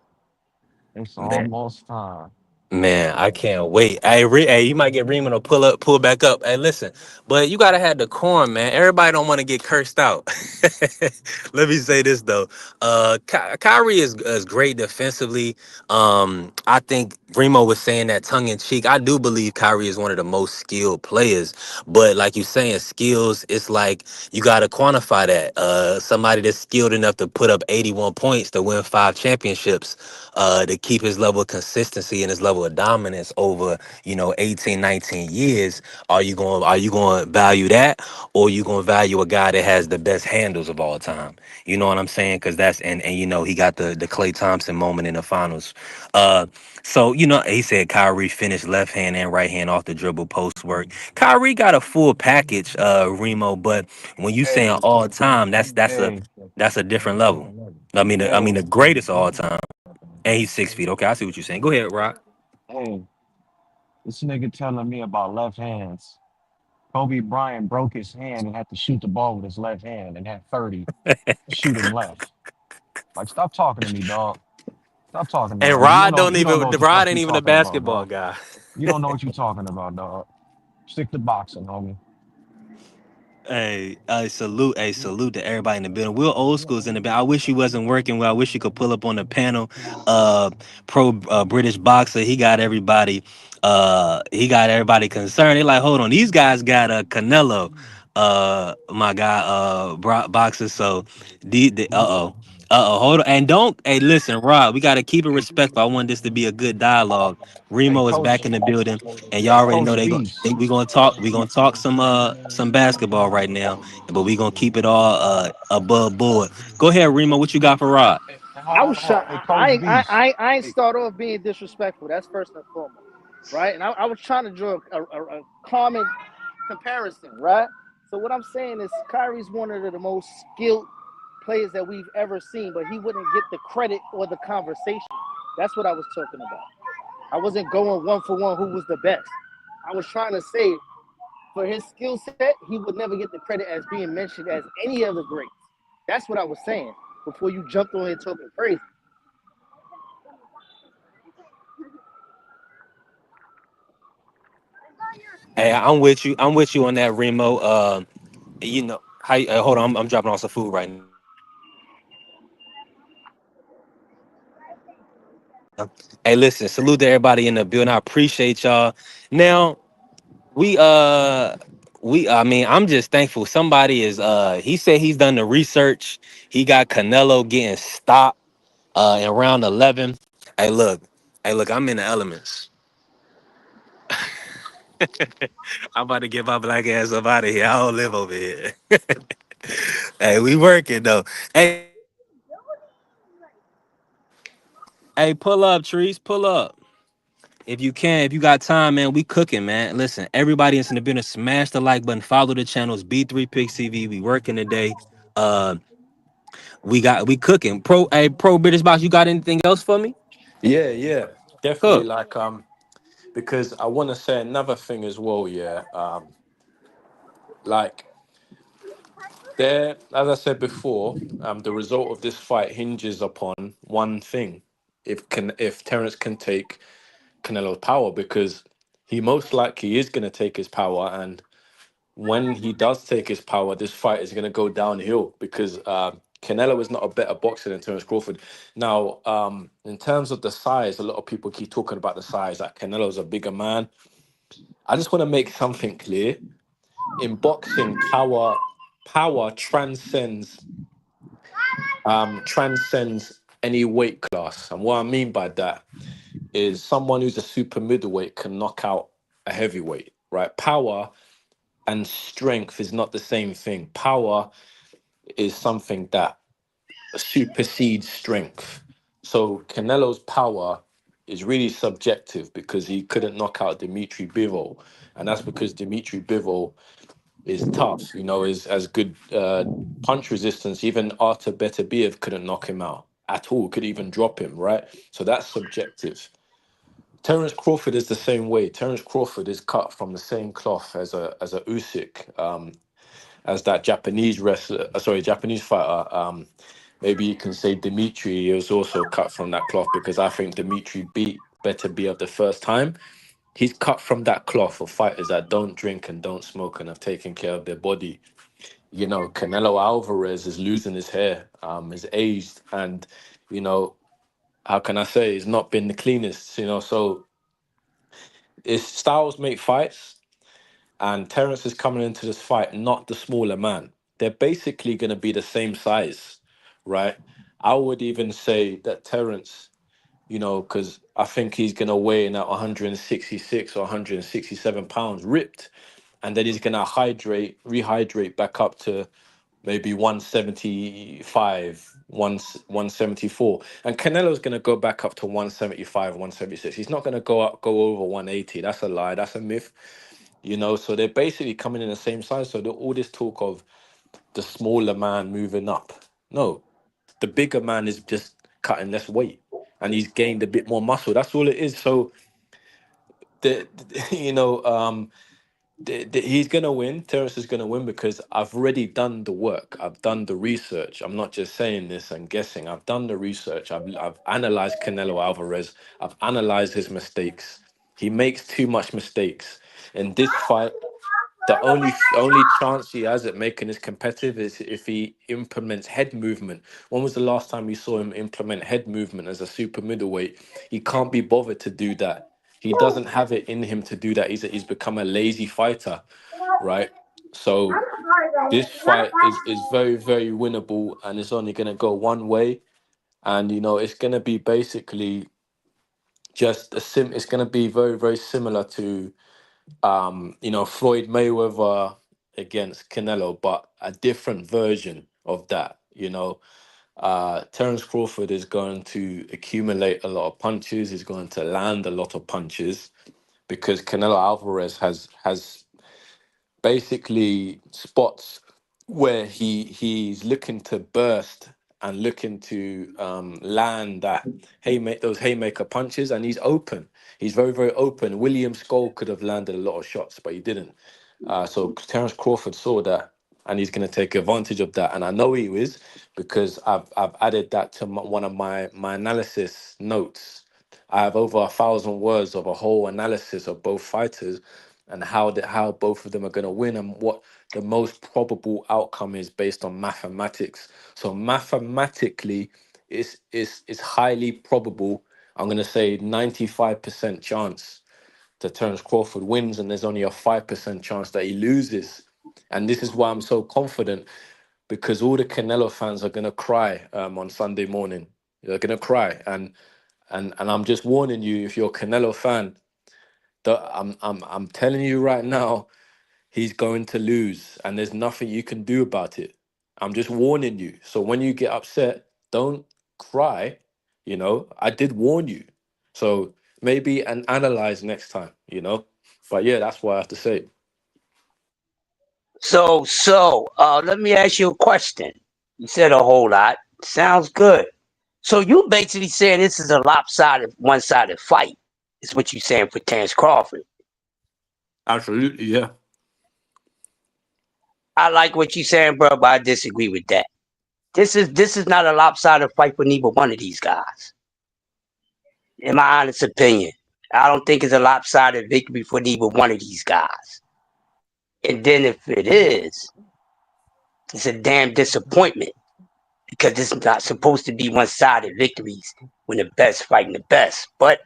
It's Man, almost time. Man, I can't wait. Hey, you might get Remo to pull back up. Hey, listen, but you gotta have decorum, man. Everybody don't want to get cursed out. Let me say this though. Kyrie is great defensively. I think Remo was saying that tongue in cheek. I do believe Kyrie is one of the most skilled players, but like you saying, skills, it's like you gotta quantify that. Somebody that's skilled enough to put up 81 points to win 5 championships, to keep his level of consistency and his level of dominance over 18, 19 years. Are you going to value that, or you going to value a guy that has the best handles of all time? You know what I'm saying? Because that's and he got the Klay Thompson moment in the finals. So he said Kyrie finished left hand and right hand off the dribble post work. Kyrie got a full package, Remo, but when you saying Hey, all time, hey, that's a different level. I mean hey, the greatest of all time. And he's 6 feet. Okay, I see what you're saying. Go ahead, Rock. hey. This nigga telling me about left hands. Kobe Bryant broke his hand and had to shoot the ball with his left hand and had 30 shooting left. Like, stop talking to me, dog. Stop talking to me, And homie. You don't know what the fuck Rod ain't you even a talking about, basketball dog. guy. You don't know what you talking about, dog. Stick to boxing, homie. Salute to everybody in the building. We're old schools in the building. I wish he wasn't working well. I wish he could pull up on the panel. Pro British boxer. He got everybody concerned. They like, hold on, these guys got a Canelo, my guy, boxer. So hold on, and don't, hey, listen, Rob, we got to keep it respectful. I want this to be a good dialogue. Hey, Remo is back coach. in the building, and y'all Hey, already know coach Beast. we gonna talk. We gonna talk some basketball right now, but we gonna keep it all above board. Go ahead, Remo. What you got for Rod? Hey, I hold was on, hold trying. on. Hey, coach Beast. I ain't Hey, start off being disrespectful. That's first and foremost, right? And I was trying to draw a common comparison, right? So what I'm saying is Kyrie's one of the most skilled players that we've ever seen, but he wouldn't get the credit or the conversation. That's what I was talking about. I wasn't going one for one who was the best. I was trying to say for his skill set, he would never get the credit as being mentioned as any of the greats. That's what I was saying before you jumped on here talking crazy. Hey, I'm with you. I'm with you on that, Remo. How? Hold on, I'm dropping off some food right now. Hey, listen, salute to everybody in the building. I appreciate y'all. Now, we I mean, I'm just thankful somebody is he said he's done the research. He got Canelo getting stopped in round 11. Hey, look. Hey, look, I'm in the elements. I'm about to get my black ass up out of here. I don't live over here. Hey, we working though. Hey, pull up, trees, pull up. If you can, if you got time, man, we cooking, man. Listen, everybody is in the business. Smash the like button. Follow the channels. B3 Pix TV. We working today. Uh, we cooking. Pro British Box. You got anything else for me? Yeah, yeah, definitely. Cook. Like because I want to say another thing as well. Yeah, like there, as I said before, the result of this fight hinges upon one thing: if Terence can take Canelo's power, because he most likely is going to take his power, and when he does take his power, this fight is going to go downhill because Canelo is not a better boxer than Terence Crawford. Now, in terms of the size, a lot of people keep talking about the size. Like Canelo's a bigger man. I just want to make something clear. In boxing, power transcends any weight class, and what I mean by that is someone who's a super middleweight can knock out a heavyweight, right? Power and strength is not the same thing. Power is something that supersedes strength. So Canelo's power is really subjective because he couldn't knock out Dimitri Bivol, and that's because Dimitri Bivol is tough. Is as good punch resistance. Even Artur Beterbiev couldn't knock him out at all. Could even drop him, right? So that's subjective. Terence Crawford is the same way. Terence Crawford is cut from the same cloth as a Usyk, as that Japanese wrestler. Sorry, Japanese fighter. Maybe you can say Dimitri is also cut from that cloth because I think Dimitri beat better be of the first time. He's cut from that cloth of fighters that don't drink and don't smoke and have taken care of their body. Canelo Alvarez is losing his hair, is aged, and you know, how can I say, he's not been the cleanest. So it's styles make fights, and Terence is coming into this fight not the smaller man. They're basically going to be the same size, right? I would even say that Terence, because I think he's going to weigh in at 166 or 167 pounds ripped, and then he's going to rehydrate back up to maybe 175, 174. And Canelo's going to go back up to 175, 176. He's not going to go over 180. That's a lie. That's a myth. So they're basically coming in the same size. So all this talk of the smaller man moving up. No, the bigger man is just cutting less weight and he's gained a bit more muscle. That's all it is. So the, you know, he's gonna win. Terrence is gonna win because I've already done the work. I've done the research. I'm not just saying this and guessing. I've done the research. I've analyzed Canelo Alvarez. I've analyzed his mistakes. He makes too much mistakes in this fight. The only chance he has at making this competitive is if he implements head movement. When was the last time we saw him implement head movement as a super middleweight? He can't be bothered to do that. He doesn't have it in him to do that. He's become a lazy fighter, right? So this fight is very, very winnable, and it's only gonna go one way. And it's gonna be basically just it's gonna be very, very similar to Floyd Mayweather against Canelo, but a different version of that. Terence Crawford is going to accumulate a lot of punches. He's going to land a lot of punches because Canelo Alvarez has basically spots where he's looking to burst and looking to land those haymaker punches, and he's open. He's very, very open. William Skull could have landed a lot of shots, but he didn't. So Terence Crawford saw that, and he's going to take advantage of that. And I know he is because I've added that to one of my analysis notes. I have over 1,000 words of a whole analysis of both fighters and how both of them are going to win and what the most probable outcome is based on mathematics. So mathematically, it's highly probable. I'm going to say 95% chance that Terence Crawford wins, and there's only a 5% chance that he loses. And this is why I'm so confident because all the Canelo fans are going to cry on Sunday morning. They're going to cry, and I'm just warning you, if you're a Canelo fan, that I'm telling you right now, he's going to lose, and there's nothing you can do about it. I'm just warning you. So when you get upset, don't cry. I did warn you. So maybe and analyze next time. But yeah, that's what I have to say. So, let me ask you a question. You said a whole lot. Sounds good. So you basically saying this is a lopsided, one-sided fight. Is what you saying for Terence Crawford. Absolutely, yeah. I like what you saying, bro, but I disagree with that. This is not a lopsided fight for neither one of these guys. In my honest opinion, I don't think it's a lopsided victory for neither one of these guys. And then if it is, it's a damn disappointment because it's not supposed to be one-sided victories when the best fighting the best. But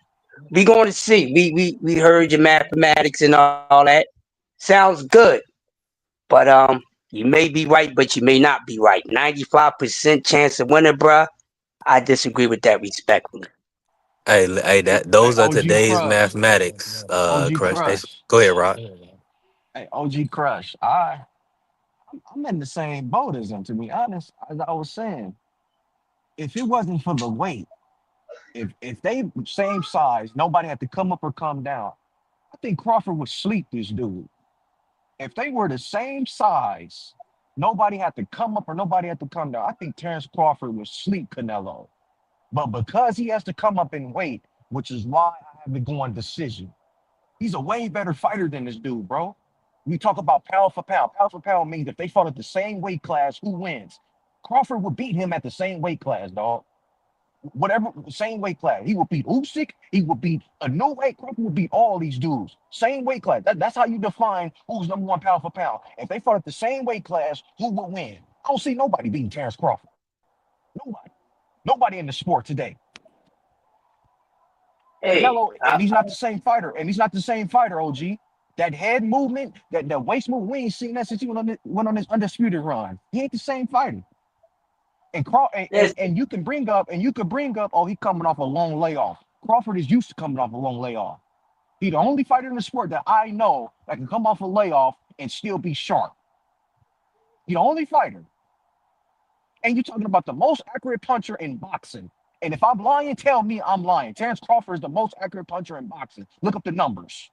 we going to see. We heard your mathematics and all that. Sounds good, but you may be right, but you may not be right. 95% chance of winning, bruh. I disagree with that respectfully. Hey, that Hey, those are OG today's Crush, mathematics. OG Crush. Crush, Go ahead, Rock. hey, OG Crush. I'm in the same boat as him, to be honest. As I was saying, if it wasn't for the weight, if they same size, nobody had to come up or come down. I think Crawford would sleep this dude. If they were the same size, nobody had to come up or nobody had to come down. I think Terrence Crawford would sleep Canelo. But because he has to come up in weight, which is why I have it going decision. He's a way better fighter than this dude, bro. We talk about pound for pound. Pound for pound means if they fought at the same weight class, who wins? Crawford would beat him at the same weight class, dog. whatever, same weight class. He would beat Usyk. He would beat a no weight. Crawford would beat all these dudes. Same weight class. That's how you define who's number one pound for pound. If they fought at the same weight class, who would win? I don't see nobody beating Terrence Crawford. Nobody. Nobody in the sport today. Hey, Canelo, and he's not the same fighter. And he's not the same fighter, OG. That head movement, that waist movement, we ain't seen that since he went on his undisputed run. He ain't the same fighter. And, listen, and you can bring up, oh, he coming off a long layoff. Crawford is used to coming off a long layoff. He the only fighter in the sport that I know that can come off a layoff and still be sharp. He the only fighter. And you're talking about the most accurate puncher in boxing. And if I'm lying, tell me I'm lying. Terrence Crawford is the most accurate puncher in boxing. Look up the numbers.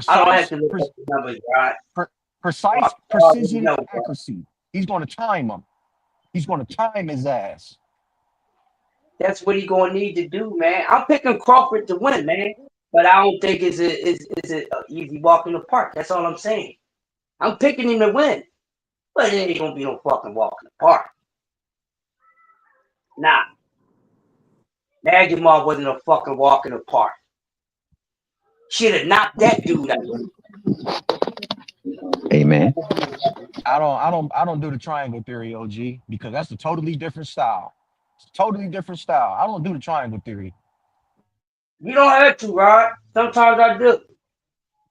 I don't have Precise, to look up the numbers, right? I precise already precision know, bro. accuracy. He's going to time him. He's going to time his ass. That's what he gonna need to do, man. I'm picking Crawford to win, man. But I don't think it's a easy walk in the park. That's all I'm saying. I'm picking him to win, but it ain't gonna be no fucking walk in the park. Nah, Magumov wasn't a fucking walk in the park. Should have knocked that dude out. Amen. I don't do the triangle theory, OG, because that's a totally different style. It's a totally different style. I don't do the triangle theory. You don't have to, Rod. Sometimes I do.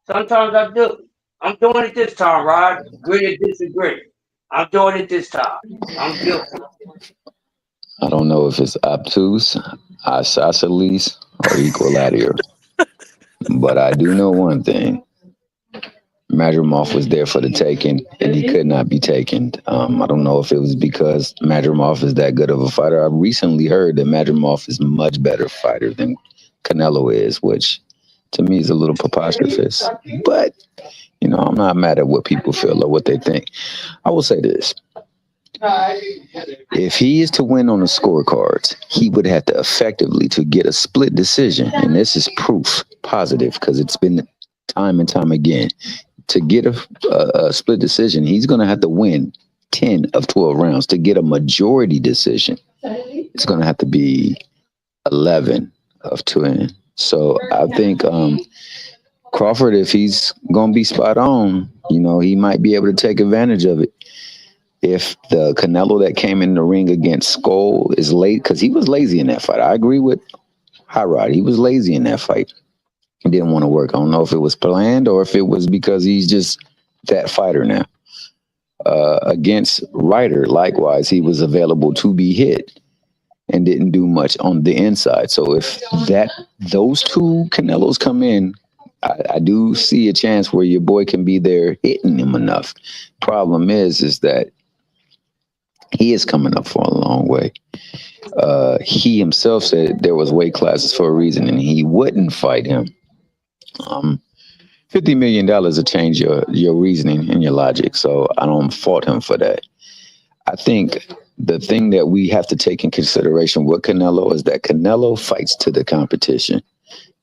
Sometimes I do. I'm doing it this time, Rod. Agree or disagree. I'm doing it this time. I'm guilty. I don't know if it's obtuse, isosceles, or equilateral, but I do know one thing. Madrimov was there for the taking, and he could not be taken. I don't know if it was because Madrimov is that good of a fighter. I recently heard that Madrimov is a much better fighter than Canelo is, which to me is a little preposterous. But I'm not mad at what people feel or what they think. I will say this: if he is to win on the scorecards, he would have to effectively to get a split decision, and this is proof positive because it's been time and time again. To get a split decision, he's going to have to win 10 of 12 rounds. To get a majority decision, it's going to have to be 11 of 20. So I think Crawford, if he's going to be spot on, he might be able to take advantage of it. If the Canelo that came in the ring against Skull is late, because he was lazy in that fight. I agree with Hot Rod. He was lazy in that fight. He didn't want to work. I don't know if it was planned or if it was because he's just that fighter now. Against Ryder, likewise, he was available to be hit and didn't do much on the inside. So if those two Canelos come in, I do see a chance where your boy can be there hitting him enough. Problem is that he is coming up for a long way. He himself said there was weight classes for a reason, and he wouldn't fight him. $50 million to change your reasoning and your logic. So I don't fault him for that. I think the thing that we have to take in consideration with Canelo is that Canelo fights to the competition.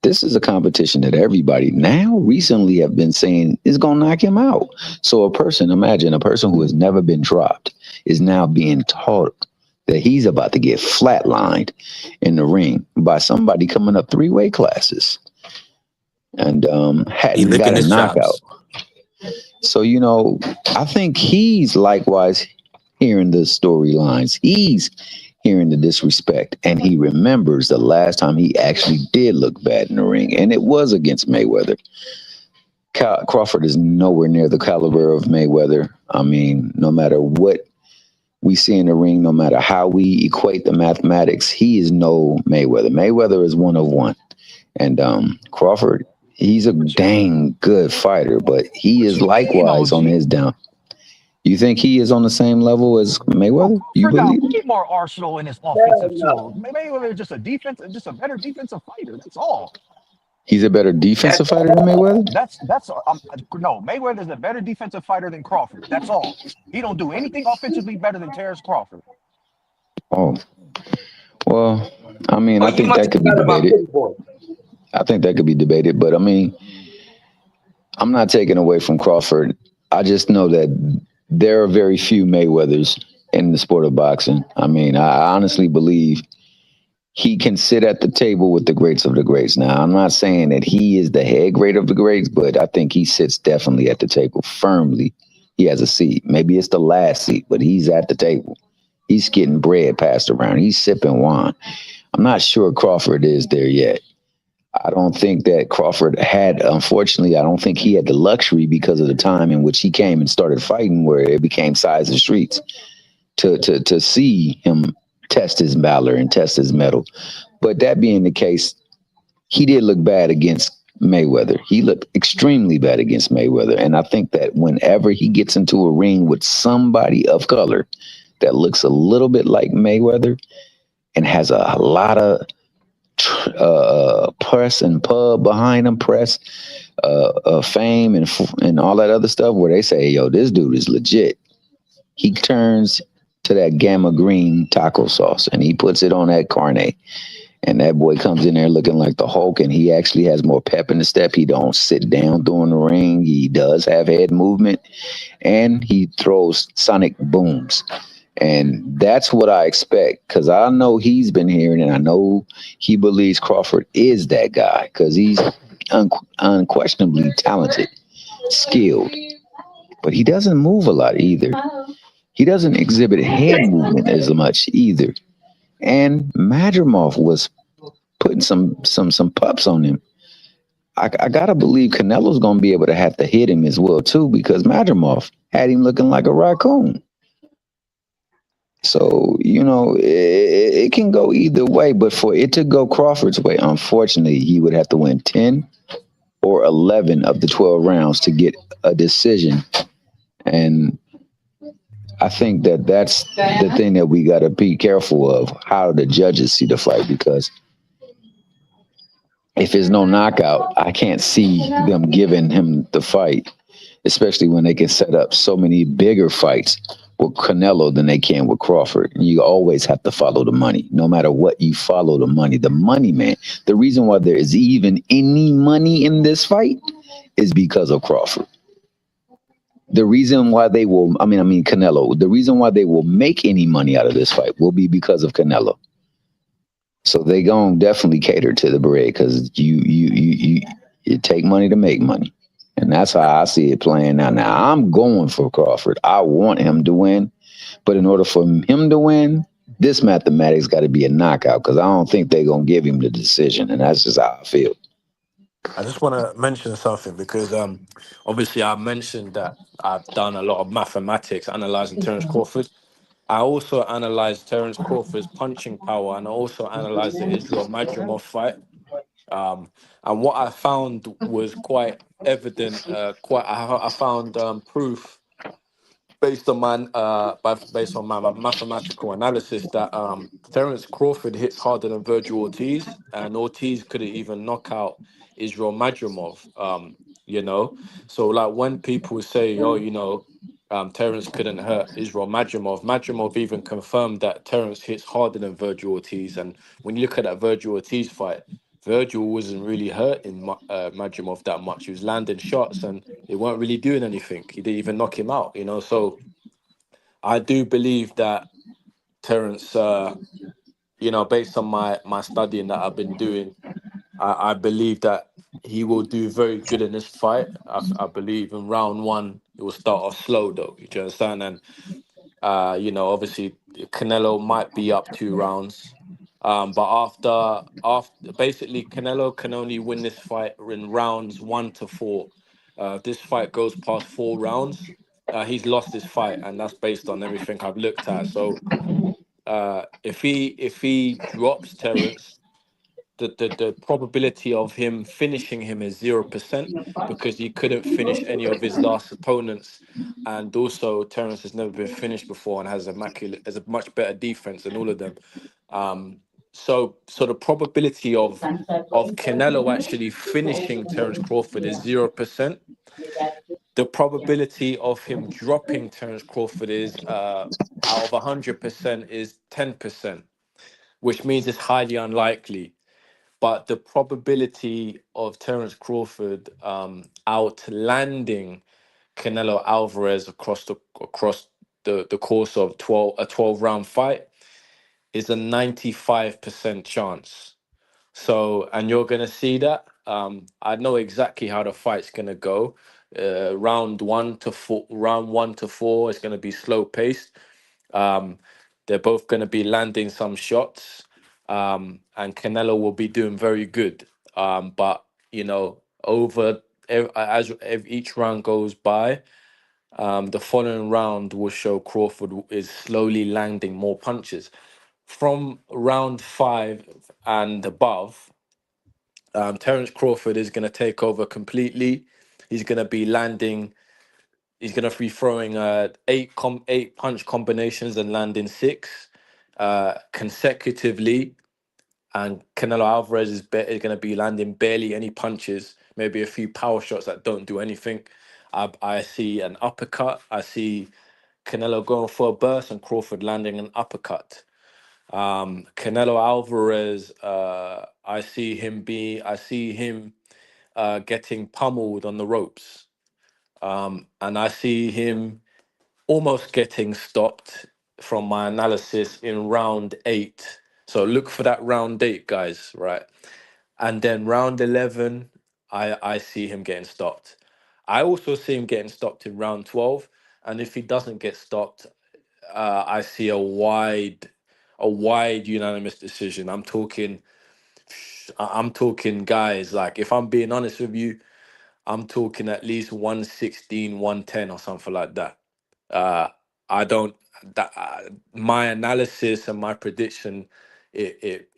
This is a competition that everybody now recently have been saying is going to knock him out. So imagine a person who has never been dropped is now being taught that he's about to get flatlined in the ring by somebody coming up 3 weight classes and He hadn't licking got a his knockout. chops. So, I think he's likewise hearing the storylines. He's hearing the disrespect, and he remembers the last time he actually did look bad in the ring, and it was against Mayweather. Crawford is nowhere near the caliber of Mayweather. I mean, no matter what we see in the ring, no matter how we equate the mathematics, he is no Mayweather. Mayweather is one of one. And Crawford, he's a dang good fighter, but he What is you mean, likewise on OG? his down. You think he is on the same level as Bro, Mayweather? You Crawford got believe it? way more arsenal in his Hell offensive no. tools. Mayweather is just a better defensive fighter. That's all. He's a better That's defensive fighter than Mayweather? That's no, Mayweather is a better defensive fighter than Crawford. That's all. He don't do anything offensively better than Terrence Crawford. Oh, well, I mean, oh, I you think must that have could be forgot about debated. Pretty Boy. I think that could be debated, but I mean, I'm not taking away from Crawford. I just know that there are very few Mayweathers in the sport of boxing. I mean, I honestly believe he can sit at the table with the greats of the greats. Now, I'm not saying that he is the head great of the greats, but I think he sits definitely at the table firmly. He has a seat. Maybe it's the last seat, but he's at the table. He's getting bread passed around. He's sipping wine. I'm not sure Crawford is there yet. I don't think that Crawford had, unfortunately, I don't think he had the luxury because of the time in which he came and started fighting, where it became size of streets, to see him test his valor and test his mettle. But that being the case, he did look bad against Mayweather. He looked extremely bad against Mayweather. And I think that whenever he gets into a ring with somebody of color that looks a little bit like Mayweather and has a lot of press and pub behind him, press, fame, and all that other stuff, where they say, "Yo, this dude is legit." He turns to that gamma green taco sauce and he puts it on that carne, and that boy comes in there looking like the Hulk, and he actually has more pep in the step. He don't sit down during the ring. He does have head movement, and he throws sonic booms. And that's what I expect, because I know he's been hearing, and I know he believes Crawford is that guy because he's unquestionably talented, skilled, but he doesn't move a lot either. He doesn't exhibit head movement as much either. And Madrimov was putting some pups on him. I gotta believe Canelo's gonna be able to have to hit him as well too, because Madrimov had him looking like a raccoon. So it can go either way, but for it to go Crawford's way, unfortunately, he would have to win 10 or 11 of the 12 rounds to get a decision. And I think that that's the thing that we got to be careful of, how the judges see the fight, because if there's no knockout, I can't see them giving him the fight, especially when they can set up so many bigger fights with Canelo than they can with Crawford. You always have to follow the money. No matter what, you follow the money. The money, man. The reason why there is even any money in this fight is because of Crawford. The reason why they will, I mean Canelo. The reason why they will make any money out of this fight will be because of Canelo. So they gonna definitely cater to the bread, because you take money to make money, and that's how I see it playing now. Now I'm going for Crawford. I want him to win, but in order for him to win, this mathematics got to be a knockout, because I don't think they're gonna give him the decision, and that's just how I feel. I just want to mention something because obviously I mentioned that I've done a lot of mathematics analyzing Terence Crawford. I also analyzed Terence Crawford's punching power, and I also analyzed the Israel Madrimov fight. And what I found was quite evident. I found proof based on my mathematical analysis that Terence Crawford hits harder than Virgil Ortiz, and Ortiz couldn't even knock out Israel Madrimov. You know, so like when people say, "Oh, Terence couldn't hurt Israel Madrimov," Madrimov even confirmed that Terence hits harder than Virgil Ortiz. And when you look at that Virgil Ortiz fight, Virgil wasn't really hurting Madrimov that much. He was landing shots, and they weren't really doing anything. He didn't even knock him out. So I do believe that Terence, based on my studying that I've been doing, I believe that he will do very good in this fight. I believe in round one it will start off slow though. You understand? And obviously Canelo might be up 2 rounds, but after basically Canelo can only win this fight in rounds 1 to 4. If this fight goes past 4 rounds, he's lost this fight, and that's based on everything I've looked at. So if he drops Terence, the probability of him finishing him is 0% because he couldn't finish any of his last opponents, and also Terence has never been finished before and has a much better defense than all of them. So the probability of Canelo actually finishing Terence Crawford is 0%. The probability of him dropping Terence Crawford is out of 100% is 10%, which means it's highly unlikely. But the probability of Terence Crawford outlanding Canelo Alvarez across the course of 12 round fight is a 95% chance. So, and you're gonna see that. I know exactly how the fight's gonna go. Round 1 to 4 is gonna be slow paced. Um, they're both gonna be landing some shots, and Canelo will be doing very good. But you know, as each round goes by, the following round will show Crawford is slowly landing more punches. From round 5 and above, Terence Crawford is going to take over completely. He's going to be landing. He's going to be throwing eight punch combinations and landing six consecutively. And Canelo Alvarez is going to be landing barely any punches, maybe a few power shots that don't do anything. I see an uppercut. I see Canelo going for a burst and Crawford landing an uppercut. Canelo Alvarez, I see him getting pummeled on the ropes. And I see him almost getting stopped from my analysis in round 8. So look for that round 8, guys, right? And then round 11, I see him getting stopped. I also see him getting stopped in round 12. And if he doesn't get stopped, I see a wide unanimous decision. I'm talking guys, like if I'm being honest with you, I'm talking at least 116, 110 or something like that. Uh, I don't that My analysis and my prediction,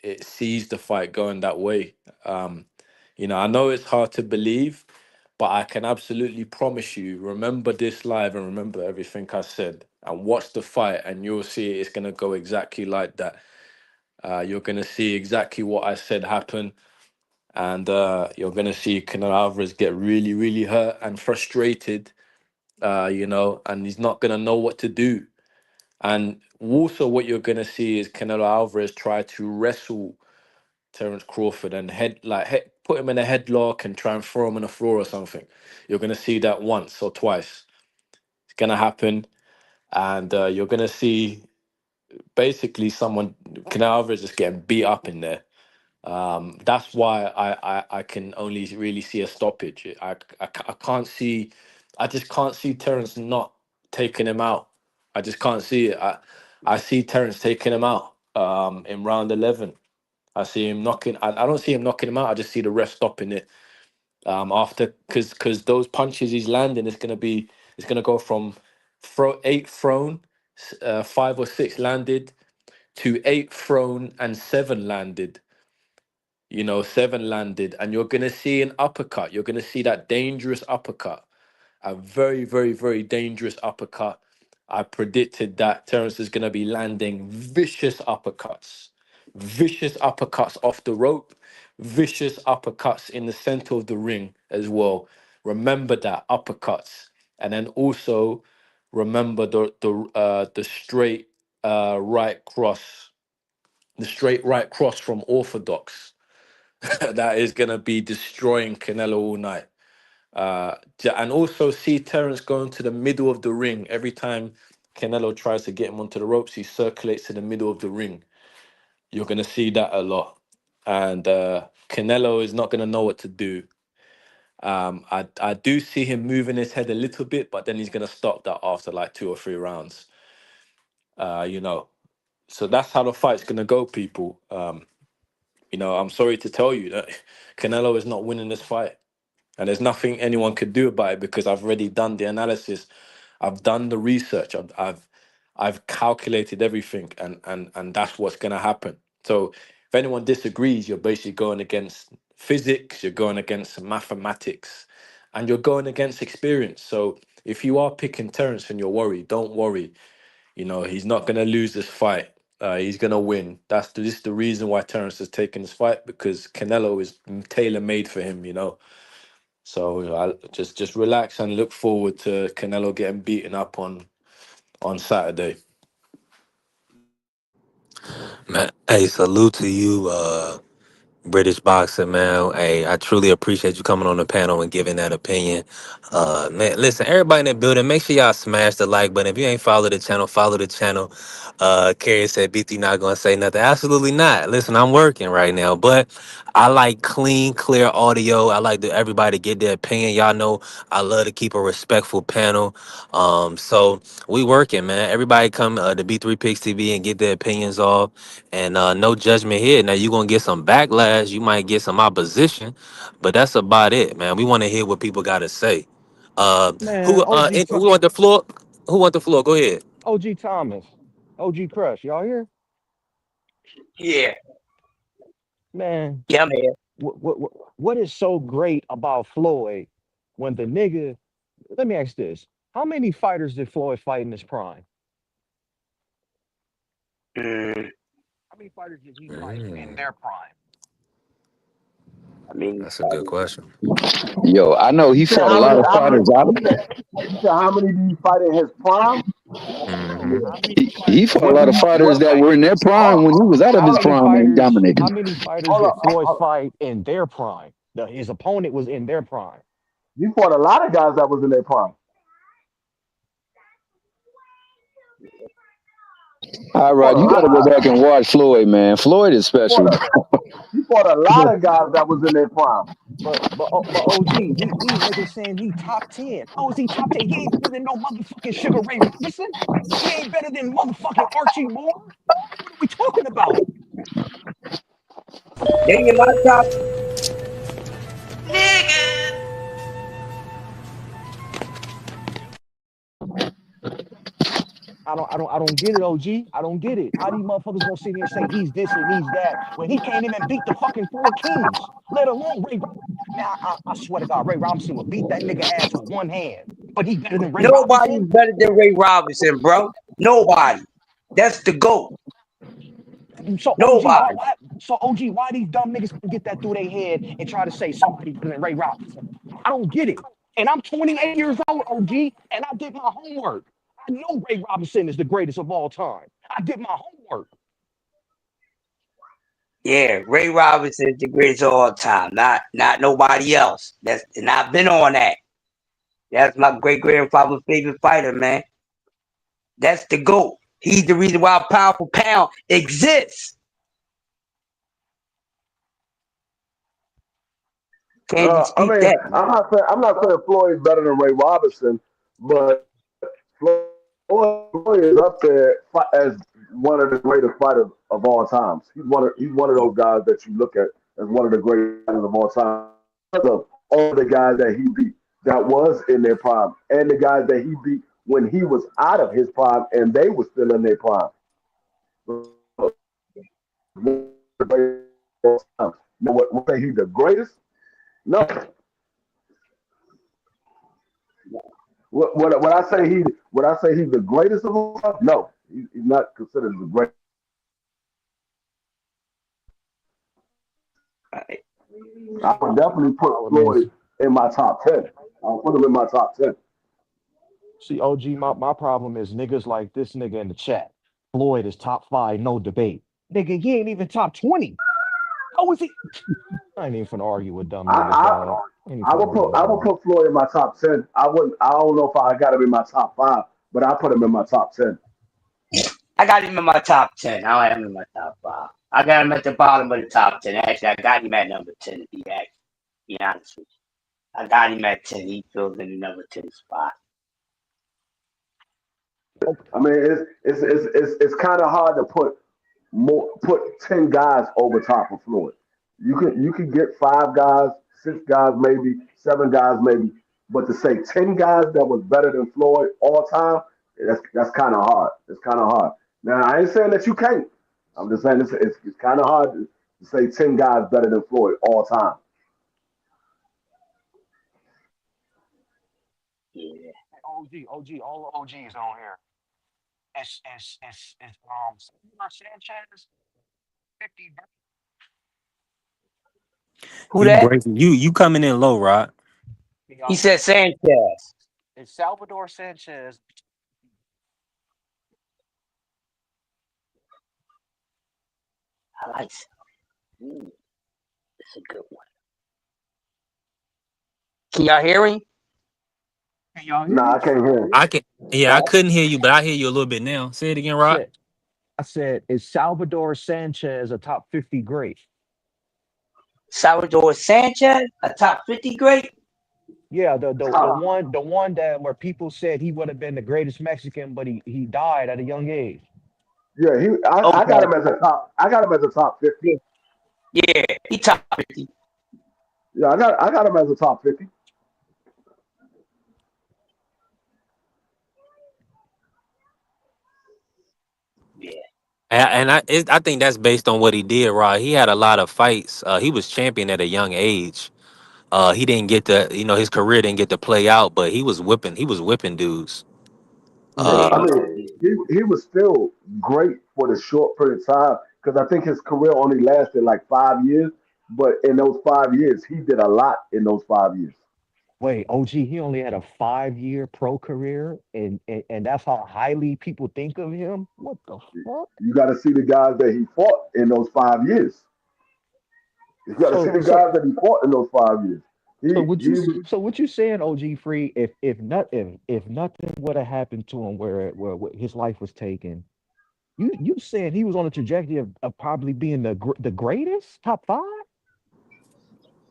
it sees the fight going that way. Um, I know it's hard to believe, but I can absolutely promise you, remember this live and remember everything I said and watch the fight and you'll see it's gonna go exactly like that. You're gonna see exactly what I said happen, and you're gonna see Canelo Alvarez get really, really hurt and frustrated. And he's not gonna know what to do. And also, what you're gonna see is Canelo Alvarez try to wrestle Terence Crawford and put him in a headlock and try and throw him on the floor or something. You're gonna see that once or twice. It's gonna happen, and you're gonna see basically someone Canelo Alvarez just getting beat up in there. That's why I can only really see a stoppage. I can't see, I just can't see Terence not taking him out. I just can't see it. I see Terence taking him out in round 11. I see him knocking. I don't see him knocking him out. I just see the ref stopping it. After because those punches he's landing is gonna be it's gonna go from 8 thrown, 5 or 6 landed to 8 thrown and 7 landed. 7 landed, and you're gonna see an uppercut. You're gonna see that dangerous uppercut, a very, very, very dangerous uppercut. I predicted that Terence is gonna be landing vicious uppercuts off the rope, vicious uppercuts in the center of the ring as well. Remember that uppercuts, and then also remember the straight right cross, the straight right cross from Orthodox. That is going to be destroying Canelo all night. And also see Terence going to the middle of the ring. Every time Canelo tries to get him onto the ropes, he circulates to the middle of the ring. You're going to see that a lot. And Canelo is not going to know what to do. I do see him moving his head a little bit, but then he's going to stop that after like 2 or 3 rounds. Uh, you know, so that's how the fight's going to go, people. I'm sorry to tell you that Canelo is not winning this fight. And there's nothing anyone could do about it because I've already done the analysis. I've done the research. I've calculated everything, and that's what's gonna happen. So if anyone disagrees, you're basically going against physics, you're going against mathematics, and you're going against experience. So if you are picking Terence and you're worried, don't worry. He's not gonna lose this fight. He's gonna win. This is the reason why Terence has taken this fight, because Canelo is tailor made for him. So I just relax and look forward to Canelo getting beaten up on Saturday. Man, hey, salute to you, British boxer, man. Hey, I truly appreciate you coming on the panel and giving that opinion. Man, listen, everybody in the building, make sure y'all smash the like button. If you ain't follow the channel, follow the channel. Carrie said, BT not gonna say nothing. Absolutely not. Listen, I'm working right now, but I like clean, clear audio. I like everybody to get their opinion. Y'all know I love to keep a respectful panel. So we working, man. Everybody come to B3 Picks TV and get their opinions off. And no judgment here. Now you're gonna get some backlash, you might get some opposition, but that's about it, man. We want to hear what people gotta say. Man, Who want the floor? Who want the floor? Go ahead. OG Thomas, OG Crush, y'all here? Yeah, Man, yeah, man. what is so great about Floyd when the nigga? Let me ask this: how many fighters did Floyd fight in his prime? Mm, How many fighters did he fight in Mm, their prime? I mean, that's a good question. Yo, I know he You said fought a how lot many? of fighters out. You said how many did he fight in his prime? Hmm. How many He fighters fought did a What do lot of you? Floyd fighters What? that fight? were in their Hold prime on, when he was out of How his many prime and he fighters? dominated. How many fighters hold did on. Floyd fight in their prime? His opponent was in their prime. You fought a lot of guys that was in their prime. All You fought right, a you got lot. to go back and watch Floyd, man. Floyd is You fought special. a, you fought a lot of guys that was in their prime. But OG, these niggas saying he top 10. Oh, is he top 10? He ain't better than no motherfucking Sugar Ray Robinson. He ain't better than motherfucking Archie Moore. What are we talking about? they in my top. I don't get it, OG. I don't get it. How these motherfuckers gonna sit here and say he's this and he's that when he can't even beat the fucking four kings, let alone Ray Robinson. Man, I swear to God, Ray Robinson would beat that nigga ass with one hand. But he better than Ray Nobody's Robinson? better than Ray Robinson, bro. Nobody. That's the GOAT. So OG, Nobody. so OG, why these dumb niggas can get that through their head and try to say somebody better than Ray Robinson? I don't get it. And I'm 28 years old, OG, and I did my homework. I know Ray Robinson is the greatest of all time. I did my homework. Yeah, Ray Robinson is the greatest of all time. Not nobody else. That's and I've been on that. That's my great grandfather's favorite fighter, man. That's the GOAT. He's the reason why Pound for Pound exists. Can't I dispute mean, that, man. I'm not saying Floyd's better than Ray Robinson, but Floyd is up there as one of the greatest fighters of all times. He's one of those guys that you look at as one of the greatest fighters of all time because of all the guys that he beat that was in their prime and the guys that he beat when he was out of his prime and they were still in their prime. Now, what say he's the greatest? No. What I say he's the greatest of all time? No, he's not considered the greatest. I would My definitely put problem is, Floyd in my top 10. I'll put him in my top 10. see, OG, my problem is niggas like this nigga in the chat. Floyd is top five, no debate. Nigga, he ain't even top 20. How is he? I ain't even finna argue with dumb I niggas, dog. I I ain't even I finna would argue put with I dumb would niggas. put Floyd in my top 10. I wouldn't. I don't know if I got him in my top 5, but I put him in my top 10. I got him in my top 10. I don't have him in my top 5. I got him at the bottom of the top 10. Actually, I got him at number 10 to be honest with you. I got him at 10. He fills in the number 10 spot. I mean, it's kind of hard to put 10 guys over top of Floyd. You can get 5 guys, 6 guys maybe, 7 guys maybe, but to say 10 guys that was better than Floyd all time, that's kind of hard. It's kind of hard. Now I ain't saying that you can't. I'm just saying it's kind of hard to say 10 guys better than Floyd all time. Yeah. OG, all the OGs on here. Cesar Sanchez, 50. Who You that? breaking you coming in low, Rod. He said Sanchez. It's Salvador Sanchez. I like. Mm. That's a good one. Can y'all hear me? Can y'all hear Nah, me? I can't hear him. I can. Yeah, I Oh, couldn't hear you, but I hear you a little bit now. Say it again, I Rod. said, is Salvador Sanchez a top 50 great? Salvador Sanchez, a top 50 great. Yeah, the one that where people said he would have been the greatest Mexican, but he died at a young age. Yeah, I got Okay. him as a top. I got him as a top 50. Yeah, yeah, he top 50. Yeah, I got him as a top 50. Yeah, I think that's based on what he did, Rod. He had a lot of fights. He was champion at a young age. He didn't get to, his career didn't get to play out, but he was whipping. He was whipping dudes. Yeah, yeah, I Uh, mean, he was still great for the short period of time because I think his career only lasted like 5 years. But in those 5 years, he did a lot in those 5 years. Wait, OG, he only had a 5-year pro career, and that's how highly people think of him. What the fuck? You got to see the guys that he fought in those 5 years. You got to see So the so guys that he fought in those 5 years. so He would you he so what you saying, OG Free? If nothing would have happened to him where his life was taken, you saying he was on a trajectory of probably being the greatest, top five?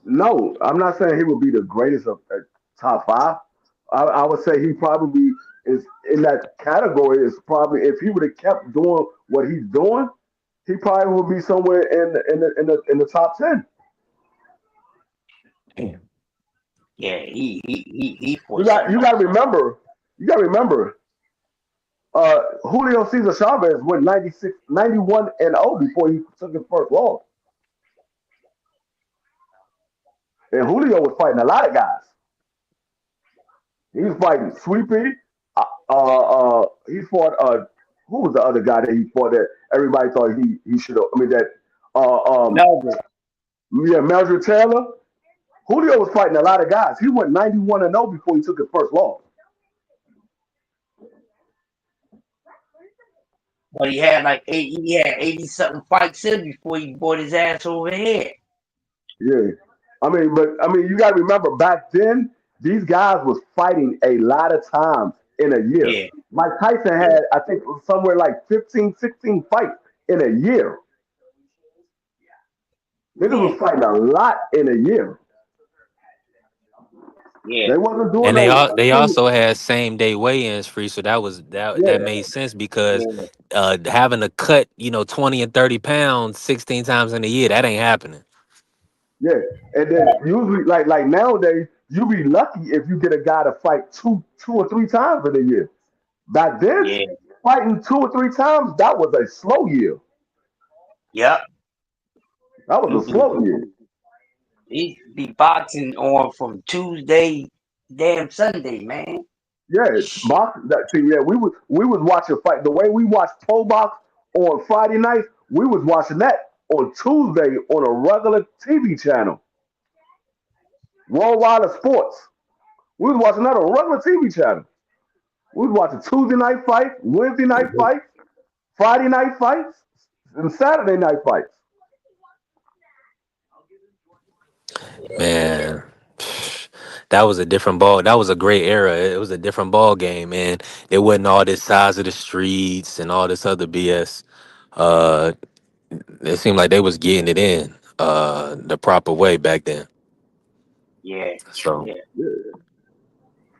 No, I'm not saying he would be the greatest of top five. I would say he probably is in that category. Is probably if he would have kept doing what he's doing, he probably would be somewhere in the top 10. Damn. yeah. He You fought got some. you got to remember. You got to remember. Julio Cesar Chavez went 96, 91-0 before he took his first loss, and Julio was fighting a lot of guys. He was fighting Sweepy. He fought. Who was the other guy that he fought that everybody thought he should have? I mean that. Uh, um, Melvin, yeah, Meldred Taylor. Julio was fighting a lot of guys. He went 91-0 before he took his first loss. but he had like eight. He had 80 something fights in before he bought his ass over here. Yeah, but you got to remember back then these guys was fighting a lot of times in a year. Yeah, Mike Tyson yeah, had I think somewhere like 15, 16 fights in a year. Niggas yeah, was fighting a lot in a year. yeah, They wasn't doing and no. they also had same day weigh-ins free, so that Yeah, made sense because yeah, having to cut 20 and 30 pounds 16 times in a year, that ain't happening. yeah. And then usually, like nowadays, you be lucky if you get a guy to fight two or three times in a year. Back then, yeah, fighting 2 or 3 times, that was a slow year. yep. That You was a be slow year. he be boxing on from Tuesday, damn Sunday, man. Yeah, Shit. box. That thing. Yeah, we was watching fight. The way we watched pro box on Friday nights, we was watching that on Tuesday on a regular TV channel, Worldwide of Sports. We was watching that on a regular TV channel. We was watching Tuesday night fights, Wednesday night fights, Friday night fights, and Saturday night fights. Man, that was a different ball. That was a great era. It was a different ball game, man. There wasn't all this size of the streets and all this other BS. Uh, it seemed like they was getting it in the proper way back then. Yeah, So. yeah, Yeah.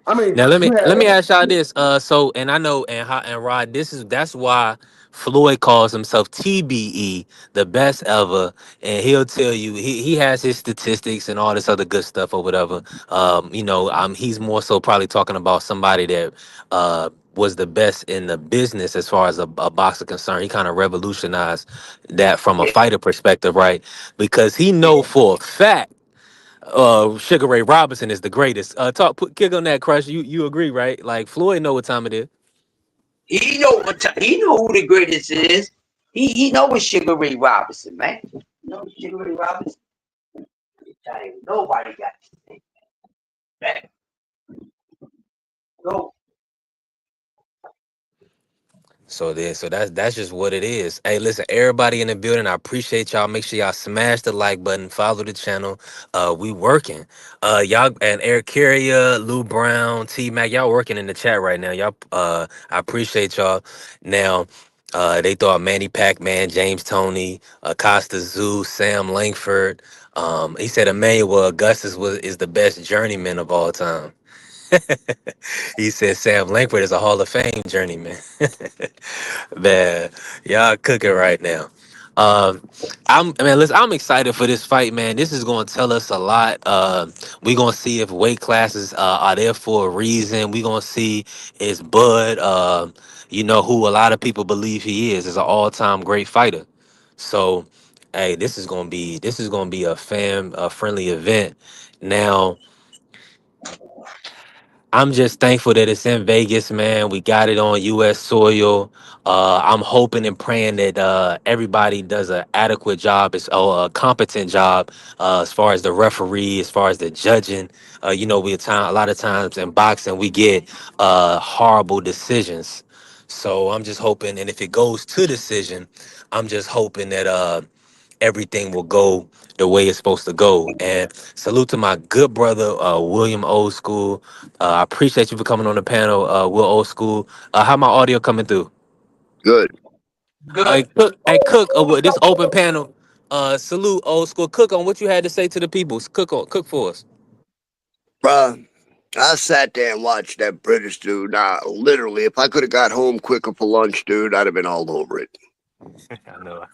I mean, Now let me you let me had ask y'all this. So and I know and Rod, that's why Floyd calls himself TBE, the best ever, and he'll tell you he has his statistics and all this other good stuff or whatever. He's more so probably talking about somebody that was the best in the business as far as a boxer concerned. He kind of revolutionized that from a yeah, fighter perspective, right? Because he know yeah. for a fact Sugar Ray Robinson is the greatest. Put kick on that, Crush. You agree, right? Like Floyd know what time it is. He know who the greatest is. He know what Sugar Ray Robinson, man. You know Sugar Ray Robinson. Tell you, nobody got this thing, man. No, So that's just what it is. Hey, listen, everybody in the building, I appreciate y'all. Make sure y'all smash the like button, follow the channel. We working. Y'all and Eric Carrier, Lou Brown, T Mac, y'all working in the chat right now. Y'all I appreciate y'all. Now, they thought Manny Pac-Man, James Tony, Costa Zoo, Sam Langford. He said Emmanuel Augustus is the best journeyman of all time. He said Sam Langford is a Hall of Fame journeyman. Man, y'all cooking right now. Listen, I'm excited for this fight, man. This is going to tell us a lot. We're going to see if weight classes are there for a reason. We're going to see is Bud, who a lot of people believe he is an all-time great fighter. So, hey, this is going to be a friendly event. Now, I'm just thankful that it's in Vegas, man. We got it on U.S. soil. I'm hoping and praying that everybody does an adequate job, a competent job, as far as the referee, as far as the judging. A lot of times in boxing we get horrible decisions. So I'm just hoping, and if it goes to decision, I'm just hoping that everything will go the way it's supposed to go. And salute to my good brother, William Old School. I appreciate you for coming on the panel, Will Old School. How my audio coming through? Good. Cook, with this open panel. Salute Old School. Cook on what you had to say to the people. Cook for us. Bruh, I sat there and watched that British dude. Now, literally, if I could have got home quicker for lunch, dude, I'd have been all over it. I know.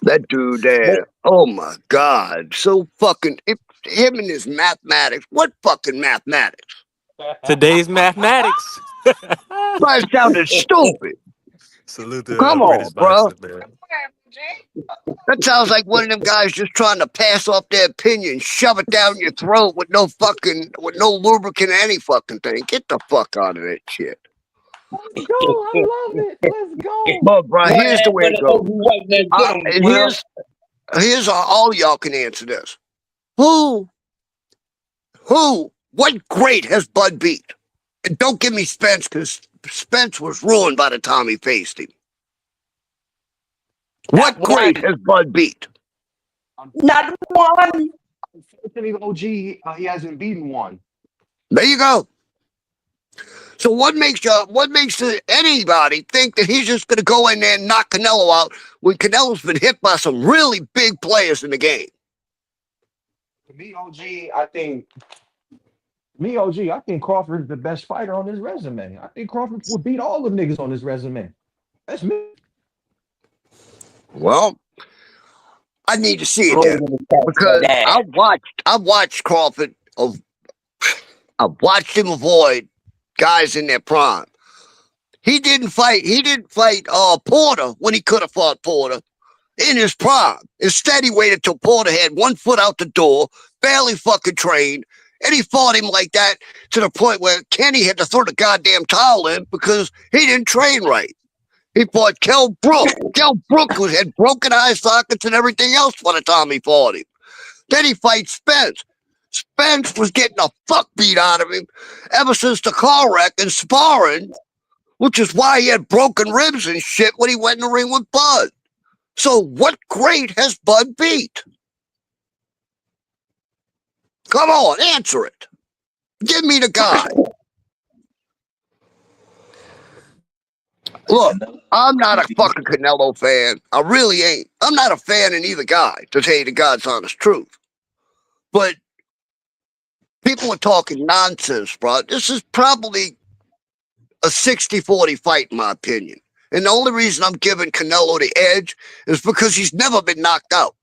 That dude there, oh my God, so fucking, him and his mathematics. What fucking mathematics? Today's mathematics. That sounded stupid. Salute to Come British on, bro. boxing, man. That sounds like one of them guys just trying to pass off their opinion, shove it down your throat with no lubricant, any fucking thing. Get the fuck out of that shit. Let's go. I love it. Let's go. But, bro, here's the way But it oh, goes. white man, get him, And Will. here's all y'all can answer this. Who, what great has Bud beat? And don't give me Spence, because Spence was ruined by the time he faced him. Not What great one. has Bud beat? Not one. Unfortunately, OG, he hasn't beaten one. There you go. So what makes anybody think that he's just going to go in there and knock Canelo out when Canelo's been hit by some really big players in the game? To me, OG, I think Crawford is the best fighter on his resume. I think Crawford would beat all the niggas on his resume. That's me. Well, I need to see it Throw it then, in the chat for because that. I watched Crawford. I watched him avoid guys in their prime. He didn't fight. He didn't fight Porter when he could have fought Porter in his prime. Instead, he waited till Porter had one foot out the door, barely fucking trained, and he fought him like that to the point where Kenny had to throw the goddamn towel in because he didn't train right. He fought Kell Brook. Kell Brook had broken eye sockets and everything else by the time he fought him. Then he fights Spence. Spence was getting a fuck beat out of him ever since the car wreck and sparring, which is why he had broken ribs and shit when he went in the ring with Bud. So what great has Bud beat? Come on, answer it. Give me the guy. Look, I'm not a fucking Canelo fan. I really ain't. I'm not a fan of either guy, to tell you the God's honest truth. But people are talking nonsense, bro. This is probably a 60-40 fight, in my opinion. And the only reason I'm giving Canelo the edge is because he's never been knocked out.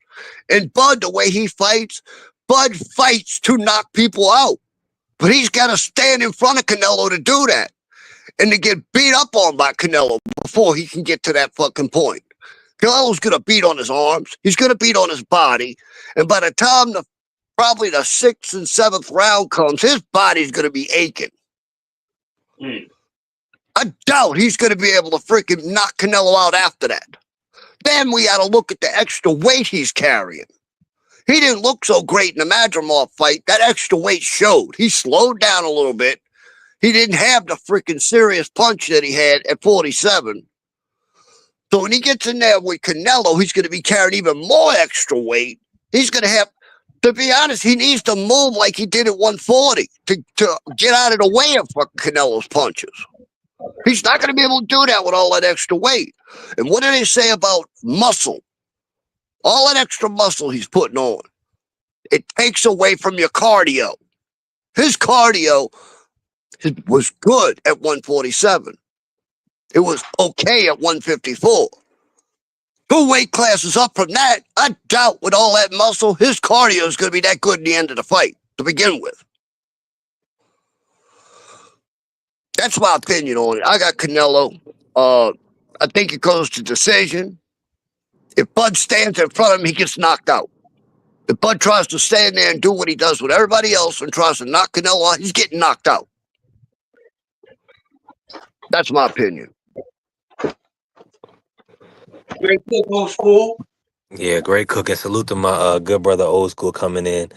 And Bud, the way he fights, Bud fights to knock people out. But he's got to stand in front of Canelo to do that. And to get beat up on by Canelo before he can get to that fucking point. Canelo's going to beat on his arms. He's going to beat on his body. And by the time probably the 6th and 7th round comes, his body's going to be aching. I doubt he's going to be able to freaking knock Canelo out after that. Then we got to look at the extra weight he's carrying. He didn't look so great in the Madrimov fight. That extra weight showed. He slowed down a little bit. He didn't have the freaking serious punch that he had at 47. So when he gets in there with Canelo, he's going to be carrying even more extra weight. He's going to have, to be honest, he needs to move like he did at 140 to get out of the way of Canelo's punches. He's not going to be able to do that with all that extra weight. And what do they say about muscle? All that extra muscle he's putting on, it takes away from your cardio. His cardio was good at 147. It was okay at 154. 2 weight classes up from that, I doubt with all that muscle, his cardio is going to be that good in the end of the fight to begin with. That's my opinion on it. I got Canelo. I think it goes to decision. If Bud stands in front of him, he gets knocked out. If Bud tries to stand there and do what he does with everybody else and tries to knock Canelo out, he's getting knocked out. That's my opinion. Great pick, old school. Yeah, great cooking. Salute to my good brother Old School coming in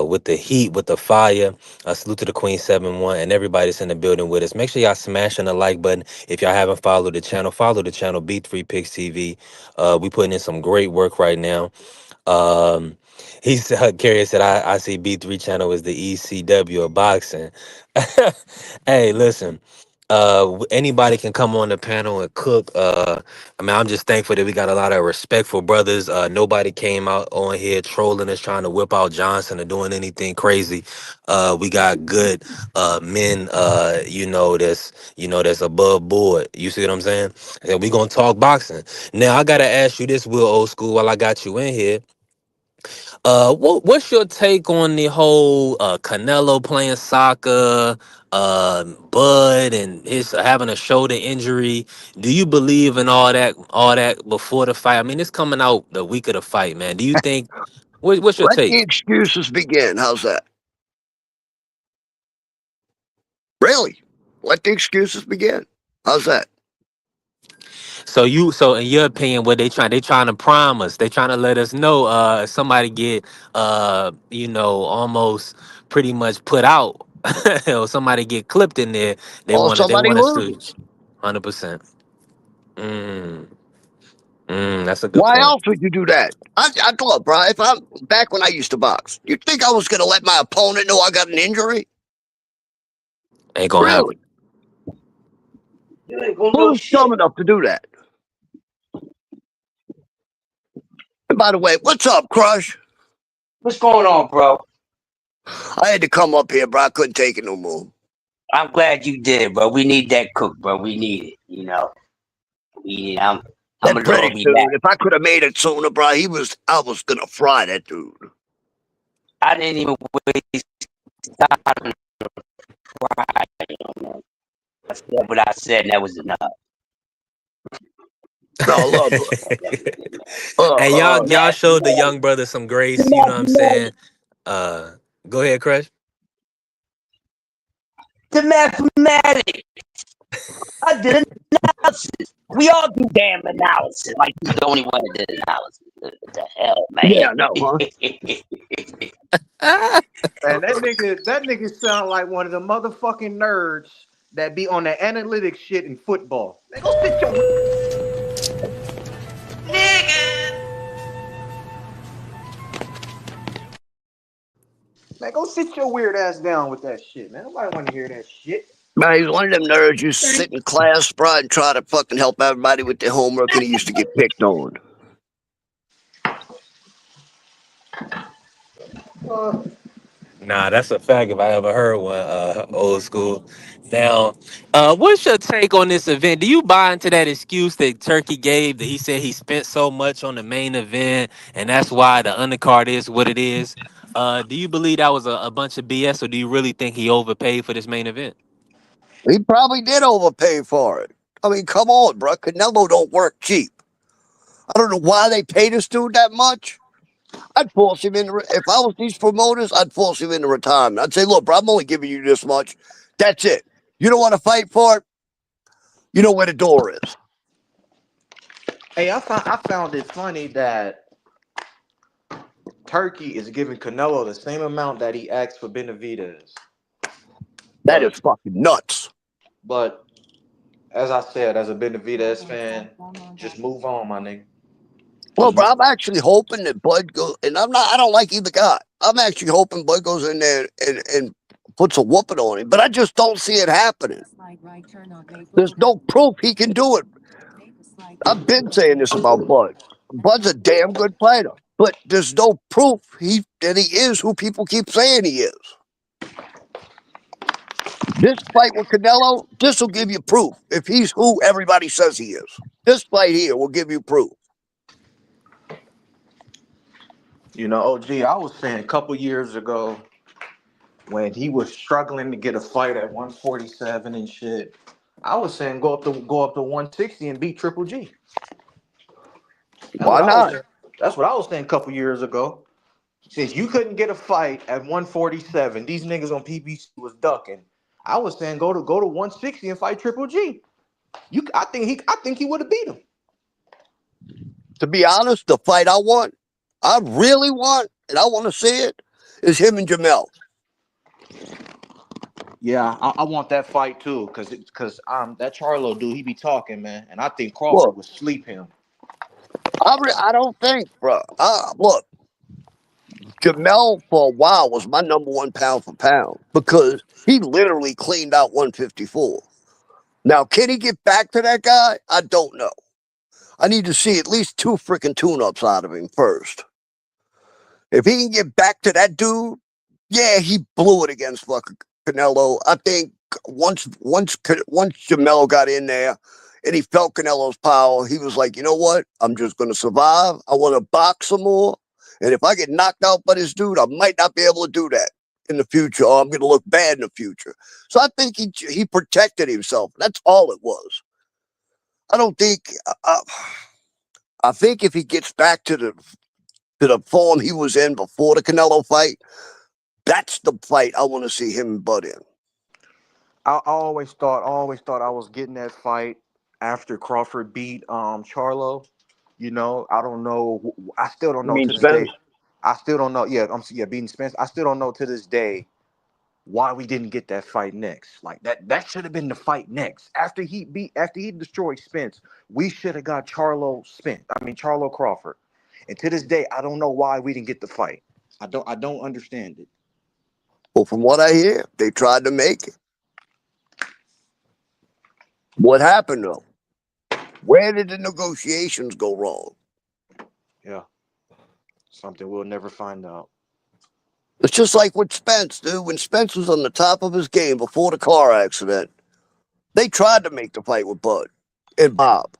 with the heat, with the fire. Salute to the Queen 7-1 and everybody that's in the building with us. Make sure y'all smashing the like button. If y'all haven't followed the channel, follow the channel B3 Picks TV. We putting in some great work right now. Um, he's curious that I see B3 channel is the ECW of boxing. Hey, listen. Anybody can come on the panel and cook. I mean, I'm just thankful that we got a lot of respectful brothers. Nobody came out on here trolling us, trying to whip out Johnson or doing anything crazy. We got good men, that's above board. You see what I'm saying? And we gonna talk boxing. Now I gotta ask you this, Will Old School, while I got you in here. What's your take on the whole Canelo playing soccer, Bud and his having a shoulder injury? Do you believe in all that before the fight? I mean, it's coming out the week of the fight, man. Do you think what's your Let take? the excuses begin. How's that? Really? Let the excuses begin. How's that? So in your opinion, what they trying to prime us. They trying to let us know somebody get almost pretty much put out or somebody get clipped in there. They Or want to they somebody want us to loses. 100%. Mm, that's a good Why point. else would you do that? I look, bro. If I'm back when I used to box, you think I was going to let my opponent know I got an injury? Ain't gonna Really? happen. You ain't gonna know Who's dumb shit. enough to do that? And by the way, what's up, Crush? What's going on, bro? I had to come up here, bro. I couldn't take it no more. I'm glad you did, bro. We need that cook, bro. We need it. We need. I'm a That little British dude, relaxed. if I could have made it sooner, bro, I was gonna fry that dude. I didn't even waste time crying, man. I said what I said, and that was enough. No, look, Hey, uh, y'all showed the young brother some grace. You know what I'm saying? Uh, Go ahead, Crush. The mathematics. I did analysis. We all do damn analysis. Like he's the only one that did analysis. What the hell, man? yeah, no, huh? Man, that nigga sound like one of the motherfucking nerds that be on the analytics shit in football. Man, go sit your man, go sit your weird ass down with that shit, man. Nobody want to hear that shit. Man, he's one of them nerds who used to sit in class, bro, and try to fucking help everybody with their homework, and he used to get picked on. Uh, Nah, that's a fact if I ever heard one, Old School. Now, what's your take on this event? Do you buy into that excuse that Turkey gave that he said he spent so much on the main event and that's why the undercard is what it is? Do you believe that was a bunch of BS or do you really think he overpaid for this main event? He probably did overpay for it. I mean, come on, bro. Canelo don't work cheap. I don't know why they pay this dude that much. I'd force him into. If I was these promoters, I'd force him into retirement. I'd say, look, bro, I'm only giving you this much. That's it. You don't want to fight for it. You know where the door is. hey, I found it funny that Turkey is giving Canelo the same amount that he asked for Benavidez, That is but fucking nuts. but as I said, as a Benavidez fan, just move on, my nigga. Well, Just bro, move. I'm actually hoping that Bud goes, and I don't like either guy. I'm actually hoping Bud goes in there and puts a whooping on him, but I just don't see it happening. There's no proof he can do it. I've been saying this about Bud. Bud's a damn good fighter, but there's no proof that he is who people keep saying he is. This fight with Canelo, this will give you proof if he's who everybody says he is. This fight here will give you proof. You know, OG, I was saying a couple years ago when he was struggling to get a fight at 147 and shit. I was saying go up to 160 and beat Triple G. That's what Why I was not? saying. That's what I was saying a couple years ago. Since you couldn't get a fight at 147, these niggas on PBC was ducking. I was saying go to 160 and fight Triple G. I think he would have beat him. To be honest, the fight I really want, and I want to see it, is him and Jamel. Yeah, I want that fight too, cause that Charlo dude, he be talking, man, and I think Crawford Look, would sleep him. I don't think, bro. Look, Jamel for a while was my number one pound for pound because he literally cleaned out 154. Now, can he get back to that guy? I don't know. I need to see at least two freaking tune-ups out of him first. If he can get back to that dude, yeah, he blew it against fucking Canelo. I think once Jamel got in there and he felt Canelo's power, he was like, you know what? I'm just gonna survive. I want to box some more, and if I get knocked out by this dude, I might not be able to do that in the future, or I'm gonna look bad in the future. So I think he protected himself. That's all it was. I don't think. I think if he gets back to the form he was in before the Canelo fight, that's the fight I want to see him and Bud in. I always thought I was getting that fight after Crawford beat Charlo. You know, I don't know. I still don't You know mean to this day. Spence? I still don't know. Yeah, beating Spence. I still don't know to this day why we didn't get that fight next. Like that should have been the fight next. After he destroyed Spence, we should have got Charlo Crawford. And to this day, I don't know why we didn't get the fight. I don't understand it. Well, from what I hear, they tried to make it. What happened though? Where did the negotiations go wrong? Yeah. Something we'll never find out. It's just like with Spence, dude. When Spence was on the top of his game before the car accident, they tried to make the fight with Bud and Bob,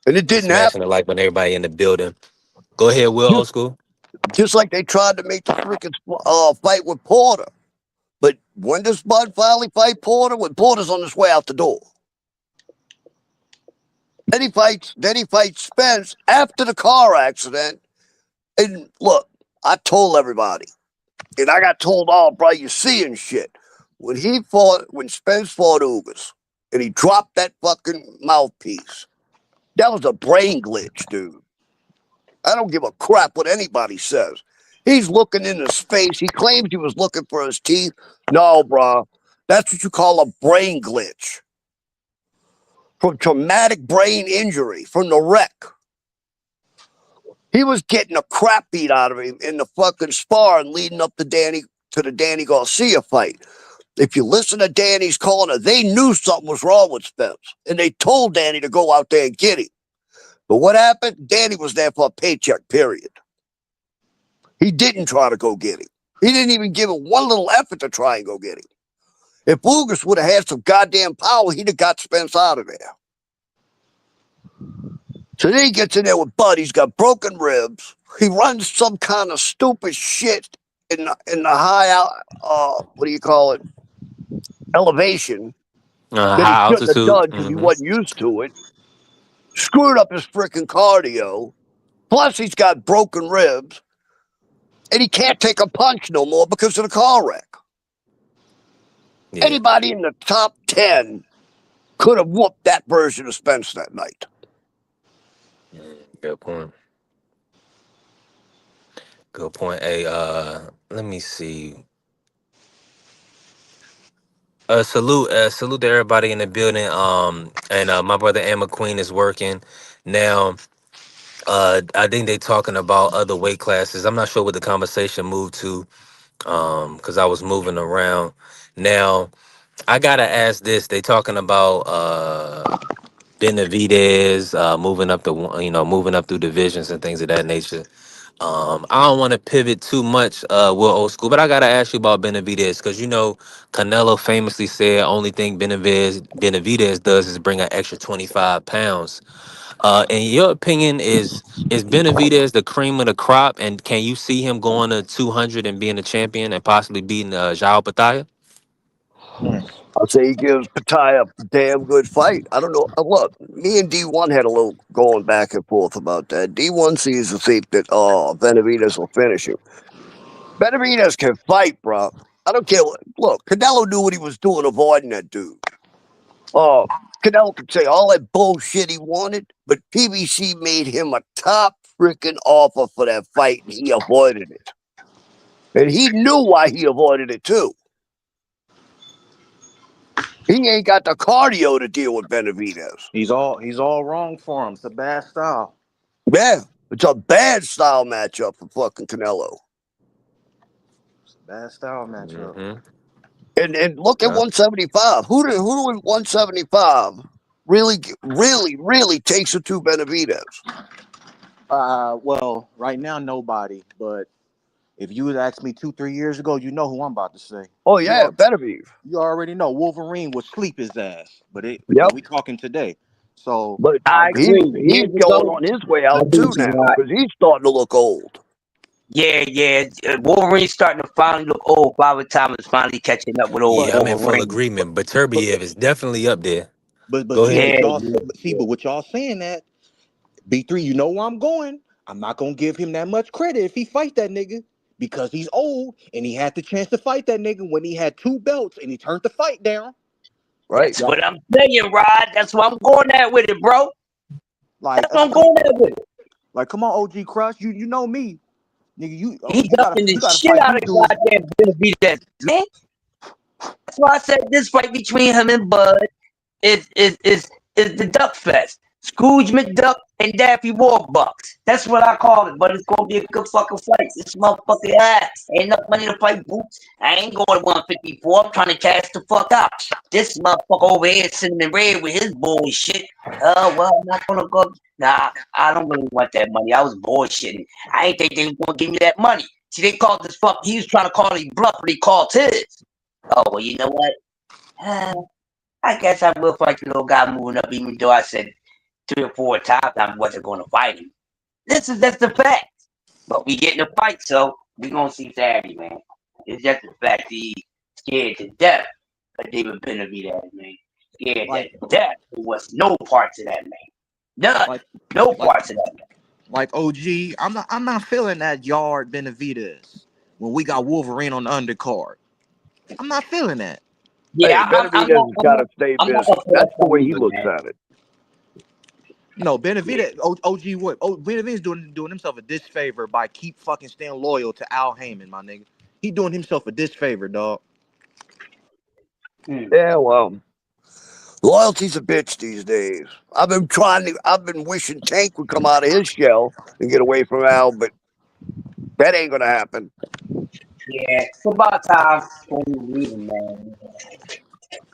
and it didn't Smashing the happen. like when everybody in the building. Go ahead, Will, old Just, school. just like they tried to make the freaking fight with Porter. But when does Bud finally fight Porter? When Porter's on his way out the door. Then he fights Spence after the car accident. And look, I told everybody, and I got told, oh, bro, you seeing shit. When Spence fought Ugas, and he dropped that fucking mouthpiece, that was a brain glitch, dude. I don't give a crap what anybody says. He's looking into space. He claims he was looking for his teeth. No, bro, that's what you call a brain glitch from traumatic brain injury from the wreck. He was getting a crap beat out of him in the fucking sparring leading up to the Danny Garcia fight. If you listen to Danny's corner, they knew something was wrong with Spence, and they told Danny to go out there and get him. But what happened? Danny was there for a paycheck, period. He didn't try to go get him. He didn't even give him one little effort to try and go get him. If Ugas would have had some goddamn power, he'd have got Spence out of there. So then he gets in there with Bud. He's got broken ribs. He runs some kind of stupid shit in the high, what do you call it, elevation that he High shouldn't have altitude. done because he wasn't used to it. Screwed up his freaking cardio. Plus, he's got broken ribs, and he can't take a punch no more because of the car wreck. Yeah. Anybody in the top 10 could have whooped that version of Spence that night. Good point. Good point. Hey, let me see. Salute to everybody in the building. And my brother Ann McQueen is working now. I think they talking about other weight classes. I'm not sure what the conversation moved to. Because I was moving around. Now I gotta ask this. They talking about Benavidez moving up the moving up through divisions and things of that nature. I don't want to pivot too much, Will Old School, but I gotta ask you about Benavidez because Canelo famously said only thing Benavidez does is bring an extra 25 pounds. In your opinion, is Benavidez the cream of the crop, and can you see him going to 200 and being a champion and possibly beating Jao Pataya? Mm. I'll say he gives Patai a damn good fight. I don't know. Look, me and D1 had a little going back and forth about that. D1 sees the think that Benavidez will finish him. Benavidez can fight, bro. I don't care. Look, Canelo knew what he was doing, avoiding that dude. Uh, Canelo could say all that bullshit he wanted, but PBC made him a top freaking offer for that fight, and he avoided it. And he knew why he avoided it too. He ain't got the cardio to deal with Benavidez. He's all wrong for him. It's a bad style. Yeah, it's a bad style matchup for fucking Canelo. It's a bad style matchup. Mm-hmm. And look at Yeah. 175. Who in 175 really takes it to Benavidez? Well, right now nobody. But if you would ask me 2, 3 years ago, you know who I'm about to say. Oh You yeah, are, Benavidez. you already know Wolverine would sleep his ass. But Yep. we talking today. So But I he's agree. he's Years going ago, on his way I out agree too with you, now Rod. because he's starting to look old. Yeah, yeah. Wolverine's starting to finally look old. Father Time is finally catching up with old Yeah, I'm in full Wolverine. agreement. But but Turbiev is definitely up there. but Go see ahead. what Yeah, y'all yeah, but see yeah. but what y'all saying that B3, you know where I'm going. I'm not gonna give him that much credit if he fight that nigga because he's old and he had the chance to fight that nigga when he had 2 belts and he turned the fight down. Right. That's Y'all, what I'm saying, Rod. That's what I'm going at with it, bro. like, That's what I'm going at with it. come on, OG Crush, you know me, nigga. He's You gotta ducking the you gotta shit fight out these of dudes. goddamn Benavidez, man. That's why I said this fight between him and Bud is is is is the Duck Fest. Scrooge McDuck and Daffy Warbucks. That's what I call it, but it's gonna be a good fucking fight. This motherfucker ain't enough money to fight boots. I ain't going to 154. I'm trying to cash the fuck out. This motherfucker over here cinnamon red with his bullshit. Oh well, I'm not gonna go. Nah, I don't really want that money. I was bullshitting. I ain't think they was gonna give me that money. See, they called this fuck. He was trying to call his bluff, but he called his. Oh well, you know what? Uh, I guess I will fight the little guy moving up, even though I said 3 or 4 times I wasn't going to fight him. That's the fact. But we getting a fight, so we gonna see Saturday, man. It's just the fact he scared to death of David Benavidez, man. Scared like to death. There was no parts of that man. None. like No like parts of that man. like OG. I'm not feeling that yard Benavidez when we got Wolverine on the undercard. I'm not feeling that. Yeah, Hey, Benavidez has got to stay I'm not gonna busy. put That's up the that way he moving, looks man. at it. No, Yeah. Benavidez, OG what? Oh, Benavidez doing himself a disfavor by keep fucking staying loyal to Al Heyman, my nigga. He doing himself a disfavor, dog. Hmm. Yeah, well, loyalty's a bitch these days. I've been wishing Tank would come out of his shell and get away from Al, but that ain't gonna happen. Yeah, it's about time for you leaving, man.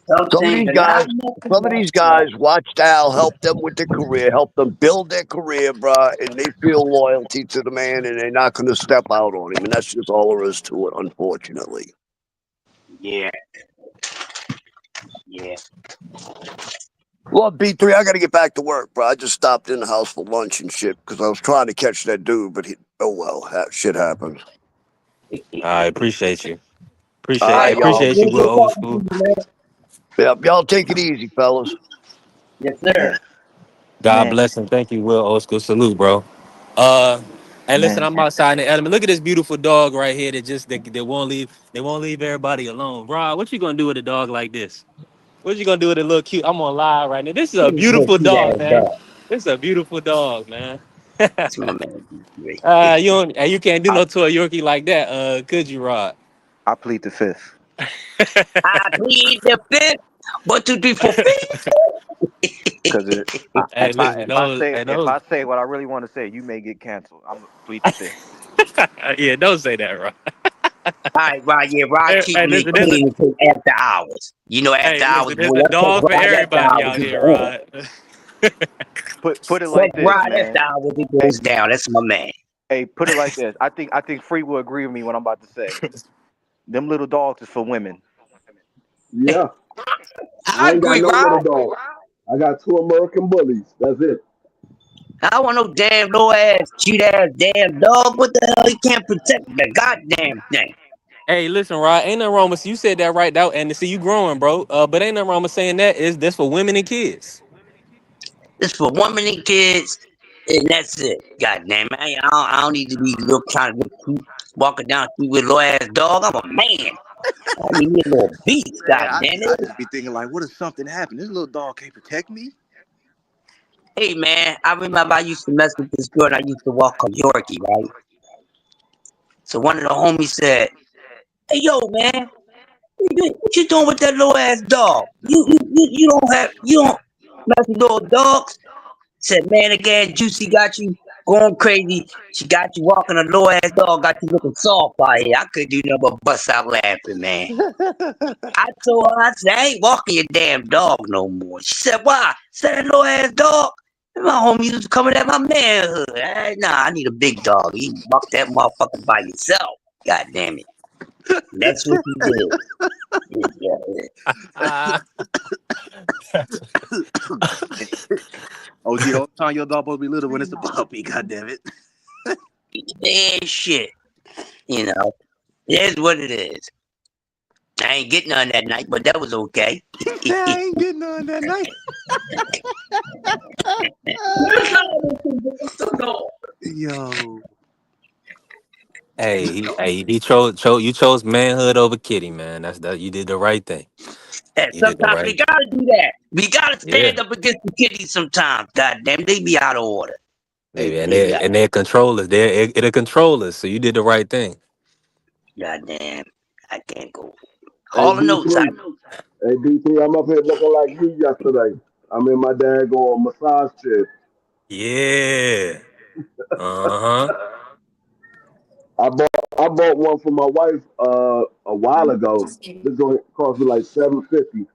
Some Some of things these are not guys, meant to some of these last forever. guys watched Al help them with their career, help them build their career, bruh, and they feel loyalty to the man, and they're not gonna step out on him, and that's just all there is to it, unfortunately. Yeah, yeah. Well, B3, I got to get back to work, bro. I just stopped in the house for lunch and shit because I was trying to catch that dude, but oh well, shit happens. I appreciate you. All All I right, right, y'all. appreciate you, OG, Will good Old talking to School. you, man. Yep, y'all take it easy, fellas. Yes, sir. Man, God man, bless and thank you, Will Old School. Salute, bro. Uh, and listen, man. I'm outside in the element. Look at this beautiful dog right here that just they won't leave. They won't leave everybody alone. Bro, what you gonna do with a dog like this? What you gonna do with a little cute? I'm on live right now. This is a Little beautiful cute dog, ass man. dog. This is a beautiful dog, man. That's my man. You don't, you can't do I, no toy Yorkie like that, could you, Rod? I plead the fifth. I plead the fifth. 1, 2, 3, 4, 5. Because Hey, listen, those, hey, if those, I say what I really want to say, you may get canceled. I'm gonna plead the fifth. yeah, don't say that, bro. All right, right, yeah, Rod keep Hey, me listen, clean until after hours. You know, after hey, hours, listen, there's boy, a I take dog for Rod after everybody hours, out it here, go on. Rod. Put it Take like this, Rod after man. hours, it Hey, goes down. That's my man. hey, put it like this. I think Free will agree with me what I'm about to say. Them little dogs is for women. Yeah, I I ain't got agree, no Rod. little dog. I got two American bullies. That's it. I don't want no damn low ass, cute ass damn dog. What the hell? He can't protect the goddamn thing. Hey, listen, Rod, ain't nothing wrong with you said that right now, and to see you growing, bro. But ain't nothing wrong with saying that is this for women and kids. It's for women and kids, and that's it. God damn it. I don't need to be look trying to look cute, walking down the street with a little ass dog. I'm a man. I need me a little beast. Man, God damn I it. just be thinking like, what if something happened? This little dog can't protect me. Hey man, I remember I used to mess with this girl and I used to walk her Yorkie, right? So one of the homies said, "Hey yo, man, what you doing with that little ass dog? You don't mess with little dogs." Said, "Man, again, Juicy got you going crazy. She got you walking a low ass dog, got you looking soft out here." I couldn't do nothing but bust out laughing, man. I told her, I said, "I ain't walking your damn dog no more." She said, "Why?" I said, "That little ass dog. My homie was coming at my manhood. Nah, I need a big dog. You walk that motherfucker by yourself. God damn it." And that's what he did. Yeah, Ah, OG, the only time your dog supposed to be little when it's a puppy. God damn it. yeah, shit. You know, it is what it is. I ain't getting none that night, but that was okay. I ain't getting on that night. Yo, he you chose manhood over kitty, man. That's that. You did the right thing. And You did the sometimes we right. gotta do that. We gotta Yeah, stand up against the kiddies sometimes. God damn, they be out of order. maybe, and They be out. they're controllers. It'll control us. So you did the right thing. God damn, I can't go. Hey Call the notes. I D3, hey D3, I'm up here looking like you yesterday. I'm in my daggone massage chair. Yeah. Uh huh. I bought one for my wife a while ago. This joint cost me like $750.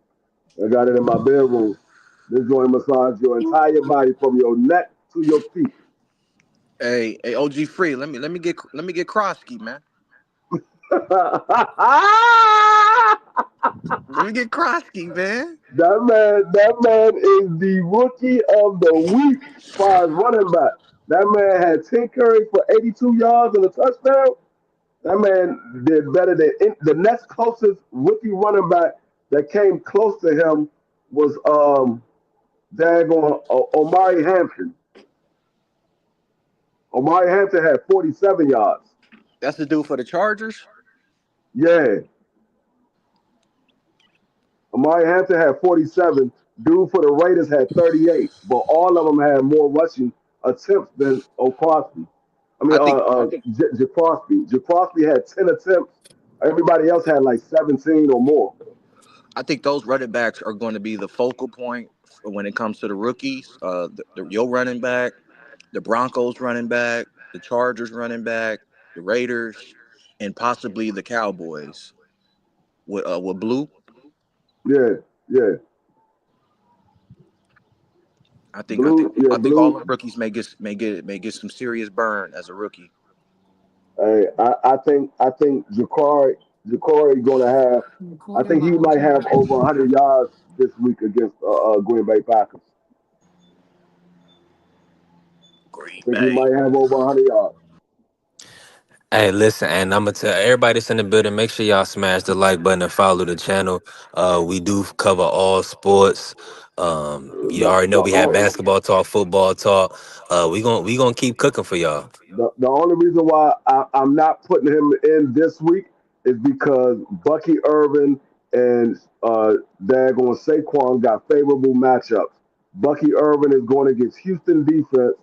I got it in my bedroom. This joint massage your entire body from your neck to your feet. hey, OG Free. Let me get Krosky, man. Let me get Krosky, man. That man is the rookie of the week as far as running back. That man had 10 carries for 82 yards and a touchdown. That man did better than the next closest rookie running back that came close to him was daggone Omari Hampton. Omari Hampton had 47 yards. That's the dude for the Chargers. Yeah, Amari Hampton had 47. Dude for the Raiders had 38. But all of them had more rushing attempts than O'Crosby. I mean, I think Jaquarsby. Jaquarsby had 10 attempts. Everybody else had like 17 or more. I think those running backs are going to be the focal point when it comes to the rookies. Your running back, the Broncos running back, the Chargers running back, the Raiders, and possibly the Cowboys with Blue. Yeah, yeah. I think I think Blue, yeah, I think all Blue. the rookies may get some serious burn as a rookie. Hey, I think Ja'Cory gonna have. I think he might have over 100 yards this week against Green Bay Packers. Green I think he Bay. might have over 100 yards. Hey, listen, and I'm gonna tell everybody that's in the building, make sure y'all smash the like button and follow the channel. We do cover all sports. You The, already know the, we have on- basketball talk, football talk. We gonna keep cooking for y'all. the only reason why I'm not putting him in this week is because Bucky Irvin and daggone Saquon got favorable matchups. Bucky Irvin is going against Houston defense,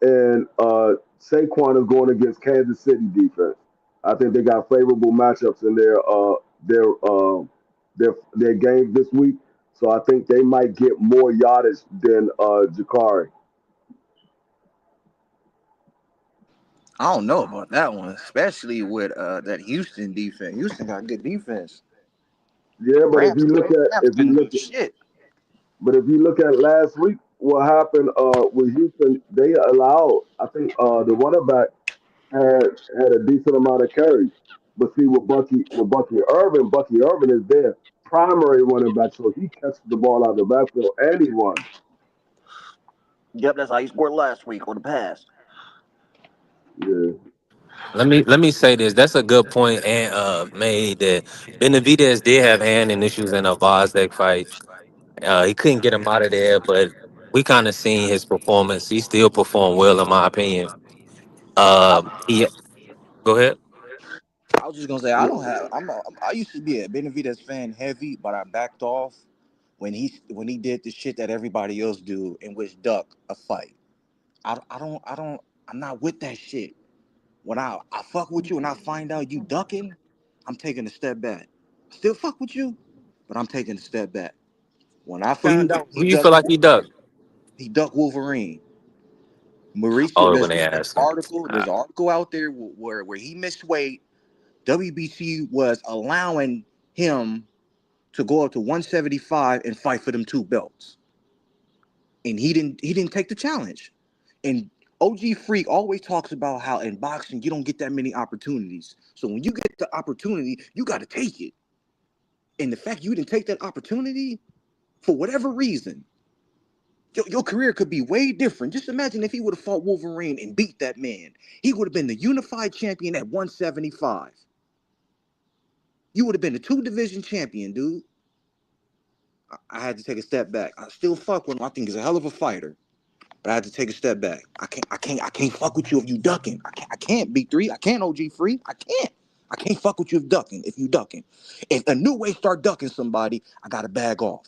and Saquon is going against Kansas City defense. I think they got favorable matchups in their their their game this week. So I think they might get more yardage than Jakari. I don't know about that one, especially with that Houston defense. Houston got good defense. Yeah, but if Rams, you look at Rams if you couldn't do look shit. But if you look at last week, what happened with Houston, they allowed, I think the running back had a decent amount of carries. But see, Bucky Irvin is their primary running back, so he catches the ball out of the backfield and he runs. Yep, that's how he scored last week on the pass. Yeah, Let me say this. That's a good point and made that Benavidez did have hand and issues in a Vazdeck fight. He couldn't get him out of there, but we kind of seen his performance. He still performed well, in my opinion. I, He go ahead. I was just gonna say I don't have. I used to be a Benavidez fan heavy, but I backed off when he did the shit that everybody else do and which duck a fight. I don't. I'm not with that shit. When I fuck with you and I find out you ducking, I'm taking a step back. Still fuck with you, but I'm taking a step back. When I found out Who you feel like he dug? he ducked Wolverine. Mauricio, Oh, there's when they there's asked him. article there's an article out there where he missed weight. WBC was allowing him to go up to 175 and fight for them two belts, and he didn't take the challenge. And OG Freak always talks about how in boxing you don't get that many opportunities. So when you get the opportunity, you got to take it. And the fact you didn't take that opportunity for whatever reason, your career could be way different. Just imagine if he would have fought Wolverine and beat that man. He would have been the unified champion at 175. You would have been the two division champion, dude. I had to take a step back. I still fuck with him. I think he's a hell of a fighter. But I had to take a step back. I can't fuck with you if you ducking. I can't B3. I can't OG free. I can't fuck with you if ducking. If you ducking. If a new way start ducking somebody, I gotta bag off.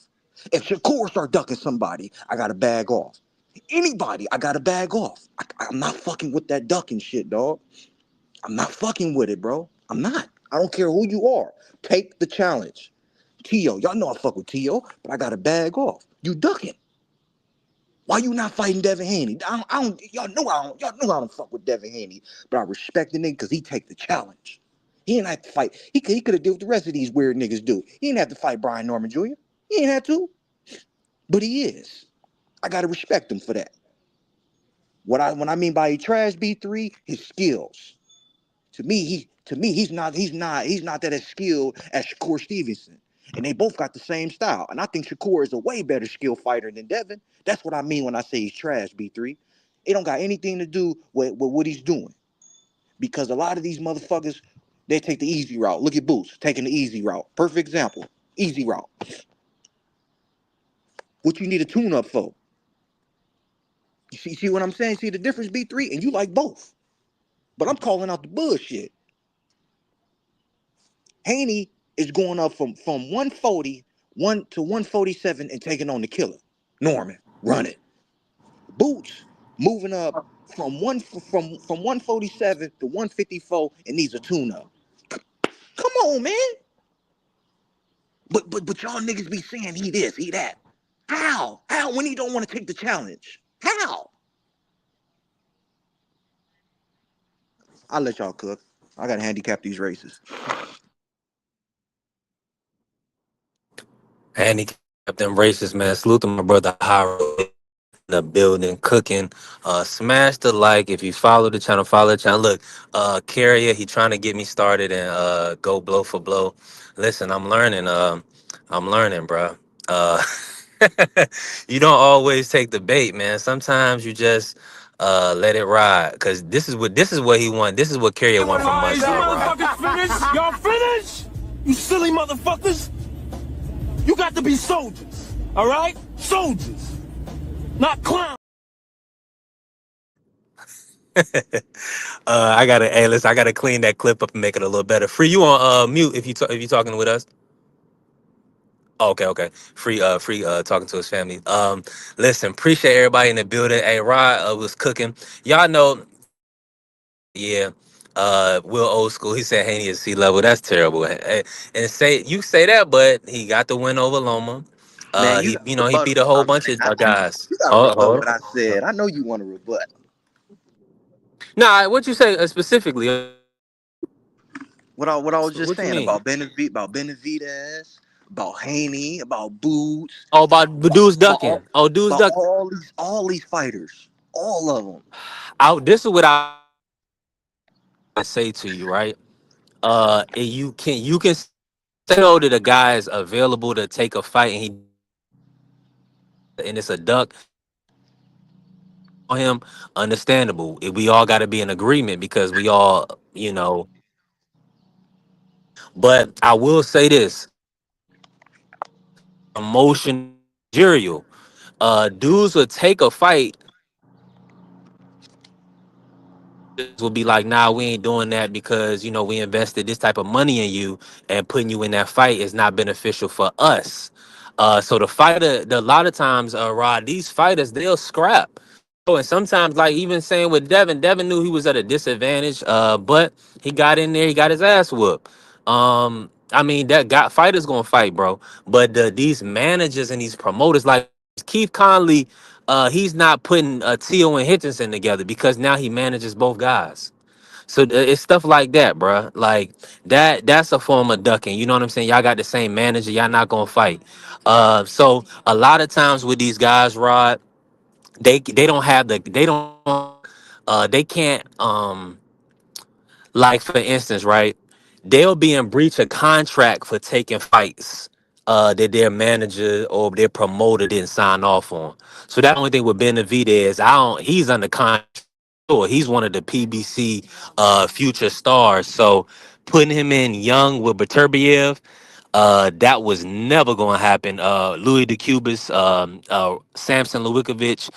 If Shakur start ducking somebody, I gotta bag off. Anybody, I gotta bag off. I'm not fucking with that ducking shit, dog. I'm not fucking with it, bro. I'm not. I don't care who you are. Take the challenge. Tio, y'all know I fuck with Tio, but I gotta bag off. You ducking. Why you not fighting Devin Haney? Y'all know I don't fuck with Devin Haney, but I respect the nigga because he take the challenge. He didn't have to fight. He could have did what the rest of these weird niggas do. He didn't have to fight Brian Norman Jr. He didn't have to, but he is. I gotta respect him for that. When I mean by he trash B3, his skills. To me, he's not that as skilled as Shakur Stevenson. And they both got the same style. And I think Shakur is a way better skill fighter than Devin. That's what I mean when I say he's trash, B3. It don't got anything to do with what he's doing. Because a lot of these motherfuckers, they take the easy route. Look at Boots taking the easy route. Perfect example. Easy route. What you need a tune up for? You see what I'm saying? See the difference, B3? And you like both. But I'm calling out the bullshit. Haney is going up from 140 to 147 and taking on the killer. Norman, run it. Boots moving up from 147 to 154 and needs a tune up. Come on, man. But y'all niggas be saying he this, he that. How? How when he don't want to take the challenge? How? I'll let y'all cook. I gotta handicap these races. And he kept them racist, man. Salute to my brother Hiro in the building, cooking. Smash the like if you follow the channel. Follow the channel. Look, Carrier, he trying to get me started and go blow for blow. Listen, I'm learning. I'm learning, bro. Uh, you don't always take the bait, man. Sometimes you just let it ride. Cause this is what he want. This is what Carrier want from us, Is you bro. motherfuckers finished? Y'all finished? You silly motherfuckers? You got to be soldiers, all right? Soldiers, not clowns. Listen, I gotta clean that clip up and make it a little better. Free, you on mute if you talking with us. Oh, okay, okay. Free talking to his family. Listen, appreciate everybody in the building. Hey, Rod was cooking. Y'all know, yeah. Will Old School. He said Haney is sea level. That's terrible. And say you say that, but he got the win over Loma. Man, you He got to he rebut beat on a whole something. bunch of guys. You got to Hold, rebut hold what I on. said. I know you want to rebut. Nah, what you say specifically? What I was So just what you saying mean? About Benavidez, about Haney, about Boots, Oh, about about, dudes about ducking. all Oh, dudes about duck. all these fighters, all of them. Out. This is what I say to you, right? And you can say though that a guy is available to take a fight and it's a duck on him. Understandable. We all got to be in agreement because we all, But I will say this: emotion, managerial. Dudes would take a fight will be like, nah, we ain't doing that because we invested this type of money in you, and putting you in that fight is not beneficial for us. So a lot of times, Rod, these fighters they'll scrap. Oh, and sometimes, like even saying with Devin knew he was at a disadvantage, but he got in there, he got his ass whooped. I mean, that got fighters gonna fight, bro. But these managers and these promoters, like Keith Conley, he's not putting Tio and Hitchinson together because now he manages both guys. So it's stuff like that, bruh. Like that's a form of ducking. You know what I'm saying? Y'all got the same manager. Y'all not gonna fight. So a lot of times with these guys, Rod, they don't have they can't like for instance, right? They'll be in breach of contract for taking fights that their manager or their promoter didn't sign off on. So that only thing with Benavidez, I don't. He's under contract. Sure, he's one of the PBC future stars. So putting him in young with Beterbiev, that was never going to happen. Louis DeCubis, Samson Lewikovic,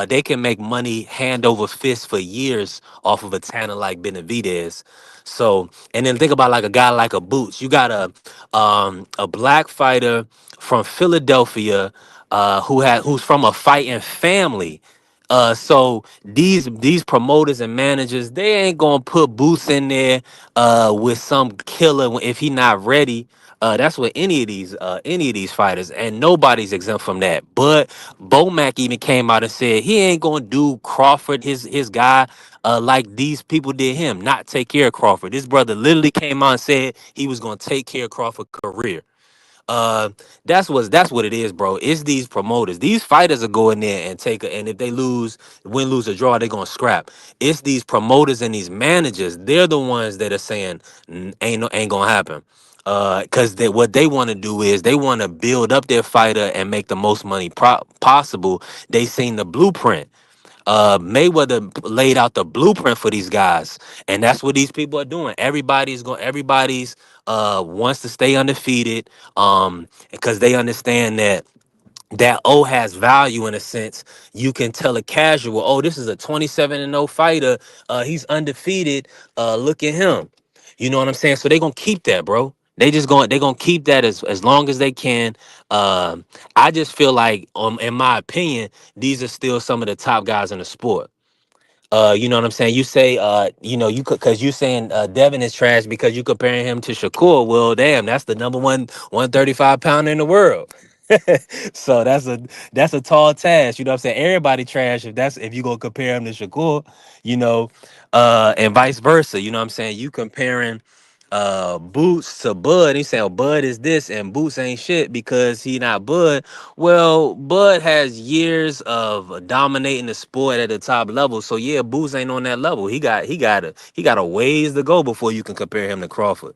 they can make money hand over fist for years off of a talent like Benavidez. So, and then think about like a guy like a Boots. You got a black fighter from Philadelphia who's from a fighting family. So these promoters and managers, they ain't gonna put Boots in there with some killer if he not ready. That's what any of these fighters, and nobody's exempt from that. But Bomac even came out and said he ain't gonna do Crawford, his guy, like these people did him, not take care of Crawford. This brother literally came out and said he was gonna take care of Crawford's career. Uh, that's what it is, bro. It's these promoters. These fighters are going there and and if they win, lose, or draw, they're gonna scrap. It's these promoters and these managers. They're the ones that are saying ain't gonna happen. Because what they want to do is they want to build up their fighter and make the most money possible. They seen the blueprint. Mayweather laid out the blueprint for these guys, and that's what these people are doing. Everybody's wants to stay undefeated, because they understand that O has value in a sense. You can tell a casual, oh, this is a 27-0 fighter. He's undefeated. Look at him. You know what I'm saying? So they're gonna keep that, bro. They're gonna keep that as long as they can. Um, I just feel like, in my opinion, these are still some of the top guys in the sport. You know what I'm saying? You say, you could, because you saying Devin is trash because you comparing him to Shakur. Well, damn, that's the number one 135 pounder in the world. So that's a tall task. You know what I'm saying? Everybody trash if you go compare him to Shakur, you know, and vice versa. You know what I'm saying? You comparing Boots to Bud. He saying, oh, Bud is this and Boots ain't shit because he not Bud. Well, Bud has years of dominating the sport at the top level. So yeah, Boots ain't on that level. He got a ways to go before you can compare him to Crawford.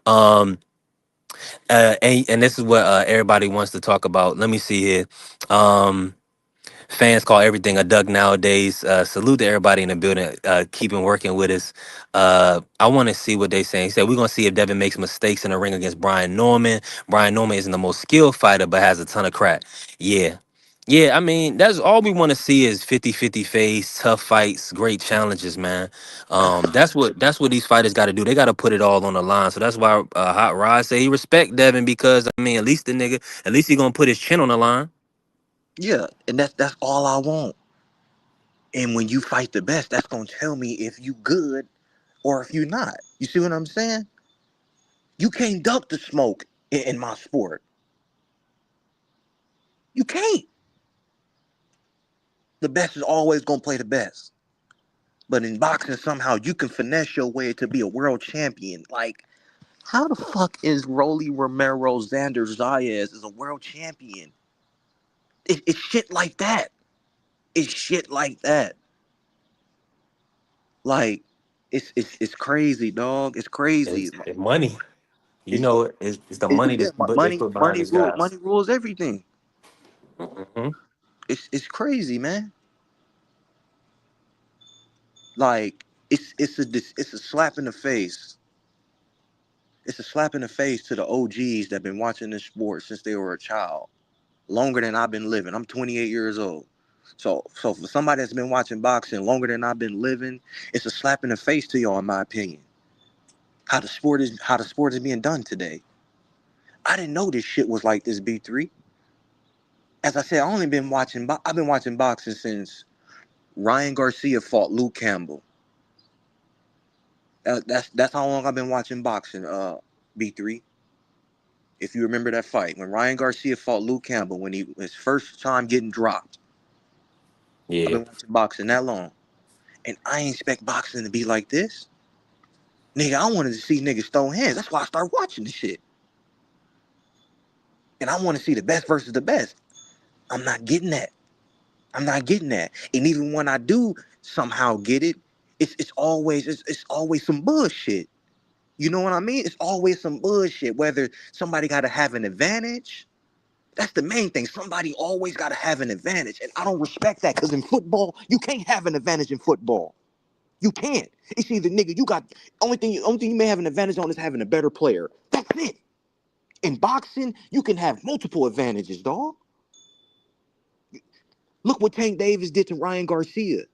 Um, and this is what everybody wants to talk about. Let me see here. Um, Fans call everything a duck nowadays. Salute to everybody in the building. Keeping working with us. I want to see what they saying. He said we're gonna see if Devin makes mistakes in the ring against Brian Norman. Brian Norman isn't the most skilled fighter, but has a ton of crack. Yeah. Yeah, I mean, that's all we want to see is 50-50 face, tough fights, great challenges, man. That's what these fighters got to do. They got to put it all on the line. So that's why Hot Rod say he respect Devin because I mean, at least he gonna put his chin on the line. Yeah, and that's all I want. And when you fight the best, that's gonna tell me if you good or if you're not. You see what I'm saying? You can't duck the smoke in my sport. You can't. The best is always gonna play the best. But in boxing, somehow you can finesse your way to be a world champion. Like, how the fuck is Rolly Romero Xander Zayas is a world champion? It's shit like that. It's shit like that. Like, it's crazy, dog. It's crazy. It's money. You It's, know, it's the money yeah, that they money, put behind these guys. money rules everything. Hmm. It's crazy, man. Like, it's a slap in the face. It's a slap in the face to the OGs that been watching this sport since they were a child, longer than I've been living. I'm 28 years old. So for somebody that's been watching boxing longer than I've been living, it's a slap in the face to y'all, in my opinion. How the sport is being done today. I didn't know this shit was like this. B3. As I said, I've been watching boxing since Ryan Garcia fought Luke Campbell. That's how long I've been watching boxing. B3. If you remember that fight when Ryan Garcia fought Luke Campbell when he his first time getting dropped. I've Yeah. been watching boxing that long, and I ain't expect boxing to be like this. Nigga, I wanted to see niggas throw hands. That's why I started watching this shit. And I want to see the best versus the best. I'm not getting that. I'm not getting that. And even when I do somehow get it, it's always some bullshit. You know what I mean? It's always some bullshit. Whether somebody got to have an advantage, that's the main thing. Somebody always got to have an advantage, and I don't respect that because in football, you can't have an advantage in football. You can't. It's either nigga, you got only thing you may have an advantage on is having a better player. That's it. In boxing, you can have multiple advantages, dog. Look what Tank Davis did to Ryan Garcia.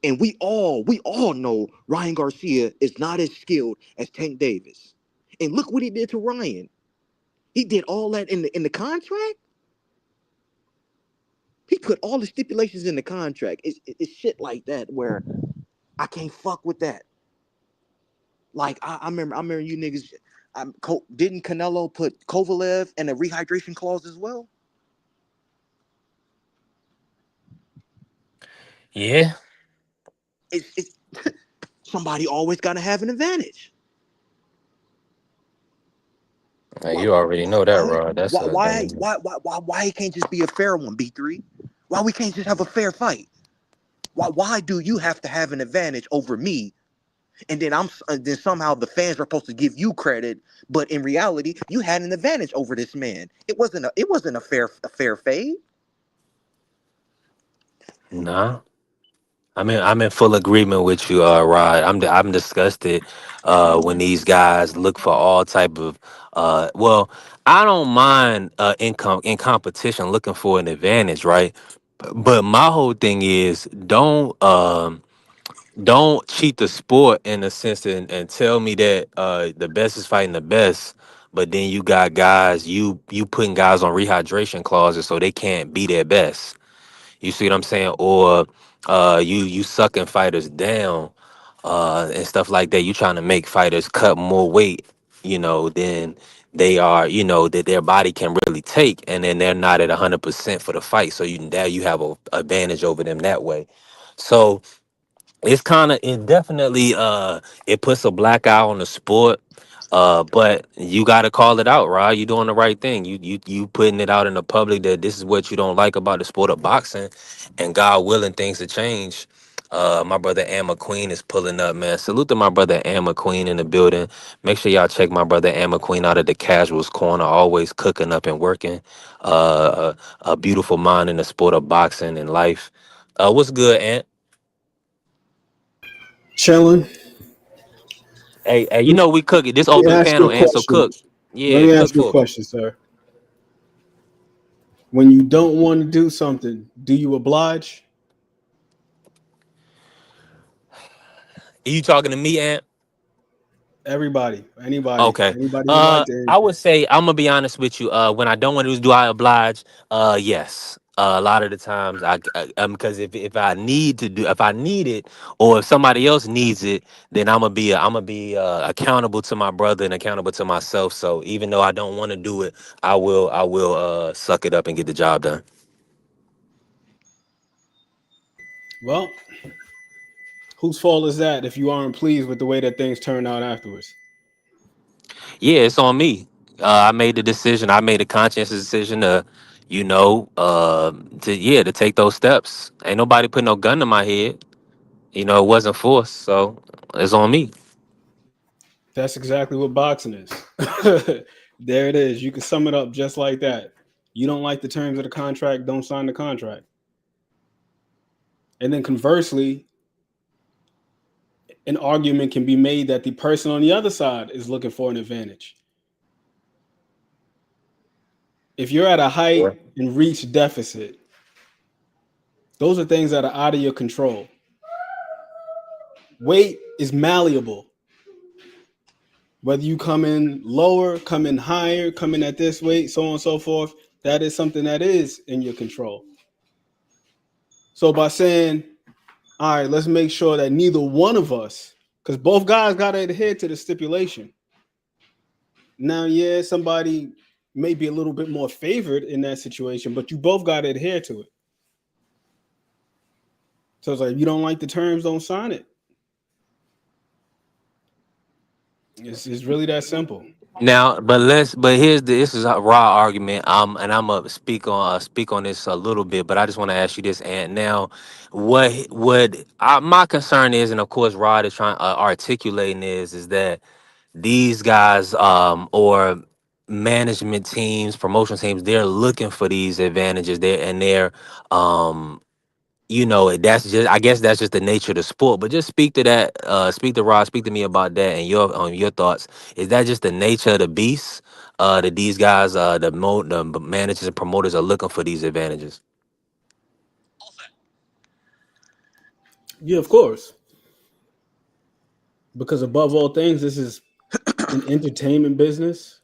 And we all know Ryan Garcia is not as skilled as Tank Davis. And look what he did to Ryan. He did all that in the contract. He put all the stipulations in the contract. It's shit like that where I can't fuck with that. Like I remember you niggas. Didn't Canelo put Kovalev in a rehydration clause as well? Yeah. It's somebody always got to have an advantage. Why You already know that, why Rod. That's why a why damn. why it can't just be a fair one? B3. Why we can't just have a fair fight? Why do you have to have an advantage over me? And then somehow the fans are supposed to give you credit, but in reality, you had an advantage over this man. It wasn't a fair fade. Nah. I'm in full agreement with you, Rod. I'm disgusted when these guys look for all type of well, I don't mind in competition looking for an advantage, right? But my whole thing is don't cheat the sport in a sense and tell me that the best is fighting the best, but then you got guys you putting guys on rehydration clauses so they can't be their best. You see what I'm saying? Or you sucking fighters down and stuff like that. You trying to make fighters cut more weight, than they are, that their body can really take, and then they're not at 100% for the fight. So you have a advantage over them that way. So it definitely it puts a black eye on the sport. But you got to call it out, right? You doing the right thing. You putting it out in the public that this is what you don't like about the sport of boxing, and God willing, things to change. My brother Ann McQueen is pulling up, man. Salute to my brother Ann McQueen in the building. Make sure y'all check my brother Ann McQueen out at the Casuals Corner, always cooking up and working. A beautiful mind in the sport of boxing and life. What's good, Ant? Chilling. Hey, Let we cook it. This me open ask you panel, a and so question. cook. Let Yeah, me cook ask you a for me. question, sir. When you don't want to do something, do you oblige? You talking to me, Ant? Everybody, Okay. anybody who like to I answer. would say I'm gonna be honest with you. When I don't want to do I oblige? Yes. A lot of the times, because if I need it, or if somebody else needs it, then I'm gonna be accountable to my brother and accountable to myself. So even though I don't want to do it, I will suck it up and get the job done. Well, whose fault is that if you aren't pleased with the way that things turn out afterwards? Yeah, it's on me. I made the decision. I made a conscious decision to, to take those steps. Ain't nobody put no gun to my head. It wasn't forced, so it's on me. That's exactly what boxing is. There it is. You can sum it up just like that. You don't like the terms of the contract, don't sign the contract. And then conversely, an argument can be made that the person on the other side is looking for an advantage. If you're at a height and reach deficit, those are things that are out of your control. Weight is malleable. Whether you come in lower, come in higher, come in at this weight, so on and so forth, that is something that is in your control. So by saying, all right, let's make sure that neither one of us, because both guys got to adhere to the stipulation. Now, yeah, somebody may be a little bit more favored in that situation, but you both got to adhere to it. So it's like, if you don't like the terms, don't sign it. It's really that simple. Now, but this is a raw argument. And I'm gonna speak on this a little bit, but I just want to ask you this. And now, my concern is, and of course, Rod is trying articulating is that these guys, or management teams, promotion teams, they're looking for these advantages there, and they're, um, that's just, I guess that's just the nature of the sport. But just speak to that, speak to Rod, speak to me about that and your thoughts. Is that just the nature of the beast? That these guys, the managers and promoters are looking for these advantages. Yeah, of course. Because above all things, this is an entertainment business.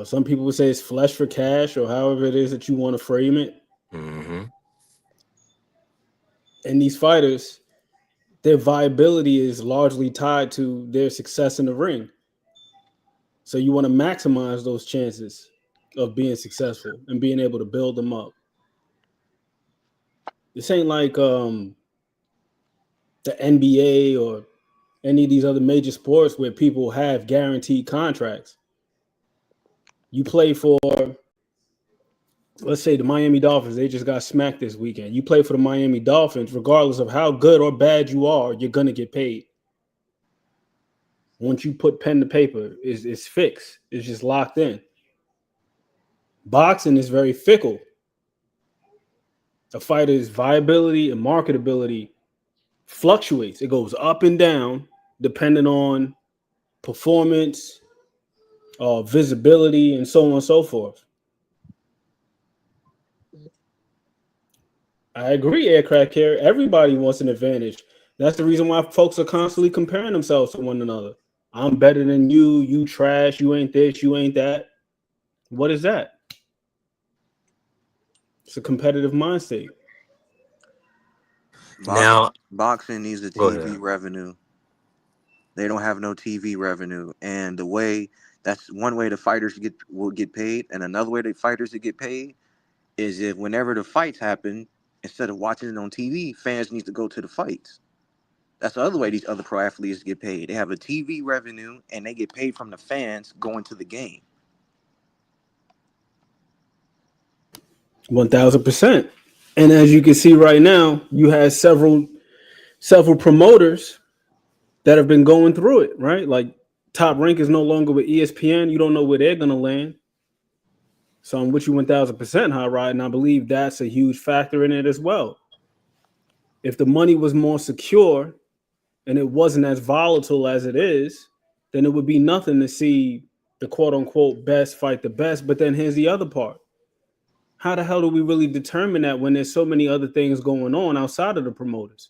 Some people would say it's flesh for cash, or however it is that you want to frame it. Hmm. And these fighters, their viability is largely tied to their success in the ring. So you want to maximize those chances of being successful and being able to build them up. This ain't like the NBA or any of these other major sports where people have guaranteed contracts. You play for, let's say, the Miami Dolphins. They just got smacked this weekend. You play for the Miami Dolphins, regardless of how good or bad you are, you're gonna get paid. Once you put pen to paper, it's fixed. It's just locked in. Boxing is very fickle. A fighter's viability and marketability fluctuates. It goes up and down depending on performance, visibility, and so on and so forth. I agree, aircraft carrier. Everybody wants an advantage. That's the reason why folks are constantly comparing themselves to one another. I'm better than you. You trash. You ain't this. You ain't that. What is that? It's a competitive mind state. Now, Boxing needs the go TV ahead. revenue. They don't have no TV revenue, and that's one way the fighters will get paid, and another way the fighters will get paid is if whenever the fights happen, instead of watching it on TV, fans need to go to the fights. That's the other way these other pro athletes get paid. They have a TV revenue, and they get paid from the fans going to the game. 1,000%. And as you can see right now, you have several promoters that have been going through it, right? Like Top Rank is no longer with ESPN. You don't know where they're gonna land. So I'm with you 1,000%, High Ride, and I believe that's a huge factor in it as well. If the money was more secure and it wasn't as volatile as it is, then it would be nothing to see the quote unquote best fight the best. But then here's the other part. How the hell do we really determine that when there's so many other things going on outside of the promoters?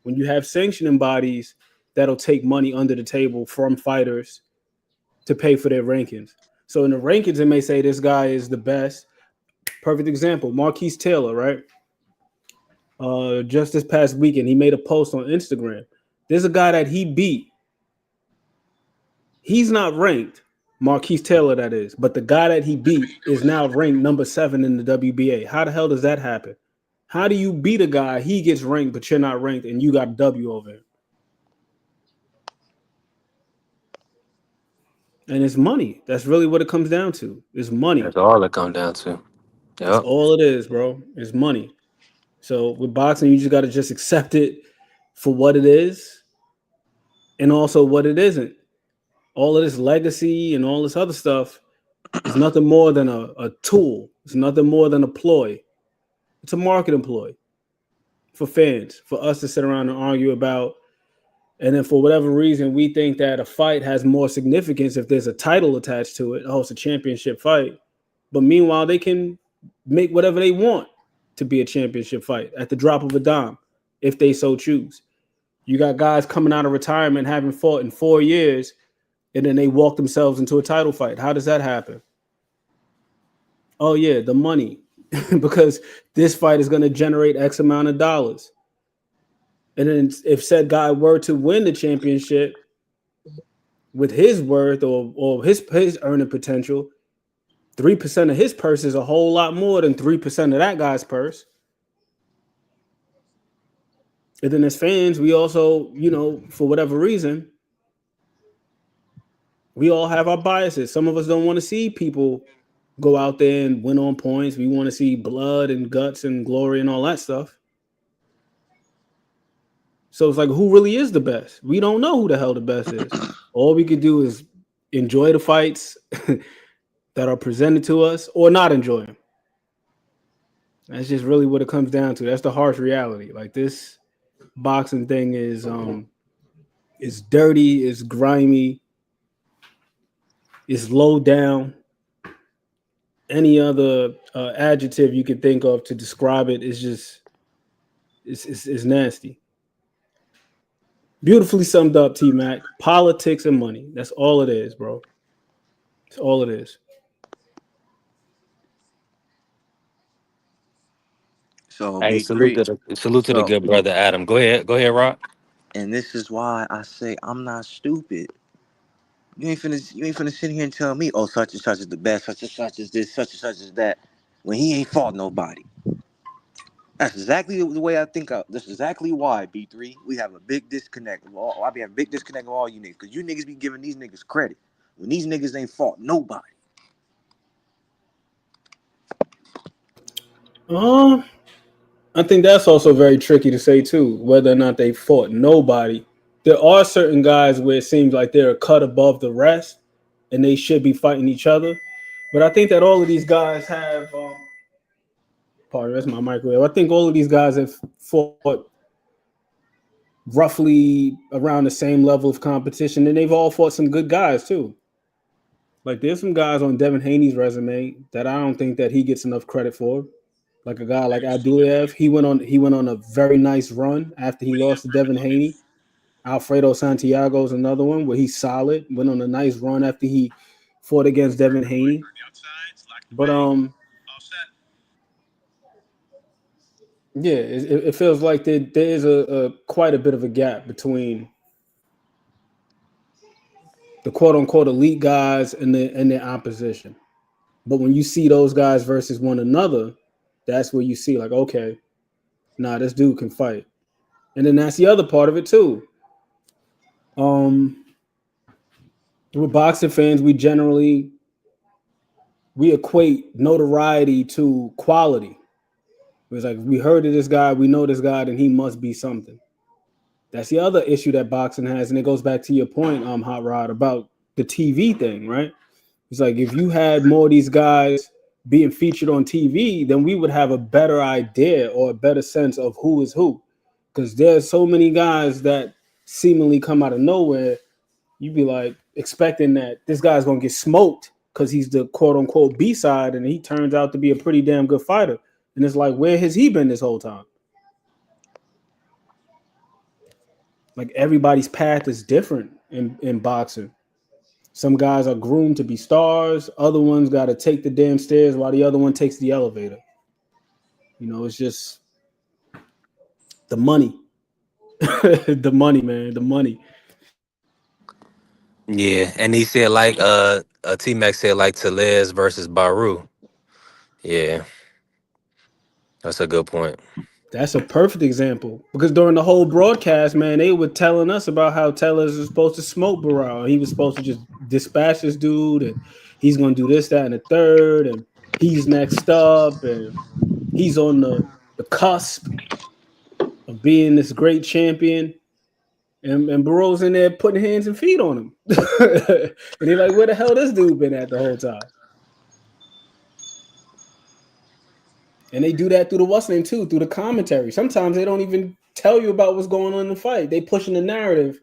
When you have sanctioning bodies that'll take money under the table from fighters to pay for their rankings. So in the rankings, it may say this guy is the best Perfect example, Marquise Taylor, right? Just this past weekend, he made a post on Instagram. There's a guy that he beat. He's not ranked, Marquise Taylor, that is, but the guy that he beat is now ranked number 7 in the WBA. How the hell does that happen? How do you beat a guy, he gets ranked, but you're not ranked, and you got a W over him? And it's money. That's really what it comes down to. It's money. That's all it come down to. That's Yep. all it is, bro. It's money. So with boxing, you just got to just accept it for what it is and also what it isn't. All of this legacy and all this other stuff is nothing more than a tool. It's nothing more than a ploy. It's a marketing ploy for fans, for us to sit around and argue about. And then for whatever reason, we think that a fight has more significance if there's a title attached to it. Oh, it's a championship fight. But meanwhile, they can make whatever they want to be a championship fight at the drop of a dime, if they so choose. You got guys coming out of retirement having fought in 4 years, and then they walk themselves into a title fight. How does that happen? Oh yeah, the money, because this fight is going to generate X amount of dollars. And then if said guy were to win the championship with his worth or his earning potential, 3% of his purse is a whole lot more than 3% of that guy's purse. And then as fans, we also, for whatever reason, we all have our biases. Some of us don't want to see people go out there and win on points. We want to see blood and guts and glory and all that stuff. So it's like, who really is the best? We don't know who the hell the best is. All we could do is enjoy the fights that are presented to us or not enjoy them. That's just really what it comes down to. That's the harsh reality. Like, this boxing thing is dirty, it's grimy, it's low down. Any other adjective you could think of to describe it is just it's nasty. Beautifully summed up, T Mac. Politics and money. That's all it is, bro. That's all it is. So Hey, B3. salute to the So good brother Adam. Go ahead, Rock. and this is why I say I'm not stupid. You ain't finna sit here and tell me, oh, such and such is the best, such and such is this, such and such is that, when he ain't fought nobody. That's exactly the way I think of. That's exactly why, B3, we have a big disconnect. I be having a big disconnect with all you niggas. Because you niggas be giving these niggas credit when these niggas ain't fought nobody. Uh, I think that's also very tricky to say too, whether or not they fought nobody. There are certain guys where it seems like they're a cut above the rest, and they should be fighting each other. But I think that all of these guys have. Pardon, that's my microwave. I think all of these guys have fought roughly around the same level of competition, and they've all fought some good guys too. Like, there's some guys on Devin Haney's resume that I don't think that he gets enough credit for. Like a guy like Abdulayev, he went on a very nice run after he lost to Devin Haney. Alfredo Santiago is another one where he's solid. Went on a nice run after he fought against Devin Haney. But yeah, it feels like there is a quite a bit of a gap between the quote unquote elite guys and their opposition. But when you see those guys versus one another, that's where you see like, okay, nah, this dude can fight. And then that's the other part of it too. Um, with boxing fans, we equate notoriety to quality. It's like, we heard of this guy, we know this guy, then he must be something. That's the other issue that boxing has, and it goes back to your point, Hot Rod, about the TV thing, right? It's like, if you had more of these guys being featured on TV, then we would have a better idea or a better sense of who is who. Because there's so many guys that seemingly come out of nowhere. You'd be like expecting that this guy's gonna get smoked because he's the quote unquote B side, and he turns out to be a pretty damn good fighter. And it's like, where has he been this whole time? Like, everybody's path is different in boxing. Some guys are groomed to be stars. Other ones got to take the damn stairs while the other one takes the elevator. It's just the money, the money, man, the money. Yeah, and he said like T Mac said like Telez versus Baru. Yeah, that's a good point. That's a perfect example because during the whole broadcast, man, they were telling us about how Tellers was supposed to smoke Burrow. He was supposed to just dispatch this dude, and he's going to do this, that, and the third, and he's next up, and he's on the cusp of being this great champion. And Burrow's in there putting hands and feet on him, and he's like, "Where the hell this dude been at the whole time?" And they do that through the what's name too, through the commentary. Sometimes they don't even tell you about what's going on in the fight. They pushing the narrative,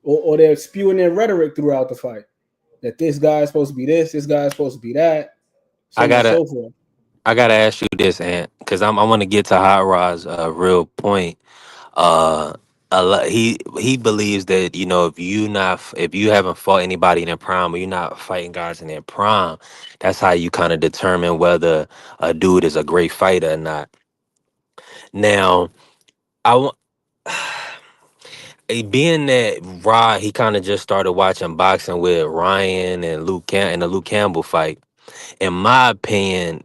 or they're spewing their rhetoric throughout the fight. That this guy's supposed to be this guy's supposed to be that, I so on and gotta so forth. I gotta ask you this, Ant, because I want to get to Hot Rod's real point. Uh, he believes that if you haven't fought anybody in their prime or you're not fighting guys in their prime, that's how you kind of determine whether a dude is a great fighter or not. Now, I want. Being that Rod, he kind of just started watching boxing with Ryan and in the Luke Campbell fight. In my opinion,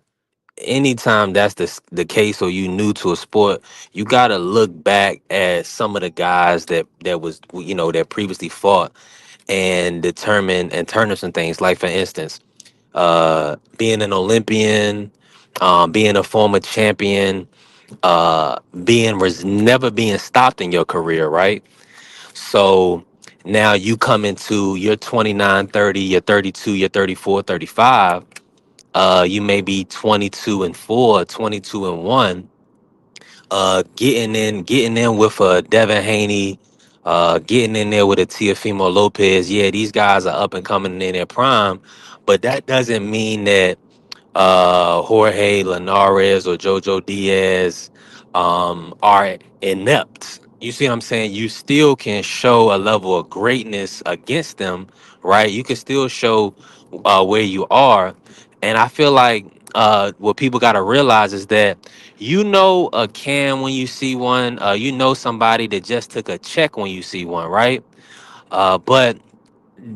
anytime that's the case or you new to a sport, you gotta look back at some of the guys that previously fought and determine and turn to some things. Like for instance, being an Olympian, being a former champion, never being stopped in your career, right? So now you come into your 29, 30, you're 32, you're 34, 35. You may be 22 and 4, 22 and 1. Getting in with a Devin Haney, getting in there with a Teofimo Lopez. Yeah, these guys are up and coming in their prime, but that doesn't mean that Jorge Linares or Jojo Diaz are inept. You see what I'm saying? You still can show a level of greatness against them, right? You can still show where you are. And I feel like what people got to realize is that a can when you see one, somebody that just took a check when you see one, right? But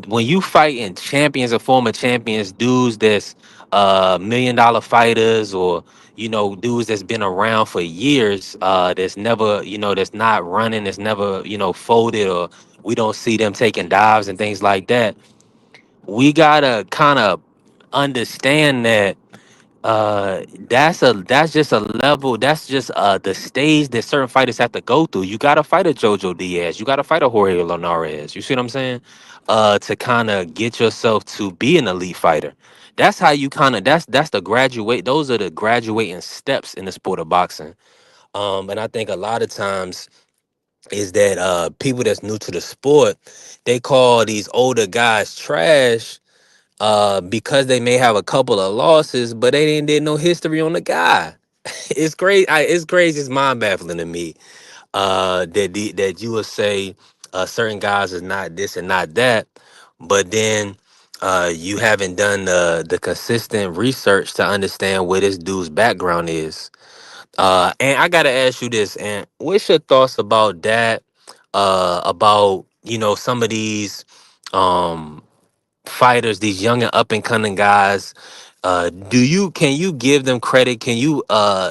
when you fight in champions or former champions, dudes that's $1 million fighters, or dudes that's been around for years, that's never, that's not running, that's never, folded, or we don't see them taking dives and things like that. We gotta kind of understand that that's just a level, that's just the stage that certain fighters have to go through. You gotta fight a Jojo Diaz, you gotta fight a Jorge Linares, you see what I'm saying, to kind of get yourself to be an elite fighter. That's how you kind of, that's the graduate, those are the graduating steps in the sport of boxing. And I think a lot of times is that people that's new to the sport, they call these older guys trash, because they may have a couple of losses, but they didn't did no history on the guy. It's great. It's crazy. It's mind baffling to me. That you would say certain guys is not this and not that, but then you haven't done the consistent research to understand where this dude's background is. And I gotta ask you this, and what's your thoughts about that? About some of these um fighters, these young and up and coming guys. Can you give them credit? Can you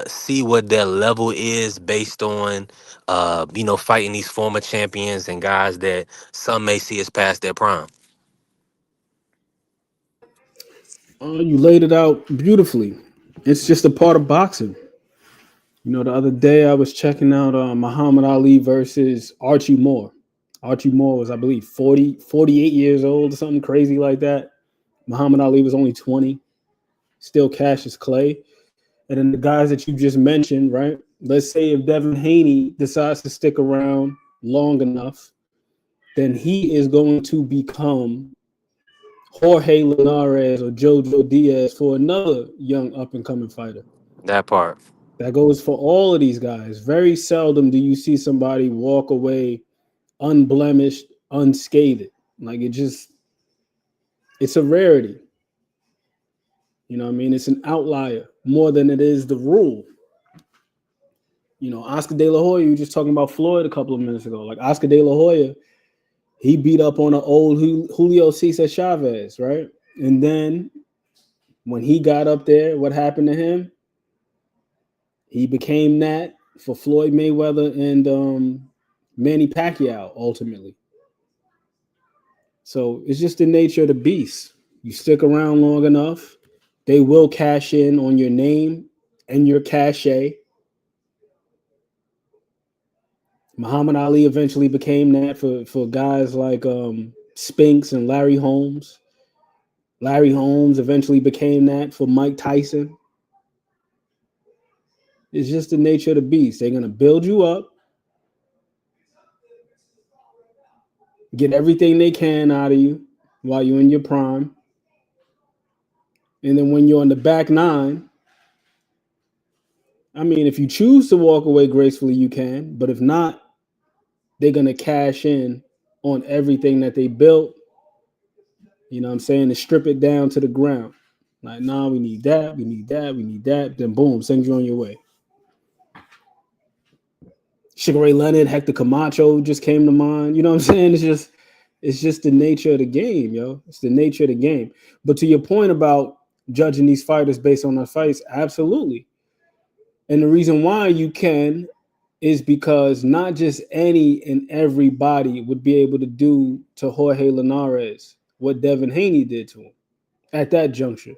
see what their level is based on fighting these former champions and guys that some may see as past their prime? You laid it out beautifully. It's just a part of boxing. The other day I was checking out Muhammad Ali versus Archie Moore. Archie Moore was, I believe, 48 years old or something crazy like that. Muhammad Ali was only 20, still cash as clay. And then the guys that you just mentioned, right? Let's say if Devin Haney decides to stick around long enough, then he is going to become Jorge Linares or Jojo Diaz for another young up and coming fighter. That part. That goes for all of these guys. Very seldom do you see somebody walk away unblemished, unscathed. Like it just It's a rarity. You know what I mean? It's an outlier more than it is the rule. You know, Oscar De La Hoya, you were just talking about Floyd a couple of minutes ago. Like Oscar De La Hoya, he beat up on an old Julio Cesar Chavez, right? And then when he got up there, what happened to him? He became that for Floyd Mayweather and Manny Pacquiao ultimately. So it's just the nature of the beast. You stick around long enough, they will cash in on your name and your cachet. Muhammad Ali eventually became that for guys like Spinks and Larry Holmes. Larry Holmes eventually became that for Mike Tyson. It's just the nature of the beast. They're gonna build you up, get everything they can out of you while you're in your prime, and then when you're on the back nine, I mean, if you choose to walk away gracefully, you can. But if not, they're gonna cash in on everything that they built. You know what I'm saying? To strip it down to the ground. Like, nah, we need that, we need that, we need that. Then boom, send you on your way. Sugar Ray Leonard, Hector Camacho just came to mind. You know what I'm saying? It's just the nature of the game, yo. It's the nature of the game. But to your point about judging these fighters based on their fights, absolutely. And the reason why you can is because not just any and everybody would be able to do to Jorge Linares what Devin Haney did to him at that juncture.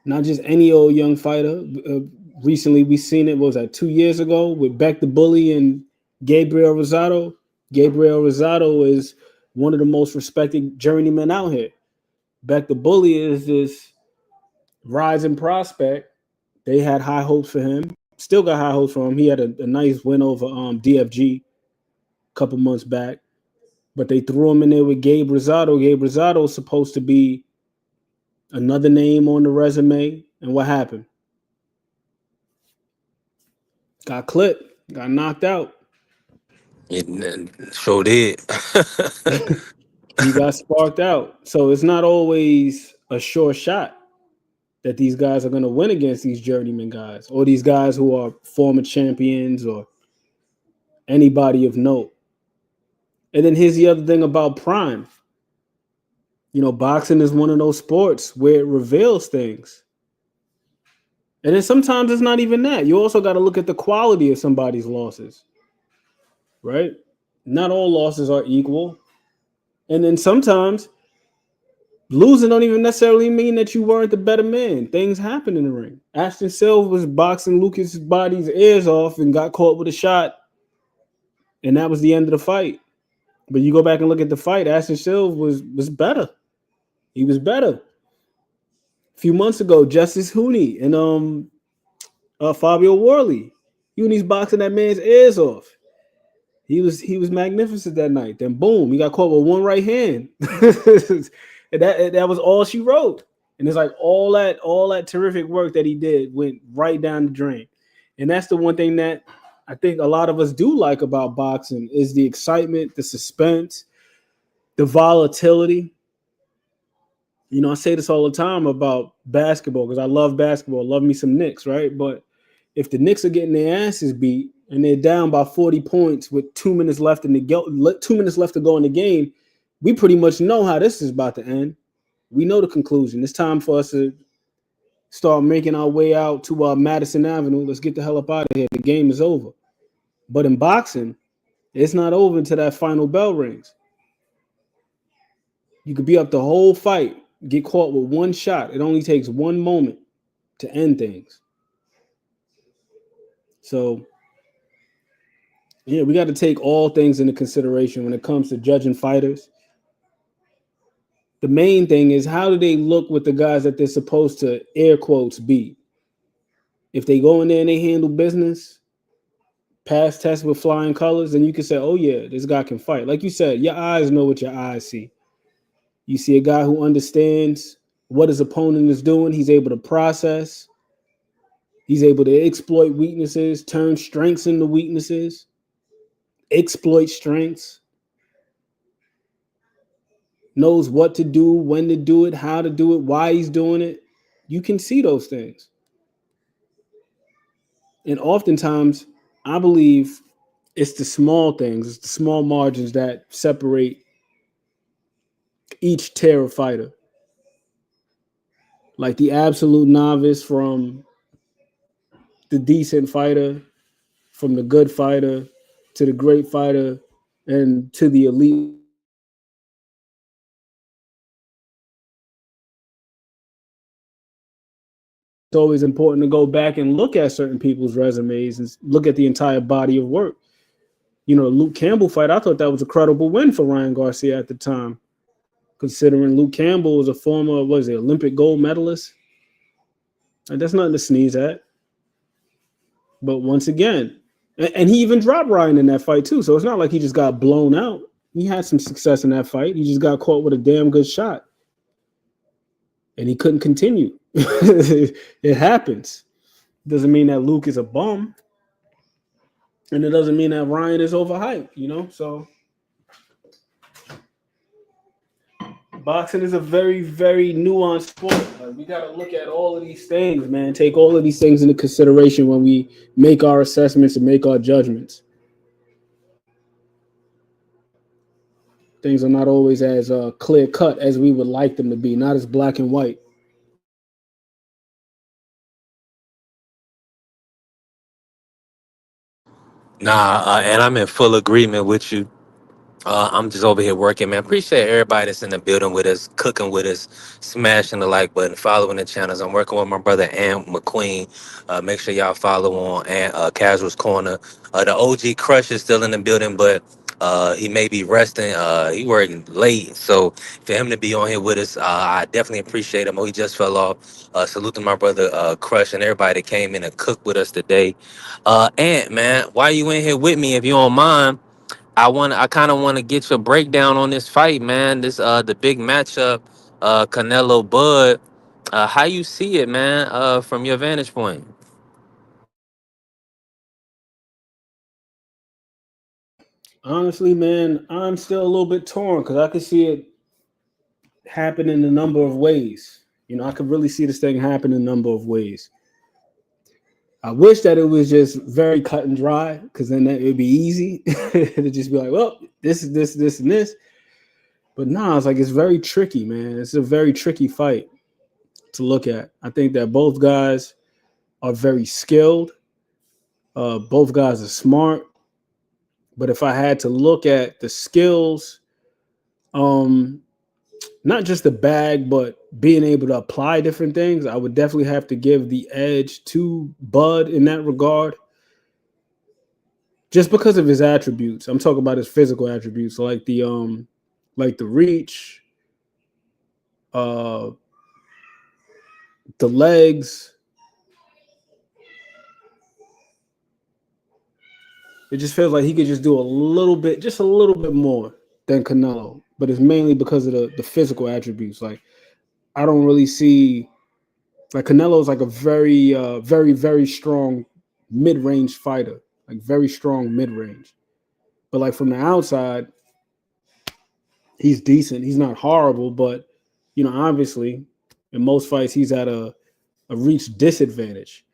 Not just any old young fighter. Recently, we seen it. What was that 2 years ago with Beck the Bully and Gabriel Rosado? Gabriel Rosado is one of the most respected journeymen out here. Beck the Bully is this rising prospect. They had high hopes for him. Still got high hopes for him. He had a nice win over DFG a couple months back, but they threw him in there with Gabe Rosado. Gabe Rosado is supposed to be another name on the resume, and what happened? Got clipped, got knocked out. It sure did. He got sparked out. So it's not always a sure shot that these guys are going to win against these journeyman guys or these guys who are former champions or anybody of note. And then here's the other thing about prime. You know, boxing is one of those sports where it reveals things. And then sometimes it's not even that. You also got to look at the quality of somebody's losses, right? Not all losses are equal. And then sometimes losing don't even necessarily mean that you weren't the better man. Things happen in the ring. Ashton Silva was boxing Lucas Body's ears off and got caught with a shot, and that was the end of the fight. But you go back and look at the fight, Ashton Silva was better. He was better. A few months ago, Justice Hooney and Fabio Worley. Hooney's boxing that man's ears off. He was magnificent that night. Then boom, he got caught with one right hand. And that was all she wrote. And it's like all that terrific work that he did went right down the drain. And that's the one thing that I think a lot of us do like about boxing is the excitement, the suspense, the volatility. You know, I say this all the time about basketball because I love basketball, love me some Knicks, right? But if the Knicks are getting their asses beat and they're down by 40 points with 2 minutes left in the 2 minutes left to go in the game, we pretty much know how this is about to end. We know the conclusion. It's time for us to start making our way out to Madison Avenue. Let's get the hell up out of here. The game is over. But in boxing, it's not over until that final bell rings. You could be up the whole fight, get caught with one shot. It only takes one moment to end things. So, yeah, we got to take all things into consideration when it comes to judging fighters. The main thing is how do they look with the guys that they're supposed to air quotes beat? If they go in there and they handle business, pass tests with flying colors, then you can say, oh yeah, this guy can fight. Like you said, your eyes know what your eyes see. You see a guy who understands what his opponent is doing. He's able to process. He's able to exploit weaknesses, turn strengths into weaknesses, exploit strengths. knows what to do, when to do it, how to do it, why he's doing it. You can see those things. And oftentimes, I believe it's the small things, it's the small margins that separate each terror fighter. Like the absolute novice from the decent fighter, from the good fighter to the great fighter, and to the elite. It's always important to go back and look at certain people's resumes and look at the entire body of work. You know, the Luke Campbell fight, I thought that was a credible win for Ryan Garcia at the time, considering Luke Campbell was a former, what is it, Olympic gold medalist. And that's nothing to sneeze at. But once again, and he even dropped Ryan in that fight too. So it's not like he just got blown out. He had some success in that fight. He just got caught with a damn good shot. And he couldn't continue. It happens. Doesn't mean that Luke is a bum. And it doesn't mean that Ryan is overhyped, you know? So boxing is a very, very nuanced sport. Like, we got to look at all of these things, man. Take all of these things into consideration when we make our assessments and make our judgments. Things are not always as clear cut as we would like them to be, not as black and white. Nah, and I'm in full agreement with you. I'm just over here working, man. Appreciate everybody that's in the building with us, cooking with us, smashing the like button, following the channels. I'm working with my brother Ant McQueen. Make sure y'all follow on and Casual's Corner. The OG Crush is still in the building, but he may be resting. He working late, so for him to be on here with us, I definitely appreciate him. Oh, he just fell off. Salute to my brother Crush and everybody that came in and cooked with us today. Ant, man, why you in here with me if you don't mind? I kind of want to get your breakdown on this fight, man. This the big matchup, Canelo Bud. How you see it, man? From your vantage point. Honestly, man, I'm still a little bit torn because I could see it happen in a number of ways. You know, I could really see this thing happen in a number of ways. I wish that it was just very cut and dry because then it'd be easy to just be like, well, this is this, and this. But nah, it's like it's very tricky, man. It's a very tricky fight to look at. I think that both guys are very skilled. Both guys are smart. But if I had to look at the skills, um, not just the bag, but being able to apply different things, I would definitely have to give the edge to Bud in that regard, just because of his attributes. I'm talking about his physical attributes, like the reach, uh, the legs. It just feels like he could just do a little bit, just a little bit more than Canelo. But it's mainly because of the physical attributes. Like I don't really see like Canelo's like a very, very, very strong mid-range fighter, like very strong mid-range. But like from the outside, he's decent. He's not horrible, but you know, obviously, in most fights, he's at a reach disadvantage.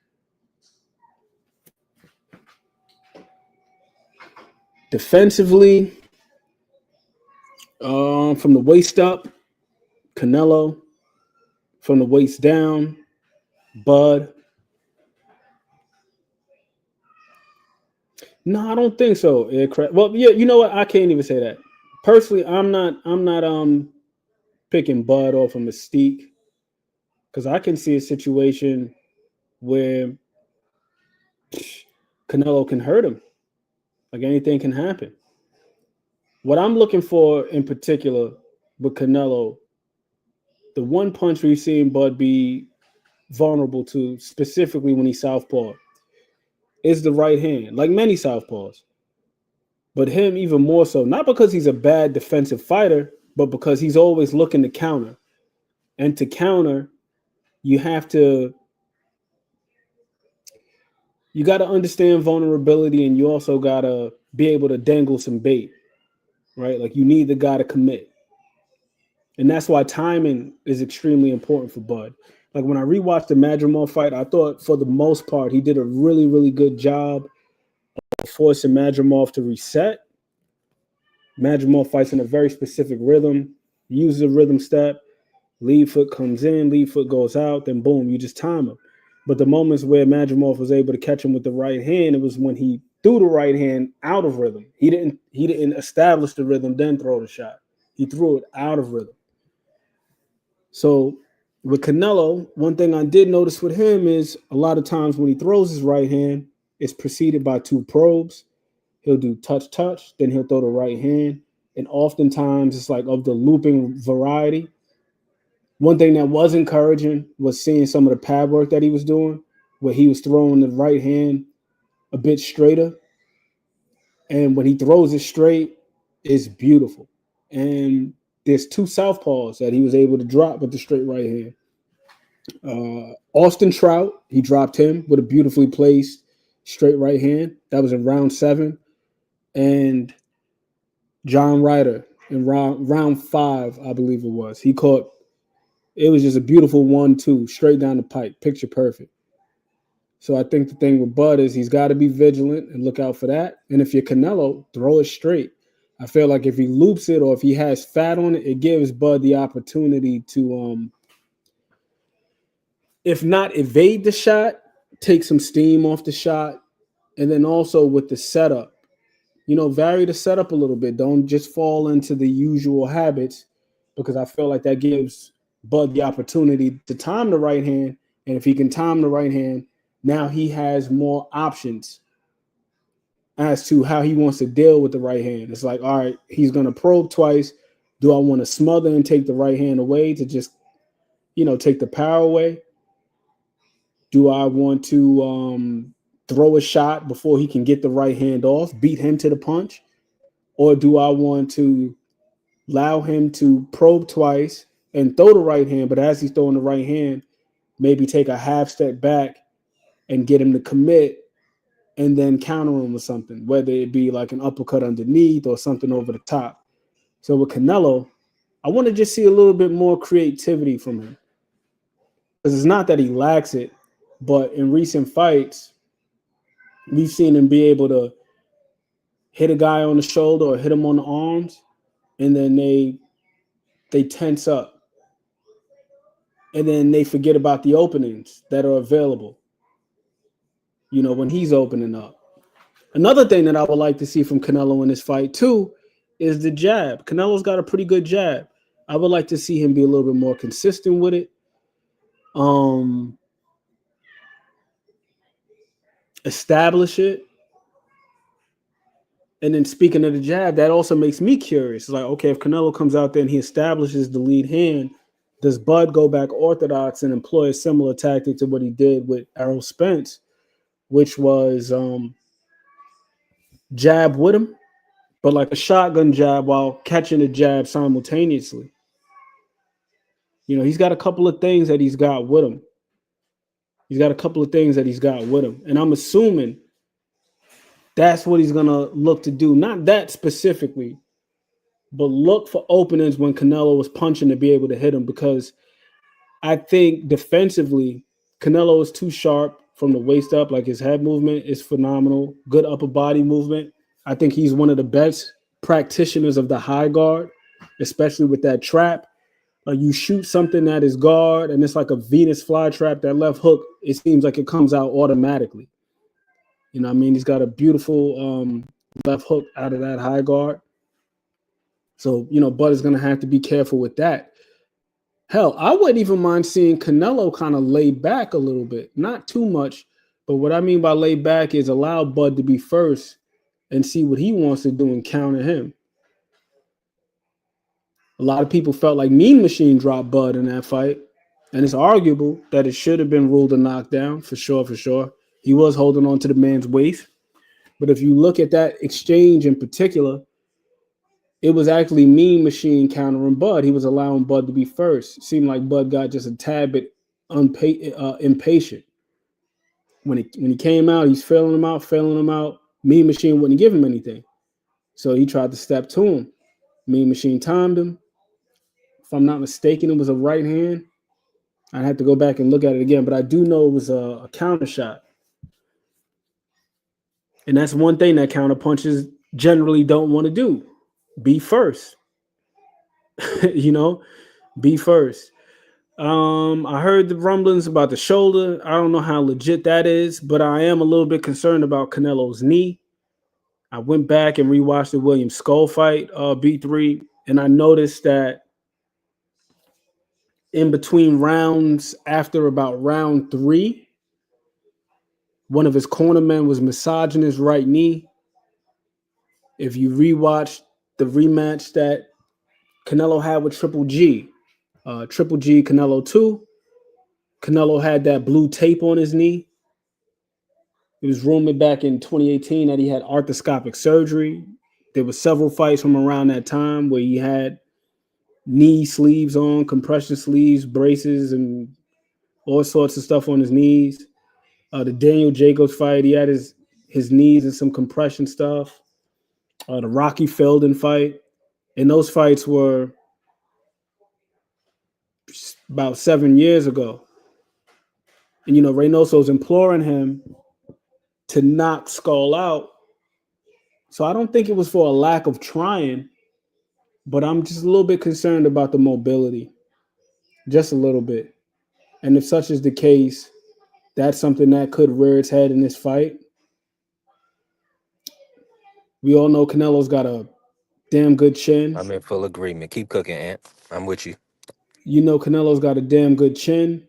Defensively, from the waist up, Canelo. From the waist down, Bud. No, I don't think so. Well, yeah, you know what? I can't even say that. Personally, I'm not picking Bud off of Mystique because I can see a situation where Canelo can hurt him. Like anything can happen. What I'm looking for in particular with Canelo, the one punch we've seen Bud be vulnerable to, specifically when he's southpaw, is the right hand, like many southpaws. But him even more so, not because he's a bad defensive fighter, but because he's always looking to counter. And to counter, you have to you got to understand vulnerability, and you also got to be able to dangle some bait, right? Like you need the guy to commit. And that's why timing is extremely important for Bud. Like when I rewatched the Madrimov fight, I thought for the most part he did a really, really good job of forcing Madrimov to reset. Madrimov fights in a very specific rhythm, uses a rhythm step, lead foot comes in, lead foot goes out, then boom, you just time him. But the moments where Madrimov was able to catch him with the right hand, it was when he threw the right hand out of rhythm. He didn't establish the rhythm, then throw the shot. He threw it out of rhythm. So with Canelo, one thing I did notice with him is a lot of times when he throws his right hand, it's preceded by two probes. He'll do touch, touch, then he'll throw the right hand. And oftentimes it's like of the looping variety. One thing that was encouraging was seeing some of the pad work that he was doing, where he was throwing the right hand a bit straighter. And when he throws it straight, it's beautiful. And there's two southpaws that he was able to drop with the straight right hand. Austin Trout, he dropped him with a beautifully placed straight right hand. That was in round 7. And John Ryder in round 5, I believe it was. He caught, it was just a beautiful 1-2 straight down the pipe, picture perfect. So I think the thing with Bud is he's got to be vigilant and look out for that. And if you're Canelo, throw it straight. I feel like if he loops it or if he has fat on it, it gives Bud the opportunity to, if not evade the shot, take some steam off the shot. And then also with the setup, vary the setup a little bit. Don't just fall into the usual habits because I feel like that gives Bud the opportunity to time the right hand. And if he can time the right hand, now he has more options as to how he wants to deal with the right hand. It's like, all right, he's going to probe twice. Do I want to smother and take the right hand away to just, take the power away? Do I want to throw a shot before he can get the right hand off, beat him to the punch? Or do I want to allow him to probe twice and throw the right hand, but as he's throwing the right hand, maybe take a half step back and get him to commit and then counter him with something, whether it be like an uppercut underneath or something over the top. So with Canelo, I want to just see a little bit more creativity from him. Because it's not that he lacks it, but in recent fights, we've seen him be able to hit a guy on the shoulder or hit him on the arms, and then they tense up. And then they forget about the openings that are available, when he's opening up. Another thing that I would like to see from Canelo in this fight, too, is the jab. Canelo's got a pretty good jab. I would like to see him be a little bit more consistent with it. Establish it. And then speaking of the jab, that also makes me curious. It's like, okay, if Canelo comes out there and he establishes the lead hand, does Bud go back orthodox and employ a similar tactic to what he did with Errol Spence, which was jab with him, but like a shotgun jab while catching a jab simultaneously? He's got a couple of things that he's got with him. And I'm assuming that's what he's going to look to do. Not that specifically, but look for openings when Canelo was punching to be able to hit him, because I think defensively, Canelo is too sharp from the waist up. Like his head movement is phenomenal. Good upper body movement. I think he's one of the best practitioners of the high guard, especially with that trap. You shoot something at his guard, and it's like a Venus flytrap. That left hook, it seems like it comes out automatically. He's got a beautiful left hook out of that high guard. So, Bud is going to have to be careful with that. Hell, I wouldn't even mind seeing Canelo kind of lay back a little bit. Not too much, but what I mean by lay back is allow Bud to be first and see what he wants to do and counter him. A lot of people felt like Mean Machine dropped Bud in that fight, and it's arguable that it should have been ruled a knockdown, for sure. He was holding on to the man's waist. But if you look at that exchange in particular, it was actually Mean Machine countering Bud. He was allowing Bud to be first. It seemed like Bud got just a tad bit impatient. When he came out, he's failing him out. Mean Machine wouldn't give him anything. So he tried to step to him. Mean Machine timed him, If I'm not mistaken, it was a right hand. I'd have to go back and look at it again, but I do know it was a counter shot. And that's one thing that counter punches generally don't want to do. Be first. you know, be first. I heard the rumblings about the shoulder. I don't know how legit that is, but I am a little bit concerned about Canelo's knee. I went back and rewatched the William Skull fight, B3, and I noticed that in between rounds, after about round three, one of his cornermen was massaging his right knee. If you rewatch the rematch that Canelo had with Triple G, Triple G Canelo 2, Canelo had that blue tape on his knee. It was rumored back in 2018 that he had arthroscopic surgery. There were several fights from around that time where he had knee sleeves on, compression sleeves, braces, and all sorts of stuff on his knees. The Daniel Jacobs fight, he had his knees and some compression stuff. The Rocky Feldon fight, and those fights were about 7 years ago. And Reynoso's imploring him to knock Skull out. So I don't think it was for a lack of trying, but I'm just a little bit concerned about the mobility, just a little bit. And if such is the case, that's something that could rear its head in this fight. We all know Canelo's got a damn good chin. I'm in full agreement. Keep cooking, Ant. I'm with you. Canelo's got a damn good chin.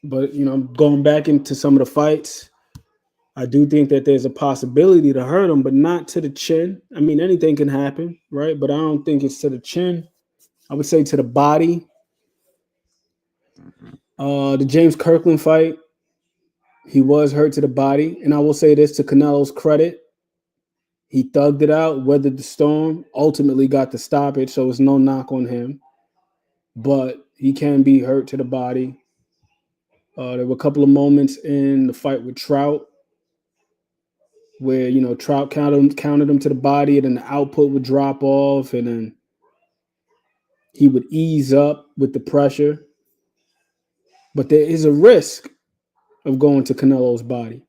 But going back into some of the fights, I do think that there's a possibility to hurt him, but not to the chin. I mean, anything can happen, right? But I don't think it's to the chin. I would say to the body. The James Kirkland fight, he was hurt to the body. And I will say this to Canelo's credit. He thugged it out, weathered the storm, ultimately got the stoppage, so it's no knock on him. But he can be hurt to the body. There were a couple of moments in the fight with Trout where Trout counted him to the body, and then the output would drop off, and then he would ease up with the pressure. But there is a risk of going to Canelo's body.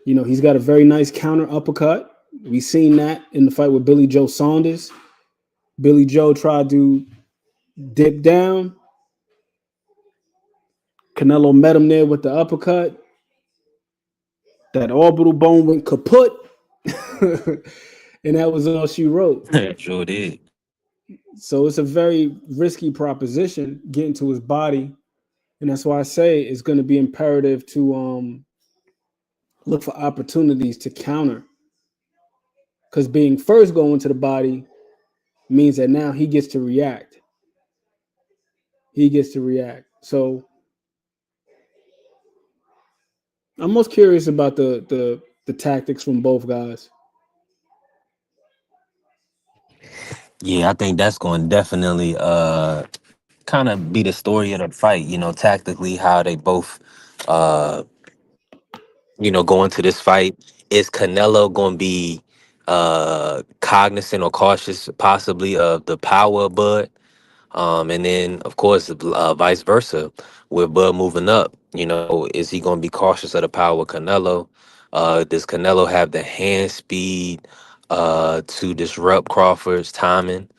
He's got a very nice counter uppercut. We seen that in the fight with Billy Joe Saunders. Billy Joe tried to dip down. Canelo met him there with the uppercut. That orbital bone went kaput. And that was all she wrote. Sure did. So it's a very risky proposition getting to his body. And that's why I say it's going to be imperative to look for opportunities to counter. Because being first going to the body means that now he gets to react. He gets to react. So I'm most curious about the tactics from both guys. Yeah, I think that's going to definitely kind of be the story of the fight. Tactically how they both uh go into this fight. Is Canelo going to be cognizant or cautious possibly of the power of Bud? And then, of course, vice versa, with Bud moving up, is he going to be cautious of the power of Canelo? Does Canelo have the hand speed to disrupt Crawford's timing?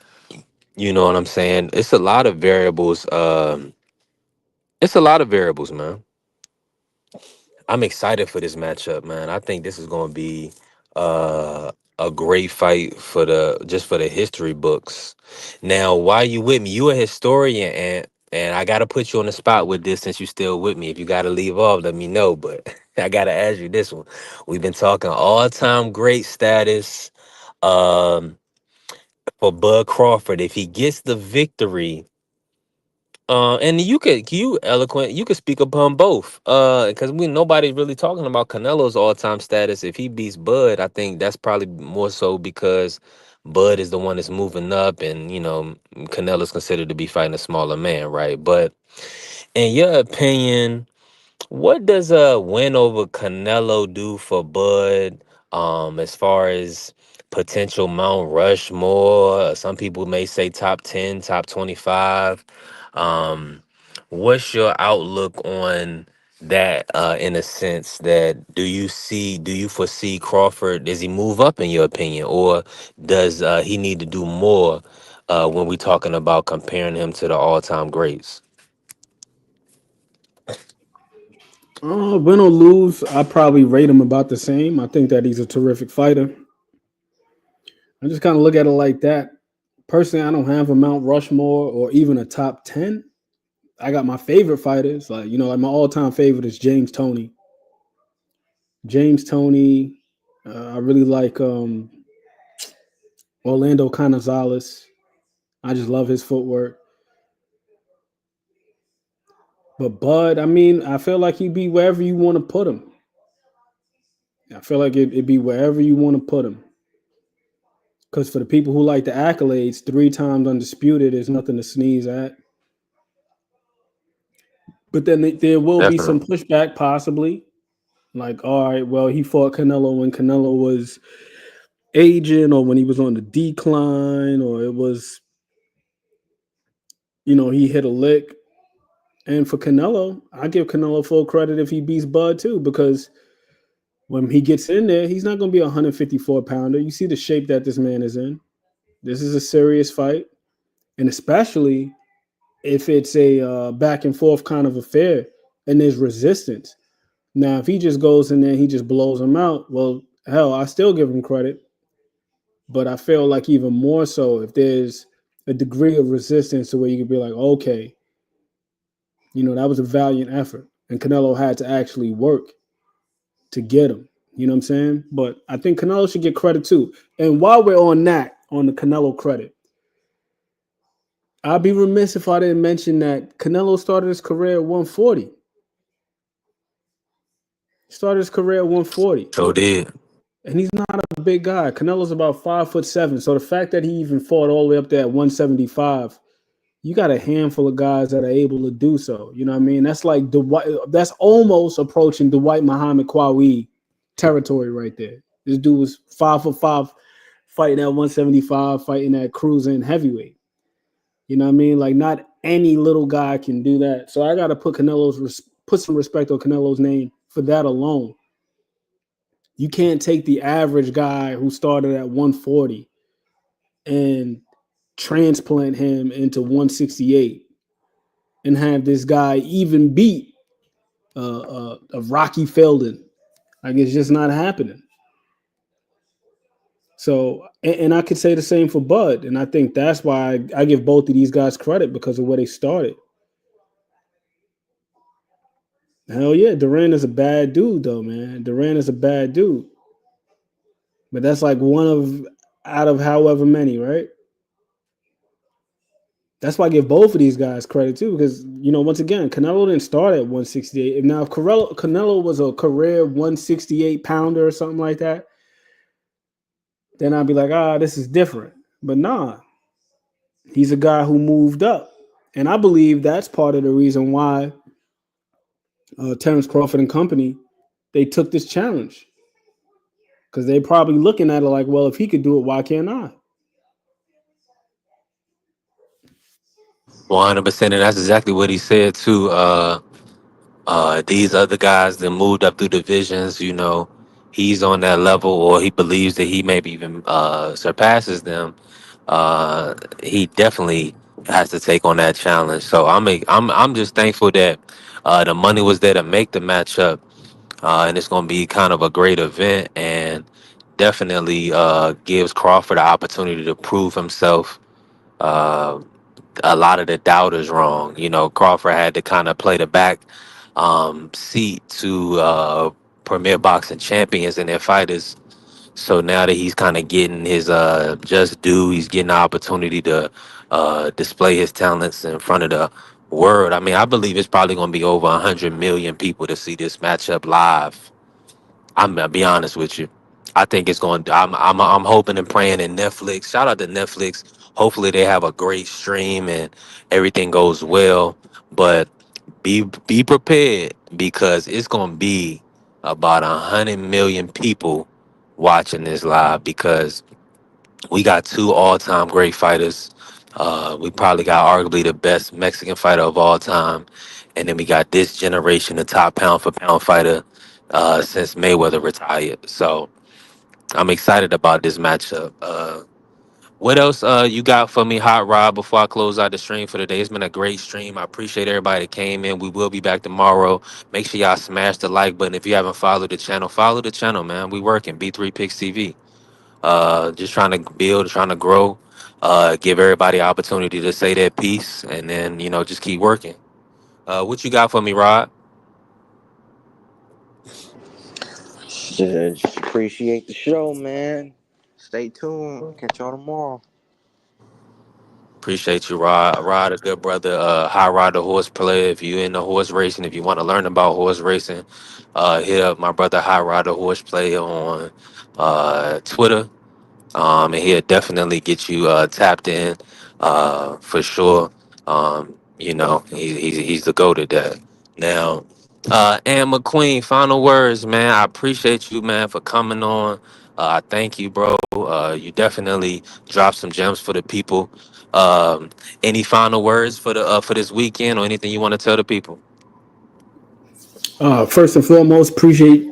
You know what I'm saying? It's a lot of variables. It's a lot of variables, man. I'm excited for this matchup, man. I think this is going to be uh, a great fight for the history books. Now, why you with me? You a historian, and I got to put you on the spot with this since you still with me. If you got to leave off, let me know. But I got to ask you this one. We've been talking all-time great status um, for Bud Crawford. If he gets the victory. And you eloquent, you could speak upon both. Because nobody's really talking about Canelo's all-time status. If he beats Bud, I think that's probably more so because Bud is the one that's moving up, and Canelo's considered to be fighting a smaller man, right? But in your opinion, what does a win over Canelo do for Bud? As far as potential Mount Rushmore. Some people may say top 10, top 25. Um, what's your outlook on that in a sense that do you foresee Crawford, does he move up in your opinion, or does he need to do more when we talking about comparing him to the all-time greats? Win or lose, I probably rate him about the same. I think that he's a terrific fighter. I just kind of look at it like that. Personally, I don't have a Mount Rushmore or even a top 10. I got my favorite fighters. Like my all time favorite is James Toney. James Toney. I really like Orlando Canizales. I just love his footwork. But Bud, I mean, I feel like he'd be wherever you want to put him. I feel like it'd be wherever you want to put him. Because for the people who like the accolades, 3 times undisputed is nothing to sneeze at. But then there will be some Definitely. pushback, possibly. Like, all right, well, he fought Canelo when Canelo was aging or when he was on the decline, or it was, he hit a lick. And for Canelo, I give Canelo full credit if he beats Bud too, because when he gets in there, he's not going to be a 154 pounder. You see the shape that this man is in. This is a serious fight. And especially if it's a back and forth kind of affair and there's resistance. Now, if he just goes in there and he just blows him out, well, hell, I still give him credit. But I feel like even more so if there's a degree of resistance to where you could be like, okay, that was a valiant effort. And Canelo had to actually work to get him. You know what I'm saying? But I think Canelo should get credit too. And while we're on that, on the Canelo credit, I'd be remiss if I didn't mention that Canelo started his career at 140. He started his career at 140. So did. And he's not a big guy. Canelo's about 5'7". So the fact that he even fought all the way up there at 175, you got a handful of guys that are able to do so. You know what I mean? That's like Dwight. That's almost approaching Dwight Muhammad Kwawi territory right there. This dude was 5'5", fighting at 175, fighting at cruising heavyweight. You know what I mean? Like not any little guy can do that. So I got to put some respect on Canelo's name for that alone. You can't take the average guy who started at 140 and transplant him into 168 and have this guy even beat a Rocky Feldon. Like it's just not happening. So, and I could say the same for Bud, and I think that's why I give both of these guys credit because of where they started. Hell yeah, Duran is a bad dude though, man. Duran is a bad dude, but that's like one of out of however many, right? That's why I give both of these guys credit too, because once again, Canelo didn't start at 168. Now, if Canelo was a career 168 pounder or something like that, then I'd be like, this is different. But nah, he's a guy who moved up, and I believe that's part of the reason why Terrence Crawford and company they took this challenge because they probably looking at it like, well, if he could do it, why can't I? 100%, and that's exactly what he said too. These other guys that moved up through divisions, he's on that level, or he believes that he maybe even surpasses them. He definitely has to take on that challenge. So I'm just thankful that the money was there to make the matchup, and it's going to be kind of a great event, and definitely gives Crawford the opportunity to prove himself. Uh, a lot of the doubters wrong. Crawford had to kind of play the back seat to premier boxing champions and their fighters. So now that he's kind of getting his just due, he's getting the opportunity to display his talents in front of the world. I mean, I believe it's probably going to be over 100 million people to see this matchup live. I'm gonna be honest with you. I think it's going. I'm hoping and praying that Netflix. Shout out to Netflix. Hopefully they have a great stream and everything goes well. But be prepared because it's gonna be about 100 million people watching this live because We got two all-time great fighters. We probably got arguably the best Mexican fighter of all time, and then we got this generation, the top pound for pound fighter since Mayweather retired. So I'm excited about this matchup. What else you got for me, Hot Rod, before I close out the stream for the day? It's been a great stream. I appreciate everybody that came in. We will be back tomorrow. Make sure y'all smash the like button. If you haven't followed the channel, follow the channel, man. We working, B3 Picks TV. Just trying to build, trying to grow, give everybody opportunity to say their piece, and then, just keep working. What you got for me, Rod? Just appreciate the show, man. Stay tuned. Catch y'all tomorrow. Appreciate you, Rod. Rod, a good brother. High Rod, the horse player. If you into horse racing, if you want to learn about horse racing, hit up my brother High Rod, the horse player on Twitter. And he'll definitely get you tapped in for sure. He's the goat at that. Now, Ann McQueen, final words, man. I appreciate you, man, for coming on. I thank you, bro. You definitely dropped some gems for the people. Any final words for this weekend or anything you want to tell the people? First and foremost, appreciate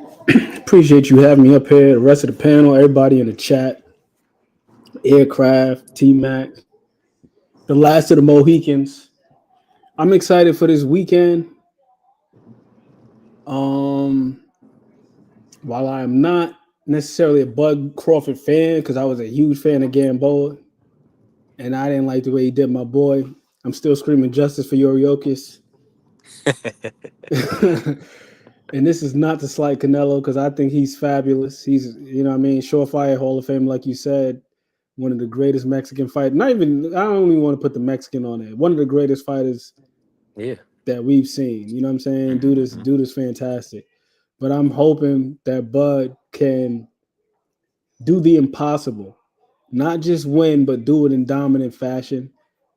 you having me up here. The rest of the panel, everybody in the chat, Aircraft, T Mac, the last of the Mohicans. I'm excited for this weekend. Um, while I am not necessarily a Bud Crawford fan because I was a huge fan of Gamboa, and I didn't like the way he did my boy. I'm still screaming justice for Yoriokis. And this is not to slight Canelo because I think he's fabulous. He's, what I mean, surefire Hall of Fame, like you said, one of the greatest Mexican fighters. Not even, I don't even want to put the Mexican on it. One of the greatest fighters Yeah. that we've seen. You know what I'm saying? Dude is fantastic. But I'm hoping that Bud can do the impossible, not just win, but do it in dominant fashion.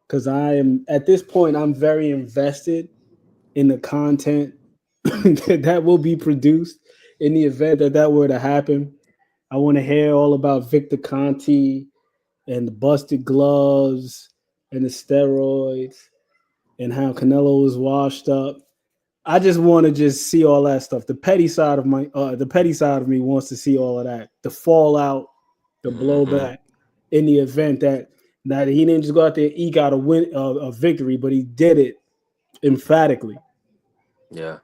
Because I am at this point, I'm very invested in the content that will be produced in the event that that were to happen. I want to hear all about Victor Conti and the busted gloves and the steroids and how Canelo was washed up. I just want to just see all that stuff. The petty side of me wants to see all of that. The fallout, the Hmm. blowback in the event that he didn't just go out there and eke out a victory, but he did it emphatically. Yeah.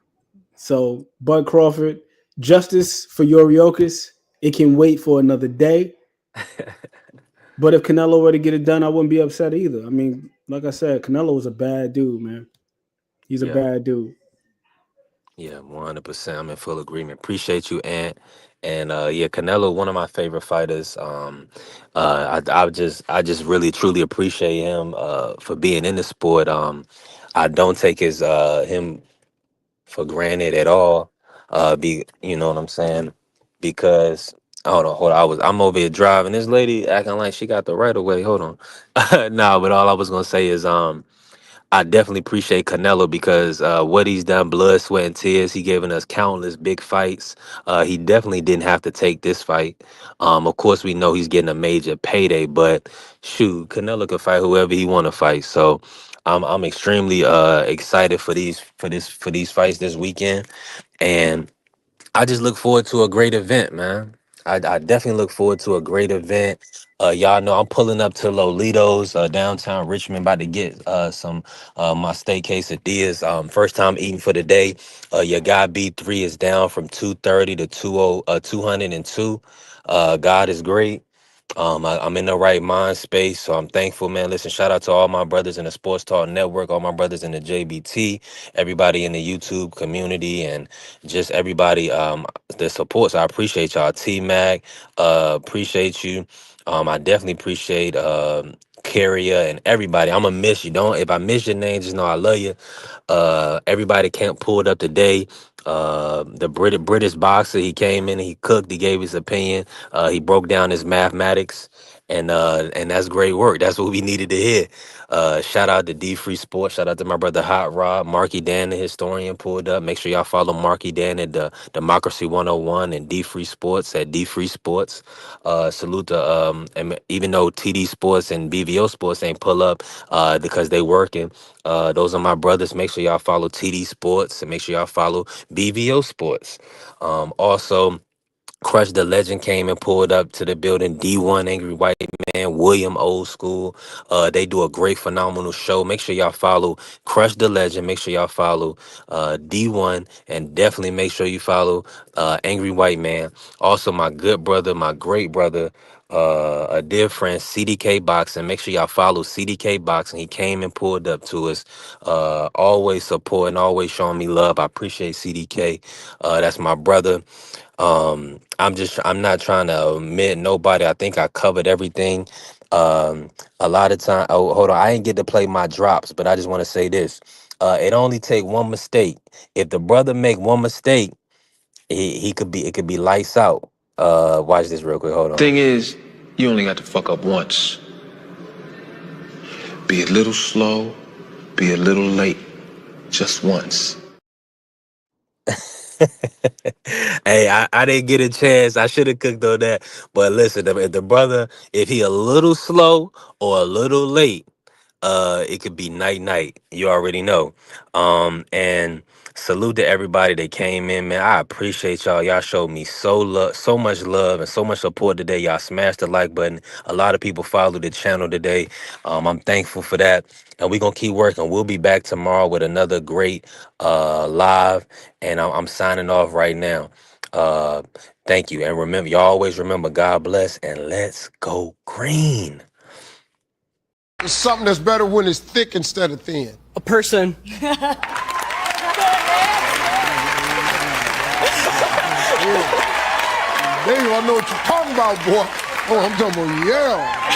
So Bud Crawford, justice for Yoriokas. It can wait for another day. But if Canelo were to get it done, I wouldn't be upset either. I mean, like I said, Canelo was a bad dude, man. He's a Yeah. bad dude. Yeah, 100%. I'm in full agreement. Appreciate you, Ant. And yeah, Canelo, one of my favorite fighters. I just really truly appreciate him for being in the sport. I don't take him for granted at all. You know what I'm saying? Because hold on. I'm over here driving. This lady acting like she got the right of way. Hold on. Nah, but all I was gonna say is I definitely appreciate Canelo because what he's done, blood, sweat, and tears. He given us countless big fights. He definitely didn't have to take this fight. Of course, we know he's getting a major payday, but shoot, Canelo can fight whoever he want to fight. So I'm extremely excited for these fights this weekend, and I just look forward to a great event, man. I definitely look forward to a great event. Y'all know I'm pulling up to Lolito's downtown Richmond, about to get some my steak quesadillas. First time eating for the day. Your guy B3 is down from 230 to 202. God is great. I'm in the right mind space, so I'm thankful, man. Listen, shout out to all my brothers in the Sports Talk Network, all my brothers in the JBT, everybody in the YouTube community, and just everybody that supports. I appreciate y'all. T Mac, appreciate you. I definitely appreciate Carrier and everybody. I'm gonna miss you. Don't If I miss your name, just know I love you. Everybody can't pull it up today. The British boxer, he came in, he cooked, he gave his opinion, he broke down his mathematics, And that's great work. That's what we needed to hear. Shout out to D Free Sports. Shout out to my brother Hot Rod, Marky Dan, the historian, pulled up. Make sure y'all follow Marky Dan at the Democracy 101 and D Free Sports at D Free Sports. Salute to and even though TD Sports and BVO Sports ain't pull up because they working. Those are my brothers. Make sure y'all follow TD Sports and make sure y'all follow BVO Sports. Also, Crush the Legend came and pulled up to the building. D1 Angry White Man, William Old School. They do a great, phenomenal show. Make sure y'all follow Crush the Legend. Make sure y'all follow D1, and definitely make sure you follow Angry White Man. Also, my good brother, my great brother, a dear friend, CDK Boxing. Make sure y'all follow CDK Boxing. He came and pulled up to us. Always supporting, always showing me love. I appreciate CDK. That's my brother. I'm not trying to omit nobody. I think I covered everything. A lot of time. Oh, hold on. I didn't get to play my drops, but I just want to say this. It only take one mistake. If the brother make one mistake, he could be, it could be lights out. Watch this real quick. Hold on. Thing is, you only got to fuck up once. Be a little slow, be a little late, just once. Hey, I didn't get a chance. I should have cooked on that. But listen, if the brother, if he a little slow or a little late, it could be night night. You already know. And salute to everybody that came in, man. I appreciate y'all. Y'all showed me so much love and so much support today. Y'all smashed the like button. A lot of people followed the channel today. I'm thankful for that. And we're gonna keep working. We'll be back tomorrow with another great live. And I'm signing off right now. Uh Thank you. And remember, y'all always remember, God bless, and let's go green. It's something that's better when it's thick instead of thin. A person. There you I know what you're talking about, boy. Oh, I'm talking about, yeah.